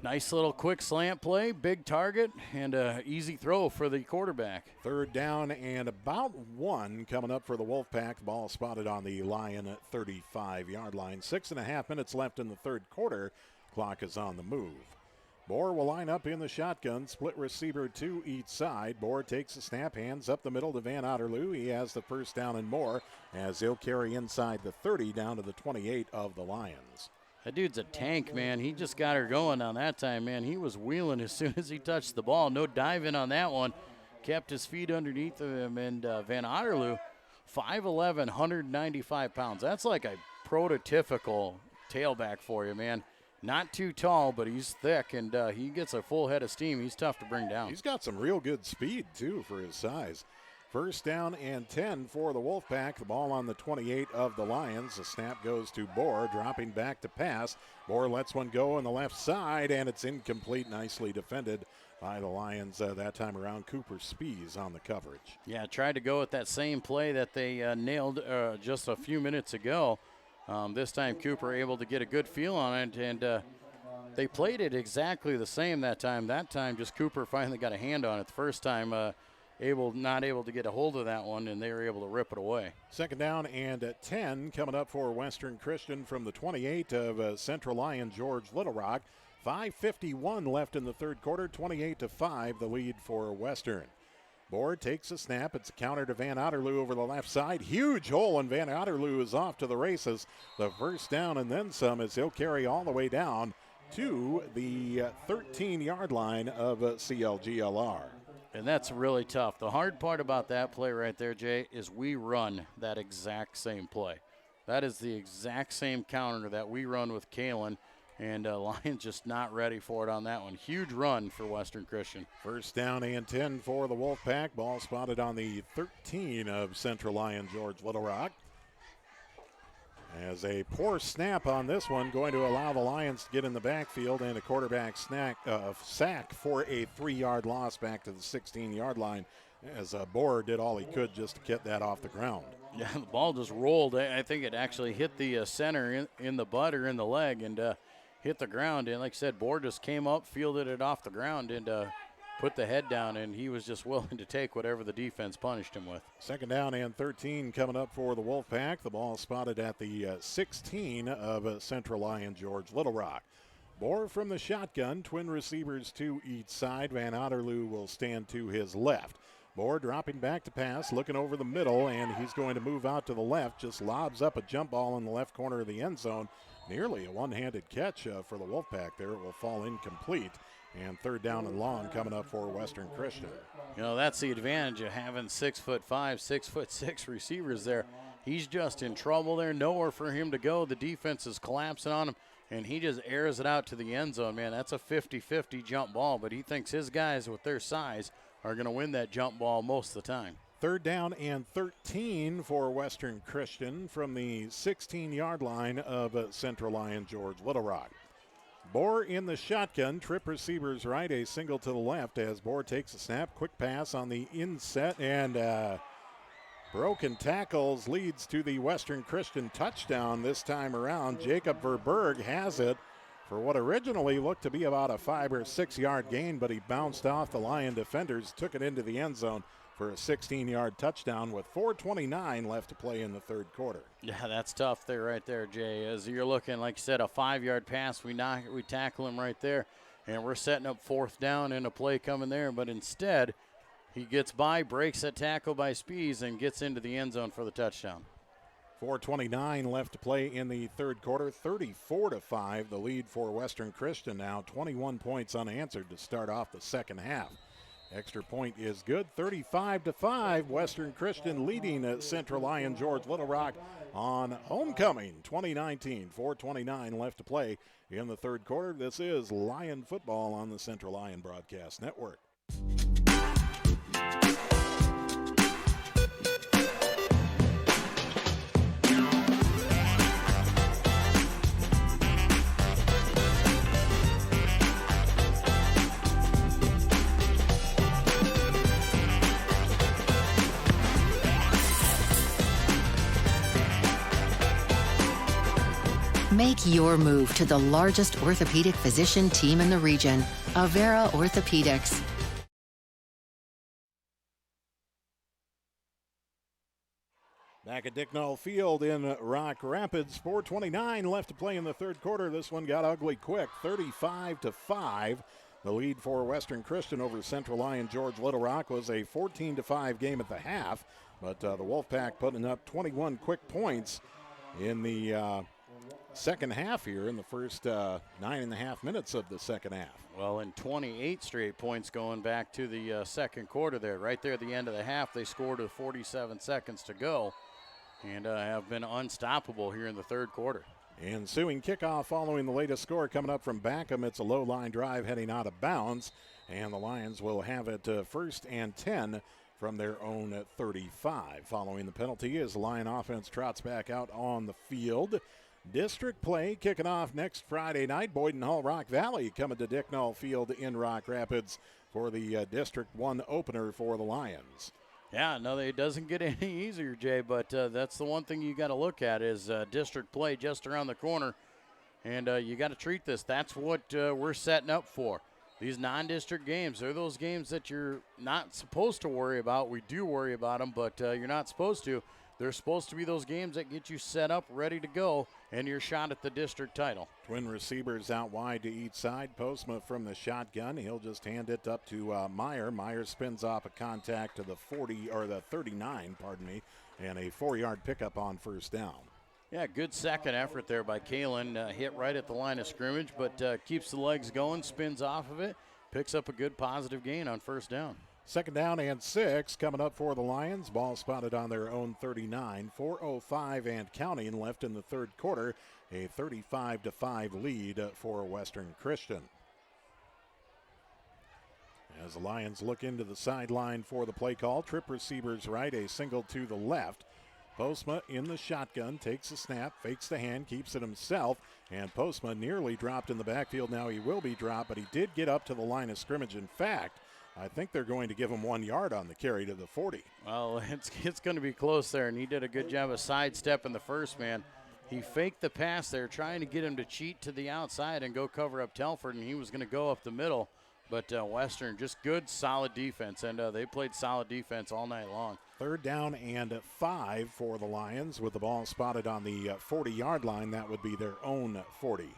Nice little quick slant play, big target, and easy throw for the quarterback. Third down and about 1 coming up for the Wolfpack. The ball spotted on the Lion at 35-yard line. 6.5 minutes left in the third quarter. Clock is on the move. Bohr will line up in the shotgun, split receiver to each side. Bohr takes the snap, hands up the middle to Van Otterloo. He has the first down and more as he'll carry inside the 30 down to the 28 of the Lions. That dude's a tank, man. He just got her going on that time, man. He was wheeling as soon as he touched the ball. No diving on that one. Kept his feet underneath of him. And Van Otterloo, 5'11", 195 pounds. That's like a prototypical tailback for you, man. Not too tall, but he's thick, and he gets a full head of steam. He's tough to bring down. He's got some real good speed, too, for his size. First down and 10 for the Wolfpack. The ball on the 28 of the Lions. The snap goes to Bohr, dropping back to pass. Bohr lets one go on the left side, and it's incomplete. Nicely defended by the Lions that time around. Cooper Spees on the coverage. Yeah, tried to go with that same play that they nailed just a few minutes ago. This time Cooper able to get a good feel on it, and they played it exactly the same that time. That time just Cooper finally got a hand on it. The first time not able to get a hold of that one, and they were able to rip it away. Second down and 10 coming up for Western Christian from the 28 of Central Lyon George Little Rock. 5:51 left in the third quarter, 28-5 the lead for Western. Bohr takes a snap. It's a counter to Van Otterloo over the left side. Huge hole, and Van Otterloo is off to the races. The first down and then some as he'll carry all the way down to the 13-yard line of CLGLR. And that's really tough. The hard part about that play right there, Jay, is we run that exact same play. That is the exact same counter that we run with Kalen, and Lions just not ready for it on that one. Huge run for Western Christian. First down and 10 for the Wolfpack. Ball spotted on the 13 of Central Lyon George Little Rock. As a poor snap on this one, going to allow the Lions to get in the backfield, and a quarterback sack for a 3-yard loss back to the 16-yard line, as Bohr did all he could just to get that off the ground. Yeah, the ball just rolled. I think it actually hit the center in the butt or in the leg and hit the ground. And like I said, Bohr just came up, fielded it off the ground, and put the head down, and he was just willing to take whatever the defense punished him with. Second down and 13 coming up for the Wolfpack. The ball spotted at the 16 of Central Lyon George Little Rock. Bohr from the shotgun, twin receivers to each side. Van Otterloo will stand to his left. Bohr dropping back to pass, looking over the middle, and he's going to move out to the left. Just lobs up a jump ball in the left corner of the end zone. Nearly a one-handed catch for the Wolfpack there. It will fall incomplete. And third down and long coming up for Western Christian. You know, that's the advantage of having 6'5", 6'6" receivers there. He's just in trouble there. Nowhere for him to go. The defense is collapsing on him, and he just airs it out to the end zone. Man, that's a 50-50 jump ball, but he thinks his guys with their size are going to win that jump ball most of the time. Third down and 13 for Western Christian from the 16-yard line of Central Lyon George Little Rock. Bohr in the shotgun, trip receivers right, a single to the left as Bohr takes a snap. Quick pass on the inset, and broken tackles leads to the Western Christian touchdown this time around. Jacob Verberg has it for what originally looked to be about a 5 or 6 yard gain, but he bounced off the Lion defenders, took it into the end zone for a 16-yard touchdown with 4:29 left to play in the third quarter. Yeah, that's tough there right there, Jay. As you're looking, like you said, a 5-yard pass, we tackle him right there, and we're setting up fourth down and a play coming there, but instead he gets by, breaks that tackle by Spees, and gets into the end zone for the touchdown. 4:29 left to play in the third quarter, 34-5 the lead for Western Christian now, 21 points unanswered to start off the second half. Extra point is good, 35-5. Western Christian leading Central Lyon George Little Rock on homecoming 2019. 4:29 left to play in the third quarter. This is Lion football on the Central Lyon Broadcast Network. Make your move to the largest orthopedic physician team in the region, Avera Orthopedics. Back at Dicknall Field in Rock Rapids, 4:29 left to play in the third quarter. This one got ugly quick, 35-5. The lead for Western Christian over Central Lyon George Little Rock was a 14-5 game at the half, but the Wolfpack putting up 21 quick points in the second half here in the first 9.5 minutes of the second half. Well, in 28 straight points going back to the second quarter there. Right there at the end of the half, they scored with 47 seconds to go and have been unstoppable here in the third quarter. Ensuing kickoff following the latest score coming up from Backham. It's a low line drive heading out of bounds, and the Lions will have it first and 10 from their own 35. Following the penalty as the Lion offense trots back out on the field. District play kicking off next Friday night. Boyden Hall Rock Valley coming to Dicknall Field in Rock Rapids for the District 1 opener for the Lions. Yeah, no, it doesn't get any easier, Jay, but that's the one thing you got to look at is district play just around the corner, and you got to treat this. That's what we're setting up for. These non-district games, they're those games that you're not supposed to worry about. We do worry about them, but you're not supposed to. They're supposed to be those games that get you set up, ready to go, and your shot at the district title. Twin receivers out wide to each side. Postma from the shotgun. He'll just hand it up to Meyer. Meyer spins off a contact to the 39, and a 4-yard pickup on first down. Yeah, good second effort there by Kalen. Hit right at the line of scrimmage, but keeps the legs going, spins off of it, picks up a good positive gain on first down. 2nd down and 6 coming up for the Lions. Ball spotted on their own 39. 4:05 and counting left in the third quarter. A 35-5 lead for Western Christian. As the Lions look into the sideline for the play call, trip receivers right, a single to the left. Postma in the shotgun, takes a snap, fakes the hand, keeps it himself, and Postma nearly dropped in the backfield. Now he will be dropped, but he did get up to the line of scrimmage. In fact, I think they're going to give him 1 yard on the carry to the 40. Well, it's going to be close there, and he did a good job of sidestepping the first man. He faked the pass there, trying to get him to cheat to the outside and go cover up Telford, and he was going to go up the middle. But Western, just good, solid defense, and they played solid defense all night long. 3rd down and 5 for the Lions with the ball spotted on the 40-yard line. That would be their own 40.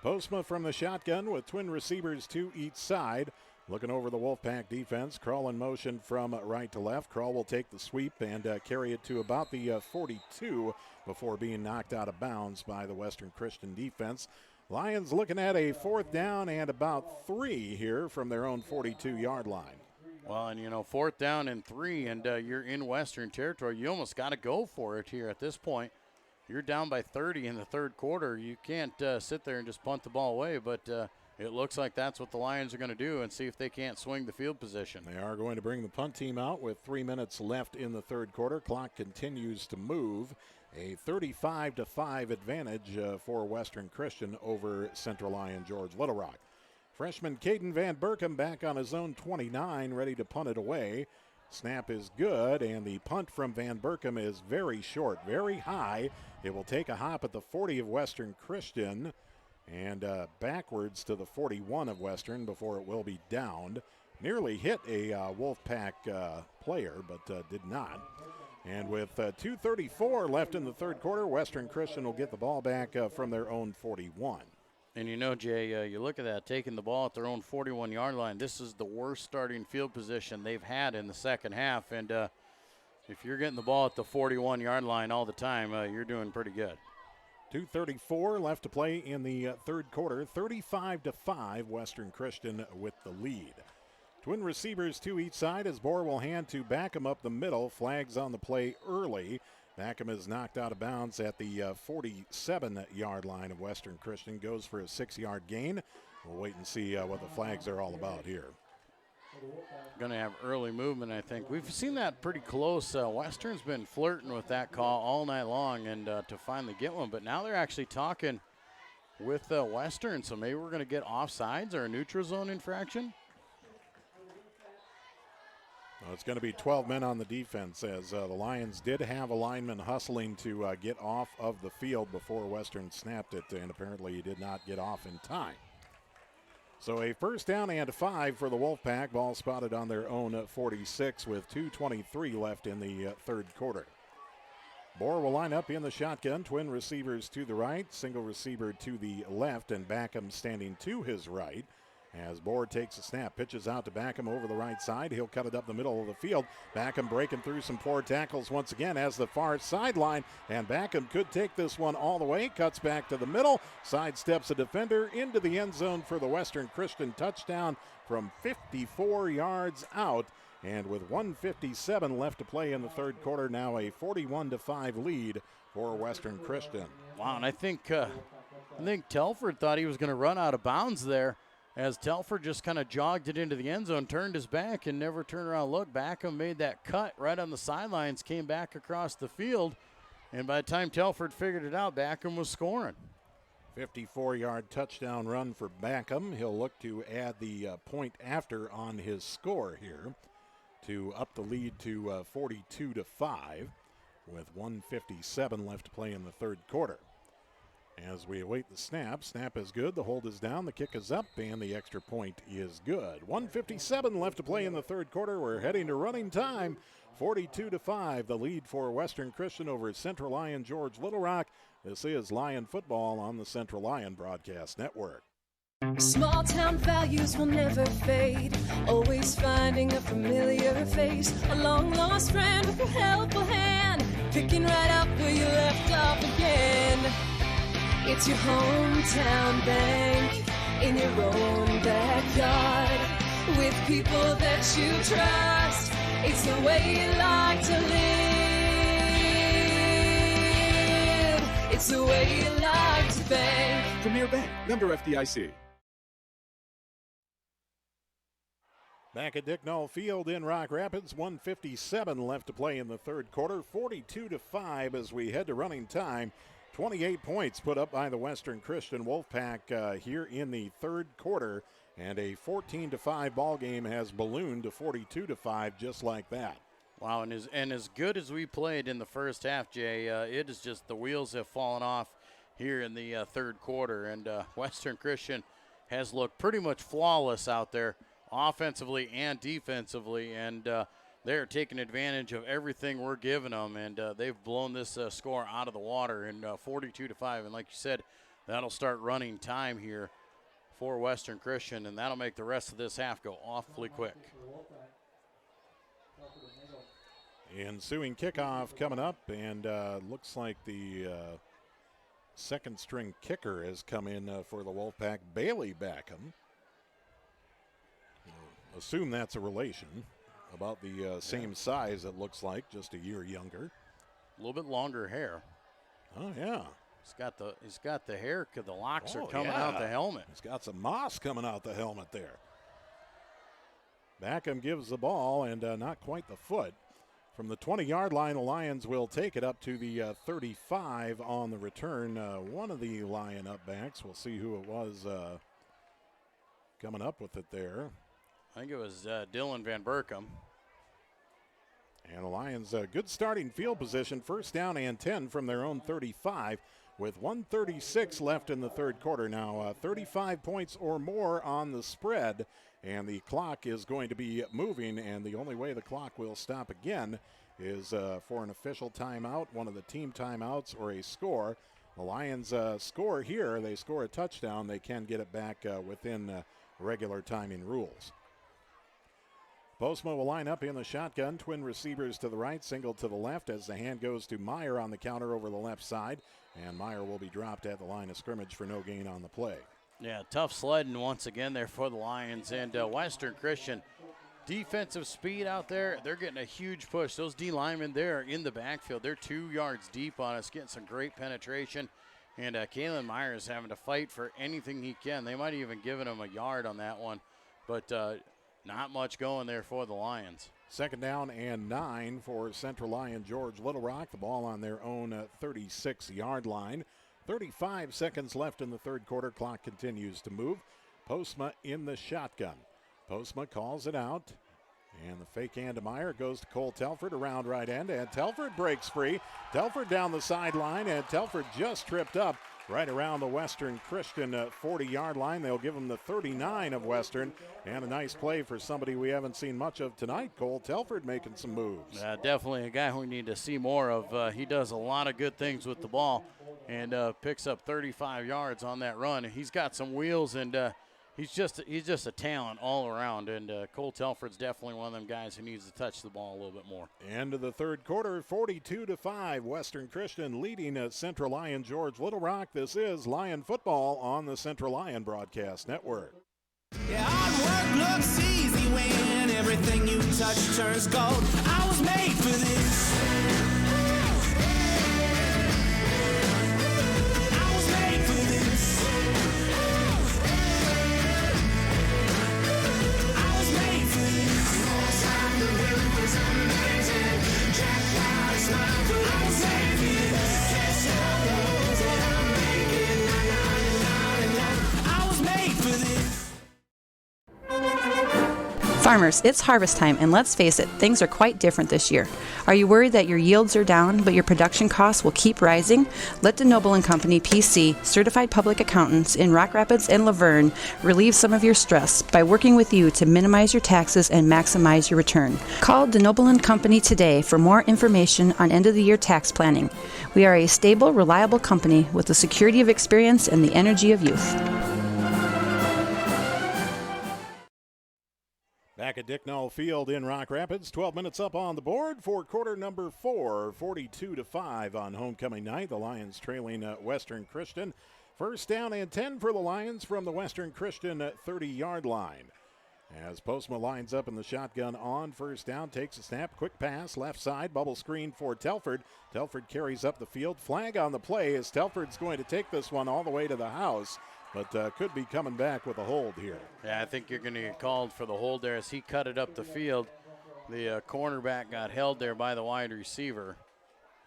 Postma from the shotgun with twin receivers to each side. Looking over the Wolfpack defense, Krull in motion from right to left. Krull will take the sweep and carry it to about the 42 before being knocked out of bounds by the Western Christian defense. Lions looking at a 4th down and about 3 here from their own 42-yard line. Well, and 4th down and 3, and you're in Western territory. You almost got to go for it here at this point. You're down by 30 in the third quarter. You can't sit there and just punt the ball away, but it looks like that's what the Lions are going to do and see if they can't swing the field position. They are going to bring the punt team out with 3 minutes left in the third quarter. Clock continues to move. A 35-5 advantage for Western Christian over Central Lyon George Little Rock. Freshman Caden Van Berkem back on his own 29, ready to punt it away. Snap is good, and the punt from Van Berkem is very short, very high. It will take a hop at the 40 of Western Christian and backwards to the 41 of Western before it will be downed. Nearly hit a Wolfpack player, but did not. And with 2:34 left in the third quarter, Western Christian will get the ball back from their own 41. And Jay, you look at that, taking the ball at their own 41-yard line. This is the worst starting field position they've had in the second half. And if you're getting the ball at the 41-yard line all the time, you're doing pretty good. 2:34 left to play in the third quarter. 35-5, Western Christian with the lead. Twin receivers to each side as Bohr will hand to Backham up the middle. Flags on the play early. Backham is knocked out of bounds at the 47-yard line of Western Christian. Goes for a 6-yard gain. We'll wait and see what the flags are all about here. Going to have early movement, I think. We've seen that pretty close. Western's been flirting with that call all night long and to finally get one. But now they're actually talking with Western, so maybe we're going to get offsides or a neutral zone infraction. Well, it's going to be 12 men on the defense as the Lions did have a lineman hustling to get off of the field before Western snapped it, and apparently he did not get off in time. So a 1st down and 5 for the Wolfpack. Ball spotted on their own 46 with 2:23 left in the third quarter. Bohr will line up in the shotgun. Twin receivers to the right, single receiver to the left, and Backham standing to his right. As Bohr takes a snap, pitches out to Backham over the right side. He'll cut it up the middle of the field. Backham breaking through some poor tackles once again as the far sideline. And Backham could take this one all the way. Cuts back to the middle. Sidesteps a defender into the end zone for the Western Christian touchdown from 54 yards out. And with 1:57 left to play in the third quarter, now a 41-5 lead for Western Christian. Wow, and I think Telford thought he was going to run out of bounds there. as Telford just kind of jogged it into the end zone, turned his back, and never turned around. Look, Backham made that cut right on the sidelines, came back across the field, and by the time Telford figured it out, Backham was scoring. 54-yard touchdown run for Backham. He'll look to add the point after on his score here to up the lead to 42-5 with 1:57 left to play in the third quarter. As we await the snap is good, the hold is down, the kick is up, and the extra point is good. 1:57 left to play in the third quarter. We're heading to running time. 42-5, the lead for Western Christian over Central Lyon George Little Rock. This is Lion football on the Central Lyon Broadcast Network. Small town values will never fade. Always finding a familiar face. A long lost friend with a helpful hand. Picking right up where you left off again. It's your hometown bank in your own backyard. With people that you trust. It's the way you like to live. It's the way you like to bank. Premier Bank, member FDIC. Back at Dick Knoll Field in Rock Rapids, 1:57 left to play in the third quarter. 42-5 as we head to running time. 28 points put up by the Western Christian Wolfpack here in the third quarter. And a 14-5 ball game has ballooned to 42-5 just like that. Wow, and as good as we played in the first half, Jay, it is just the wheels have fallen off here in the third quarter. And Western Christian has looked pretty much flawless out there, offensively and defensively, and they're taking advantage of everything we're giving them, and they've blown this score out of the water in 42-5. And like you said, that'll start running time here for Western Christian, and that'll make the rest of this half go awfully quick. Ensuing kickoff coming up, and looks like the second string kicker has come in for the Wolfpack, Bailey Backham. Assume that's a relation. About the same size, it looks like, just a year younger. A little bit longer hair. Oh, yeah. He's got the hair, the locks are coming out the helmet. He's got some moss coming out the helmet there. Backham gives the ball, and not quite the foot. From the 20-yard line, the Lions will take it up to the 35 on the return. One of the Lion upbacks, we'll see who it was coming up with it there. I think it was Dylan Van Berkom. And the Lions, good starting field position, first down and 10 from their own 35 with 1:36 left in the third quarter. Now 35 points or more on the spread, and the clock is going to be moving, and the only way the clock will stop again is for an official timeout, one of the team timeouts, or a score. The Lions score here. They score a touchdown. They can get it back within regular timing rules. Postma will line up in the shotgun. Twin receivers to the right, single to the left as the hand goes to Meyer on the counter over the left side. And Meyer will be dropped at the line of scrimmage for no gain on the play. Yeah, tough sledding once again there for the Lions. And Western Christian, defensive speed out there. They're getting a huge push. Those D linemen there in the backfield, they're 2 yards deep on us, getting some great penetration. And Kalen Meyer is having to fight for anything he can. They might have even given him a yard on that one. But not much going there for the Lions. Second down and 9 for Central Lyon George Little Rock. The ball on their own 36-yard line. 35 seconds left in the third quarter. Clock continues to move. Postma in the shotgun. Postma calls it out. And the fake hand to Meyer goes to Cole Telford around right end. And Telford breaks free. Telford down the sideline. And Telford just tripped up right around the Western Christian 40-yard line. They'll give him the 39 of Western. And a nice play for somebody we haven't seen much of tonight. Cole Telford making some moves. Definitely a guy we need to see more of. He does a lot of good things with the ball and picks up 35 yards on that run. He's got some wheels, and he's just a talent all around. And Cole Telford's definitely one of them guys who needs to touch the ball a little bit more. End of the third quarter, 42-5. Western Christian leading at Central Lyon George Little Rock. This is Lion football on the Central Lyon Broadcast Network. Yeah, hard work looks easy when everything you touch turns gold. I was made for this. I was made for this. Farmers, it's harvest time, and let's face it, things are quite different this year. Are you worried that your yields are down, but your production costs will keep rising? Let DeNoble & Company PC, certified public accountants in Rock Rapids and Laverne, relieve some of your stress by working with you to minimize your taxes and maximize your return. Call DeNoble & Company today for more information on end-of-the-year tax planning. We are a stable, reliable company with the security of experience and the energy of youth. Back at Dick Null Field in Rock Rapids, 12 minutes up on the board for quarter number 4, 42-5 on homecoming night. The Lions trailing Western Christian. First down and 10 for the Lions from the Western Christian 30-yard line. As Postma lines up in the shotgun on first down, takes a snap, quick pass, left side, bubble screen for Telford. Telford carries up the field. Flag on the play as Telford's going to take this one all the way to the house, but could be coming back with a hold here. Yeah, I think you're going to get called for the hold there as he cut it up the field. The cornerback got held there by the wide receiver.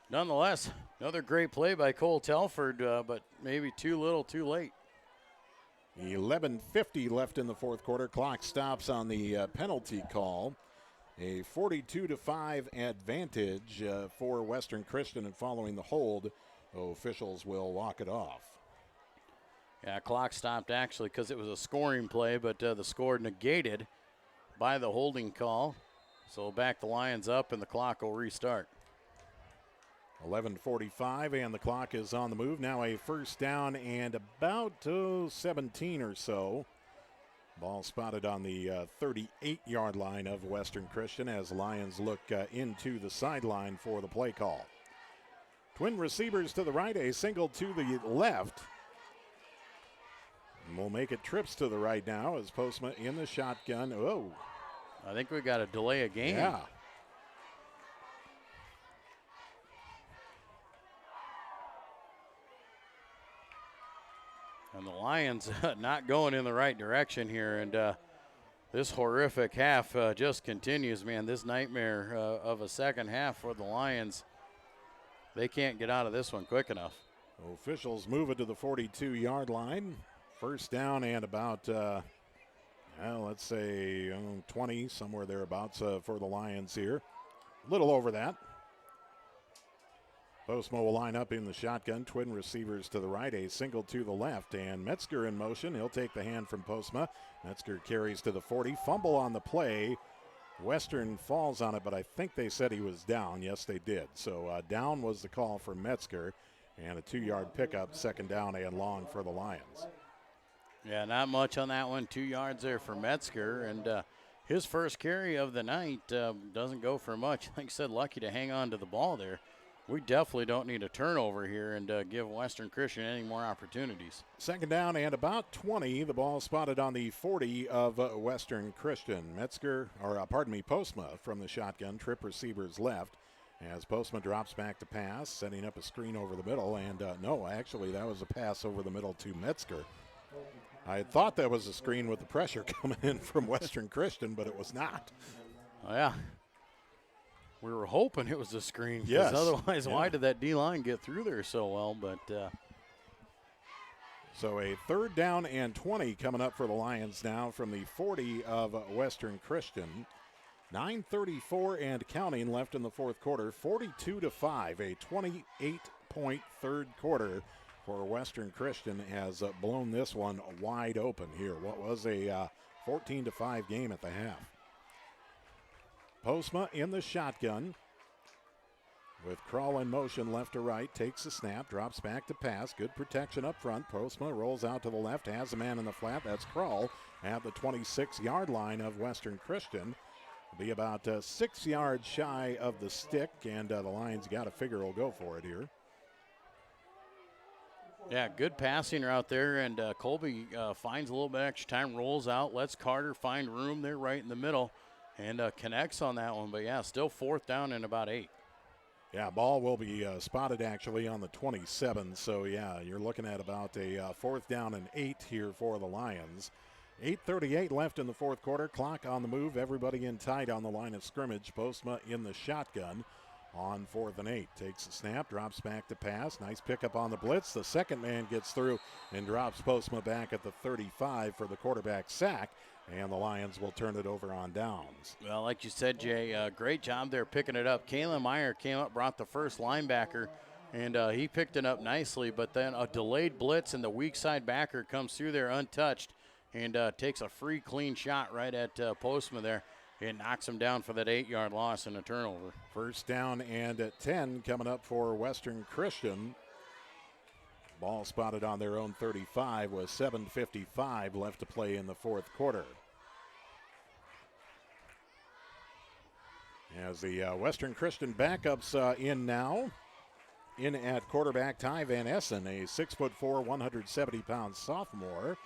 Nonetheless, another great play by Cole Telford, but maybe too little, too late. 11:50 left in the fourth quarter. Clock stops on the penalty call. A 42-5 advantage for Western Christian, and following the hold, officials will walk it off. Yeah, clock stopped actually because it was a scoring play, but the score negated by the holding call. So back the Lions up, and the clock will restart. 11:45, and the clock is on the move. Now a first down and about 17 or so. Ball spotted on the 38-yard line of Western Christian as Lions look into the sideline for the play call. Twin receivers to the right, a single to the left. And we'll make it trips to the right now as Postma in the shotgun. Oh, I think we got to delay a game. yeah. And the Lions not going in the right direction here. And this horrific half just continues, man. This nightmare of a second half for the Lions. They can't get out of this one quick enough. Officials move it to the 42-yard line. First down and about, let's say 20, somewhere thereabouts for the Lions here. A little over that. Postma will line up in the shotgun. Twin receivers to the right, a single to the left. And Metzger in motion. He'll take the hand from Postma. Metzger carries to the 40. Fumble on the play. Western falls on it, but I think they said he was down. Yes, they did. So down was the call for Metzger. And a 2-yard pickup, second down and long for the Lions. Yeah, not much on that one. 2 yards there for Metzger. And his first carry of the night doesn't go for much. Like I said, lucky to hang on to the ball there. We definitely don't need a turnover here and give Western Christian any more opportunities. Second down and about 20. The ball spotted on the 40 of Western Christian. Postma from the shotgun. Trip receivers left as Postma drops back to pass, setting up a screen over the middle. And no, actually, that was a pass over the middle to Metzger. I thought that was a screen with the pressure coming in from Western Christian, but it was not. Oh, yeah. We were hoping it was a screen. Yes. Otherwise, why did that D-line get through there so well? But so a third down and 20 coming up for the Lions now from the 40 of Western Christian. 9:34 and counting left in the fourth quarter. 42-5, a 28-point third quarter for Western Christian has blown this one wide open here. What was a 14-5 game at the half. Postma in the shotgun with Crawl in motion left to right, takes the snap, drops back to pass. Good protection up front. Postma rolls out to the left, has a man in the flat. That's Crawl at the 26-yard line of Western Christian. Be about 6 yards shy of the stick, and the Lions got to figure will go for it here. Yeah, good passing out there, and Colby finds a little bit extra time, rolls out, lets Carter find room there right in the middle. And connects on that one, but yeah, still fourth down and about 8. Yeah, ball will be spotted actually on the 27. So yeah, you're looking at about a fourth down and 8 here for the Lions. 8:38 left in the fourth quarter. Clock on the move. Everybody in tight on the line of scrimmage. Postma in the shotgun on 4th and 8. Takes a snap, drops back to pass. Nice pickup on the blitz. The second man gets through and drops Postma back at the 35 for the quarterback sack. And the Lions will turn it over on downs. Well, like you said, Jay, great job there picking it up. Kalen Meyer came up, brought the first linebacker, and he picked it up nicely. But then a delayed blitz, and the weak side backer comes through there untouched and takes a free, clean shot right at Postma there. It knocks him down for that 8-yard loss and a turnover. First down and at 10 coming up for Western Christian. Ball spotted on their own 35 with 7:55 left to play in the fourth quarter. As the Western Christian backups in now. In at quarterback, Ty Van Essen, a 6'4", 170-pound sophomore.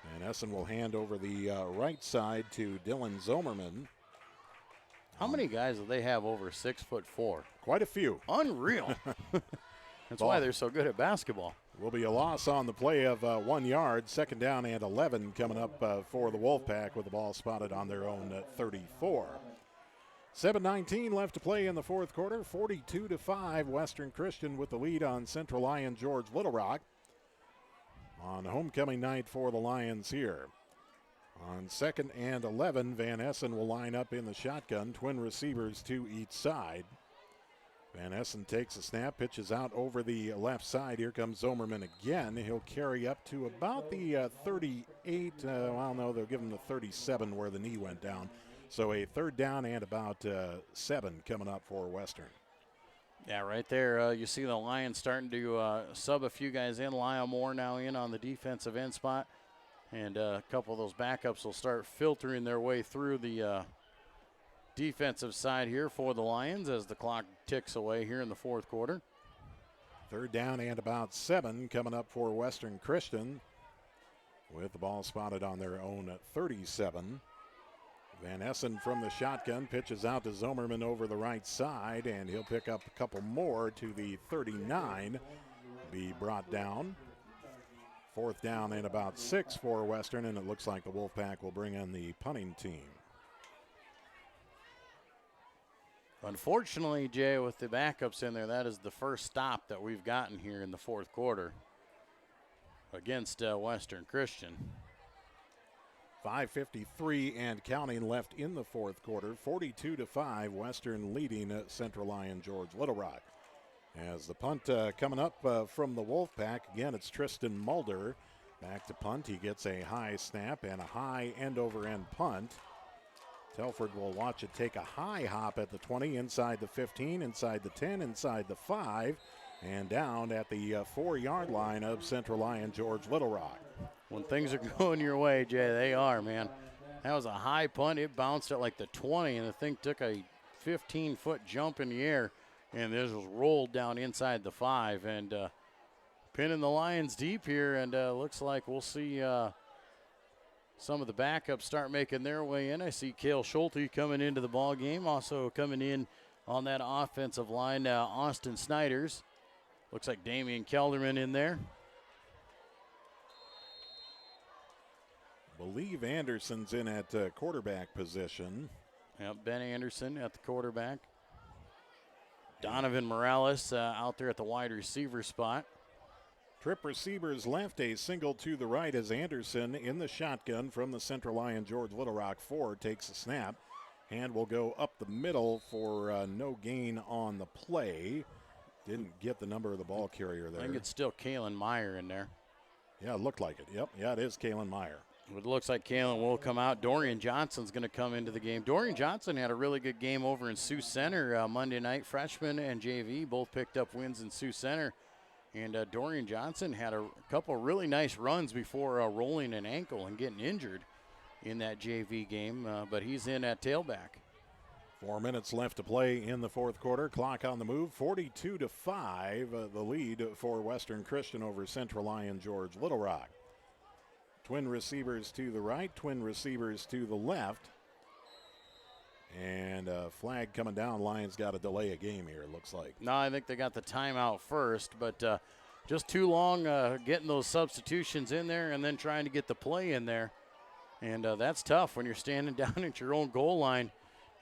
Van Essen will hand over the right side to Dylan Zomerman. How many guys do they have over 6'4"? Quite a few. Unreal. That's why they're so good at basketball. Will be a loss on the play of 1 yard. Second down and 11 coming up for the Wolfpack with the ball spotted on their own 34. 7:19 left to play in the fourth quarter. 42-5 Western Christian with the lead on Central Lyon George Little Rock on homecoming night for the Lions here. On second and 11, Van Essen will line up in the shotgun. Twin receivers to each side. Van Essen takes a snap, pitches out over the left side. Here comes Zomerman again. He'll carry up to about the 38. Well, no, they'll give him the 37 where the knee went down. So a third down and about 7 coming up for Western. Yeah, right there. You see the Lions starting to sub a few guys in. Lyle Moore now in on the defensive end spot. And a couple of those backups will start filtering their way through the defensive side here for the Lions as the clock ticks away here in the fourth quarter. Third down and about 7 coming up for Western Christian with the ball spotted on their own 37. Van Essen from the shotgun pitches out to Zomerman over the right side, and he'll pick up a couple more to the 39, be brought down. Fourth down and about 6 for Western, and it looks like the Wolfpack will bring in the punting team. Unfortunately, Jay, with the backups in there, that is the first stop that we've gotten here in the fourth quarter against Western Christian. 5:53 and counting left in the fourth quarter. 42-5, Western leading Central Lyon George Little Rock. As the punt coming up from the Wolfpack, again, it's Tristan Mulder. Back to punt. He gets a high snap and a high end-over-end punt. Telford will watch it take a high hop at the 20, inside the 15, inside the 10, inside the 5, and down at the 4-yard line of Central Lyon George Little Rock. When things are going your way, Jay, they are, man. That was a high punt. It bounced at like the 20, and the thing took a 15-foot jump in the air, and this was rolled down inside the 5, and pinning the Lions deep here, and looks like we'll see some of the backups start making their way in. I see Cale Schulte coming into the ball game. Also coming in on that offensive line, Austin Snyders. Looks like Damian Kelderman in there. Believe Anderson's in at quarterback position. Yep, Ben Anderson at the quarterback. Donovan Morales out there at the wide receiver spot. Trip receivers left, a single to the right as Anderson in the shotgun from the Central Lyon George Little Rock 4 takes a snap. Hand will go up the middle for no gain on the play. Didn't get the number of the ball carrier there. I think it's still Kalen Meyer in there. Yeah, it looked like it. Yep, yeah, it is Kalen Meyer. It looks like Kalen will come out. Dorian Johnson's going to come into the game. Dorian Johnson had a really good game over in Sioux Center Monday night. Freshman and JV both picked up wins in Sioux Center. And Dorian Johnson had a couple really nice runs before rolling an ankle and getting injured in that JV game, but he's in at tailback. 4 minutes left to play in the fourth quarter. Clock on the move. 42-5, the lead for Western Christian over Central Lyon George Little Rock. Twin receivers to the right, twin receivers to the left. And flag coming down. Lions got to delay a game here, it looks like. No, I think they got the timeout first, but just too long getting those substitutions in there and then trying to get the play in there. And that's tough when you're standing down at your own goal line.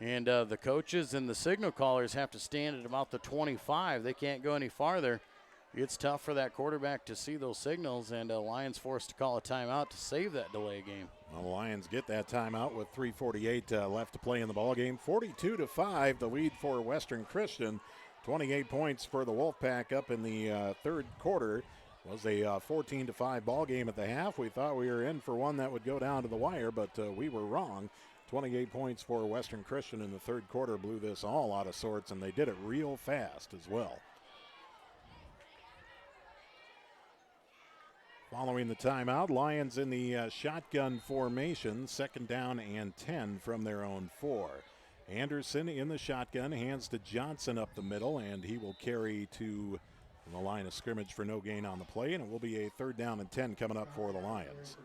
And the coaches and the signal callers have to stand at about the 25. They can't go any farther. it's tough for that quarterback to see those signals, and Lions forced to call a timeout to save that delay game. Well, the Lions get that timeout with 3:48 left to play in the ballgame. 42-5, the lead for Western Christian. 28 points for the Wolfpack up in the third quarter. Was a 14-5 ball game at the half. We thought we were in for one that would go down to the wire, but we were wrong. 28 points for Western Christian in the third quarter blew this all out of sorts, and they did it real fast as well. Following the timeout, Lions in the shotgun formation, 2nd down and 10 from their own 4. Anderson in the shotgun, hands to Johnson up the middle, and he will carry to the line of scrimmage for no gain on the play, and it will be a 3rd down and 10 coming up for the Lions.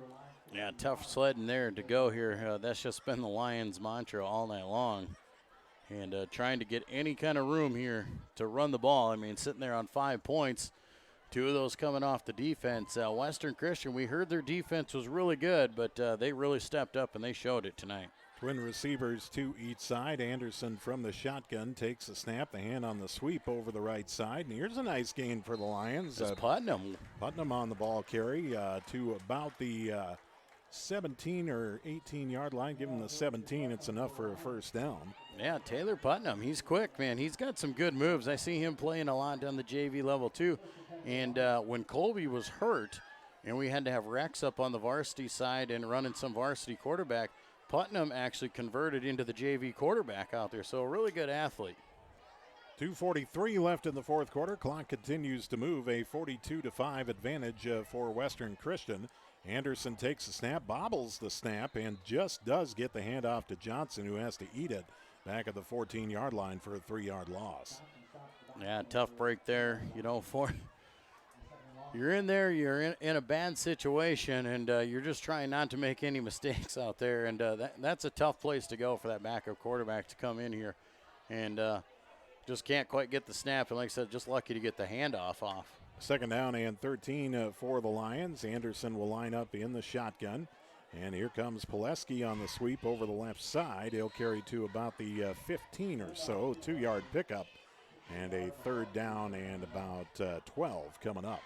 Yeah, tough sledding there to go here. That's just been the Lions' mantra all night long. And trying to get any kind of room here to run the ball. I mean, sitting there on 5 points, 2 of those coming off the defense. Western Christian, we heard their defense was really good, but they really stepped up and they showed it tonight. Twin receivers to each side. Anderson from the shotgun takes the snap, the hand on the sweep over the right side. And here's a nice gain for the Lions. Putnam. Putnam on the ball carry to about the 17 or 18-yard line. Give him the 17. It's enough for a 1st down. Yeah, Taylor Putnam, he's quick, man. He's got some good moves. I see him playing a lot down the JV level, too. And when Colby was hurt and we had to have Rex up on the varsity side and running some varsity quarterback, Putnam actually converted into the JV quarterback out there, so a really good athlete. 2:43 left in the fourth quarter. Clock continues to move. A 42-5 advantage for Western Christian. Anderson takes the snap, bobbles the snap, and just does get the handoff to Johnson, who has to eat it back at the 14-yard line for a 3-yard loss. Yeah, tough break there, you know, you're in there, you're in a bad situation, and you're just trying not to make any mistakes out there, and that's a tough place to go for that backup quarterback to come in here, and just can't quite get the snap, and like I said, just lucky to get the handoff off. 2nd down and 13 for the Lions. Anderson will line up in the shotgun, and here comes Pileski on the sweep over the left side. He'll carry to about the 15 or so, 2-yard pickup, and a 3rd down and about 12 coming up.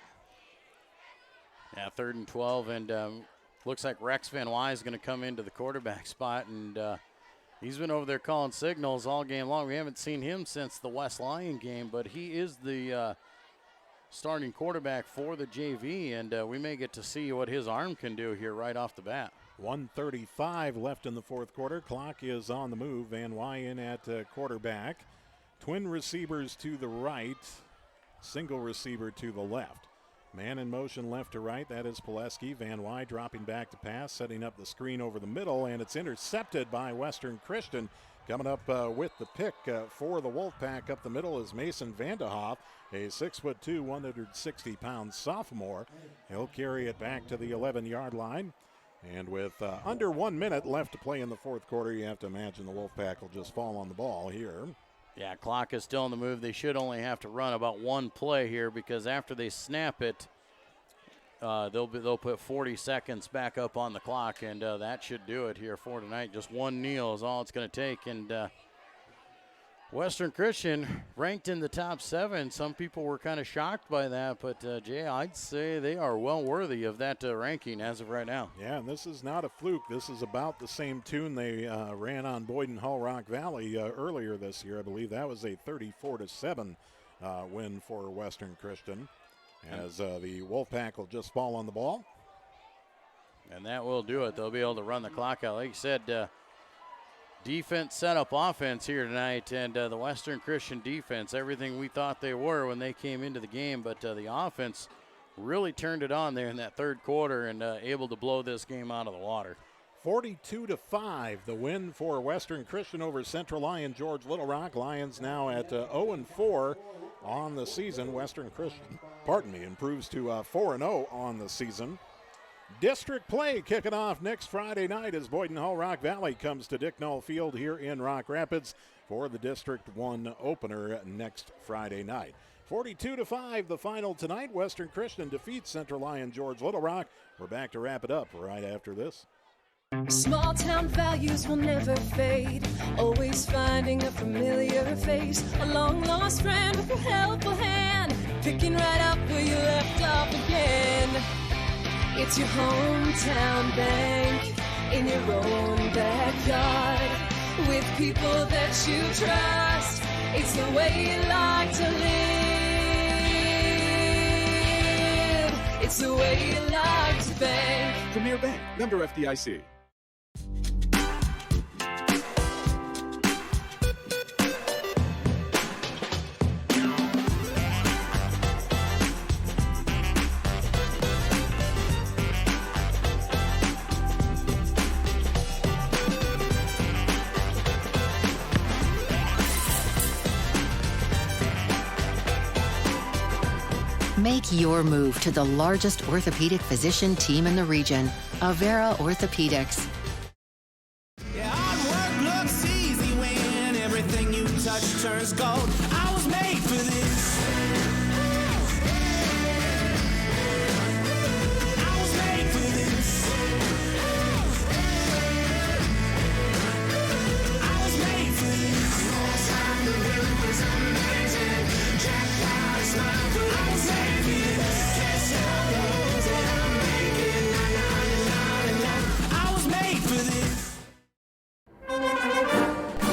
Yeah, 3rd and 12, and looks like Rex Van Wy is going to come into the quarterback spot, and he's been over there calling signals all game long. We haven't seen him since the West Lyon game, but he is the starting quarterback for the JV, and we may get to see what his arm can do here right off the bat. 1:35 left in the fourth quarter. Clock is on the move. Van Wy in at quarterback. Twin receivers to the right, single receiver to the left. Man in motion left to right, that is Pileski. Van Wy dropping back to pass, setting up the screen over the middle, and it's intercepted by Western Christian. Coming up with the pick for the Wolfpack up the middle is Mason Vanderhoff, a 6'2", 160-pound sophomore. He'll carry it back to the 11-yard line. And with under 1 minute left to play in the fourth quarter, you have to imagine the Wolfpack will just fall on the ball here. Yeah, clock is still on the move. They should only have to run about one play here because after they snap it, they'll put 40 seconds back up on the clock, and that should do it here for tonight. Just one kneel is all it's going to take. And Western Christian ranked in the top 7. Some people were kind of shocked by that, but Jay, I'd say they are well worthy of that ranking as of right now. Yeah, and this is not a fluke. This is about the same tune they ran on Boyden Hull Rock Valley earlier this year. I believe that was a 34-7 win for Western Christian, as the Wolfpack will just fall on the ball. And that will do it. They'll be able to run the clock out. Like you said, defense set up offense here tonight, and the Western Christian defense, everything we thought they were when they came into the game, but the offense really turned it on there in that third quarter and able to blow this game out of the water. 42-5, the win for Western Christian over Central Lyon George Little Rock. Lions now at 0-4 on the season. Western Christian, improves to 4-0 on the season. District play kicking off next Friday night as Boyden Hull Rock Valley comes to Dick Knoll Field here in Rock Rapids for the District 1 opener next Friday night. 42-5 the final tonight. Western Christian defeats Central Lyon George Little Rock. We're back to wrap it up right after this. Small town values will never fade. Always finding a familiar face, a long lost friend with a helpful hand. picking right up where you left off again. It's your hometown bank in your own backyard with people that you trust. It's the way you like to live. It's the way you like to bank. Premier Bank, member FDIC. Make your move to the largest orthopedic physician team in the region, Avera Orthopedics. Yeah, hard work looks easy when everything you touch turns gold. I was made for this. I was made for this. I was made for this. Outside the roof was amazing. Jack out a smile, but I was made for this. Kiss your rose and I'm making I was made for this.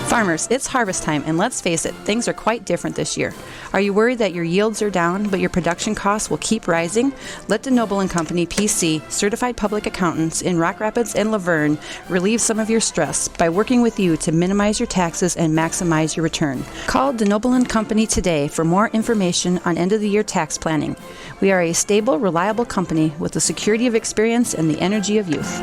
Farmers, it's harvest time, and let's face it, things are quite different this year. Are you worried that your yields are down, but your production costs will keep rising? Let DeNoble & Company PC, certified public accountants in Rock Rapids and Laverne, relieve some of your stress by working with you to minimize your taxes and maximize your return. Call DeNoble & Company today for more information on end-of-the-year tax planning. We are a stable, reliable company with the security of experience and the energy of youth.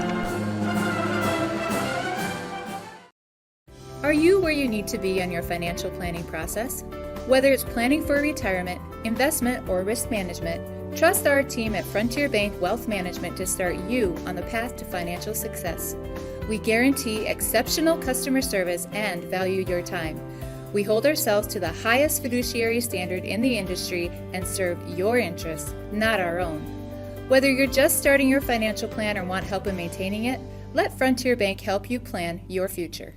Are you where you need to be on your financial planning process? Whether it's planning for retirement, investment, or risk management, trust our team at Frontier Bank Wealth Management to start you on the path to financial success. We guarantee exceptional customer service and value your time. We hold ourselves to the highest fiduciary standard in the industry and serve your interests, not our own. Whether you're just starting your financial plan or want help in maintaining it, let Frontier Bank help you plan your future.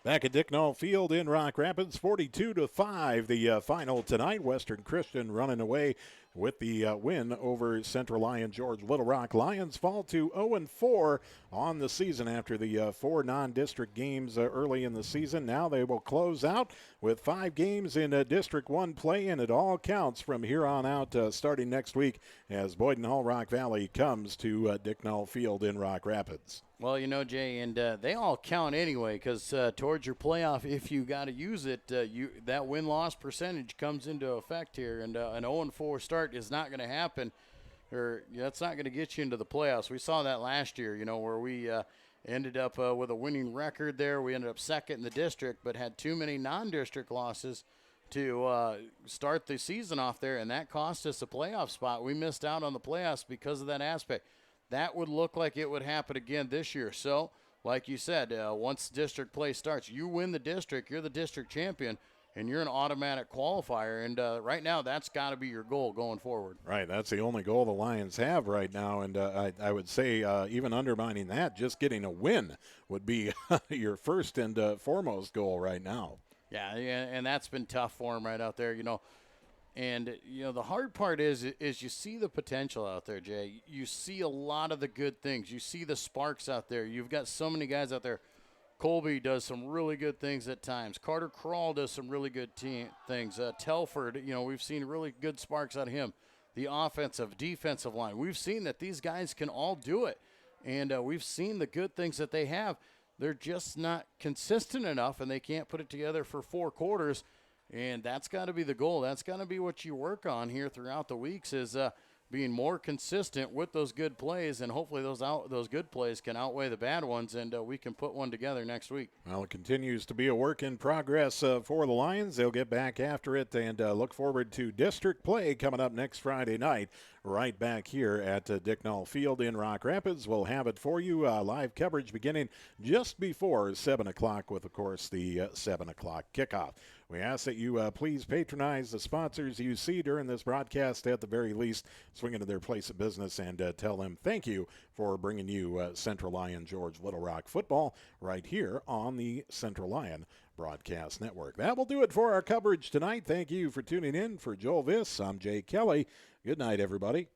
Back at Dicknall Field in Rock Rapids, 42-5 the final tonight. Western Christian running away with the win over Central Lyon George Little Rock. Lions fall to 0-4 on the season after the 4 non-district games early in the season. Now they will close out with 5 games in District 1 play, and it all counts from here on out starting next week as Boyden Hall Rock Valley comes to Dicknall Field in Rock Rapids. Well, you know, Jay, and they all count anyway because towards your playoff, if you got to use it, that win-loss percentage comes into effect here, and an 0-4 start is not going to happen, or that's not going to get you into the playoffs. We saw that last year, you know, where we ended up with a winning record there. We ended up second in the district, but had too many non-district losses to start the season off there, and that cost us a playoff spot. We missed out on the playoffs because of that aspect. That would look like it would happen again this year. So, like you said, once district play starts, you win the district, you're the district champion, and you're an automatic qualifier. And right now, that's got to be your goal going forward. Right, that's the only goal the Lions have right now. And I would say even undermining that, just getting a win would be your first and foremost goal right now. Yeah, and that's been tough for them right out there, you know. And, you know, the hard part is you see the potential out there, Jay. You see a lot of the good things. You see the sparks out there. You've got so many guys out there. Colby does some really good things at times. Carter Krall does some really good things. Telford, you know, we've seen really good sparks out of him. The offensive, defensive line. We've seen that these guys can all do it. And we've seen the good things that they have. They're just not consistent enough, and they can't put it together for 4 quarters. And that's got to be the goal. That's got to be what you work on here throughout the weeks is being more consistent with those good plays, and hopefully those good plays can outweigh the bad ones, and we can put one together next week. Well, it continues to be a work in progress for the Lions. They'll get back after it and look forward to district play coming up next Friday night right back here at Dicknall Field in Rock Rapids. We'll have it for you, live coverage beginning just before 7 o'clock with, of course, the 7 o'clock kickoff. We ask that you please patronize the sponsors you see during this broadcast, at the very least, swing into their place of business and tell them thank you for bringing you Central Lyon George Little Rock football right here on the Central Lyon Broadcast Network. That will do it for our coverage tonight. Thank you for tuning in. For Joel Viss, I'm Jay Kelly. Good night, everybody.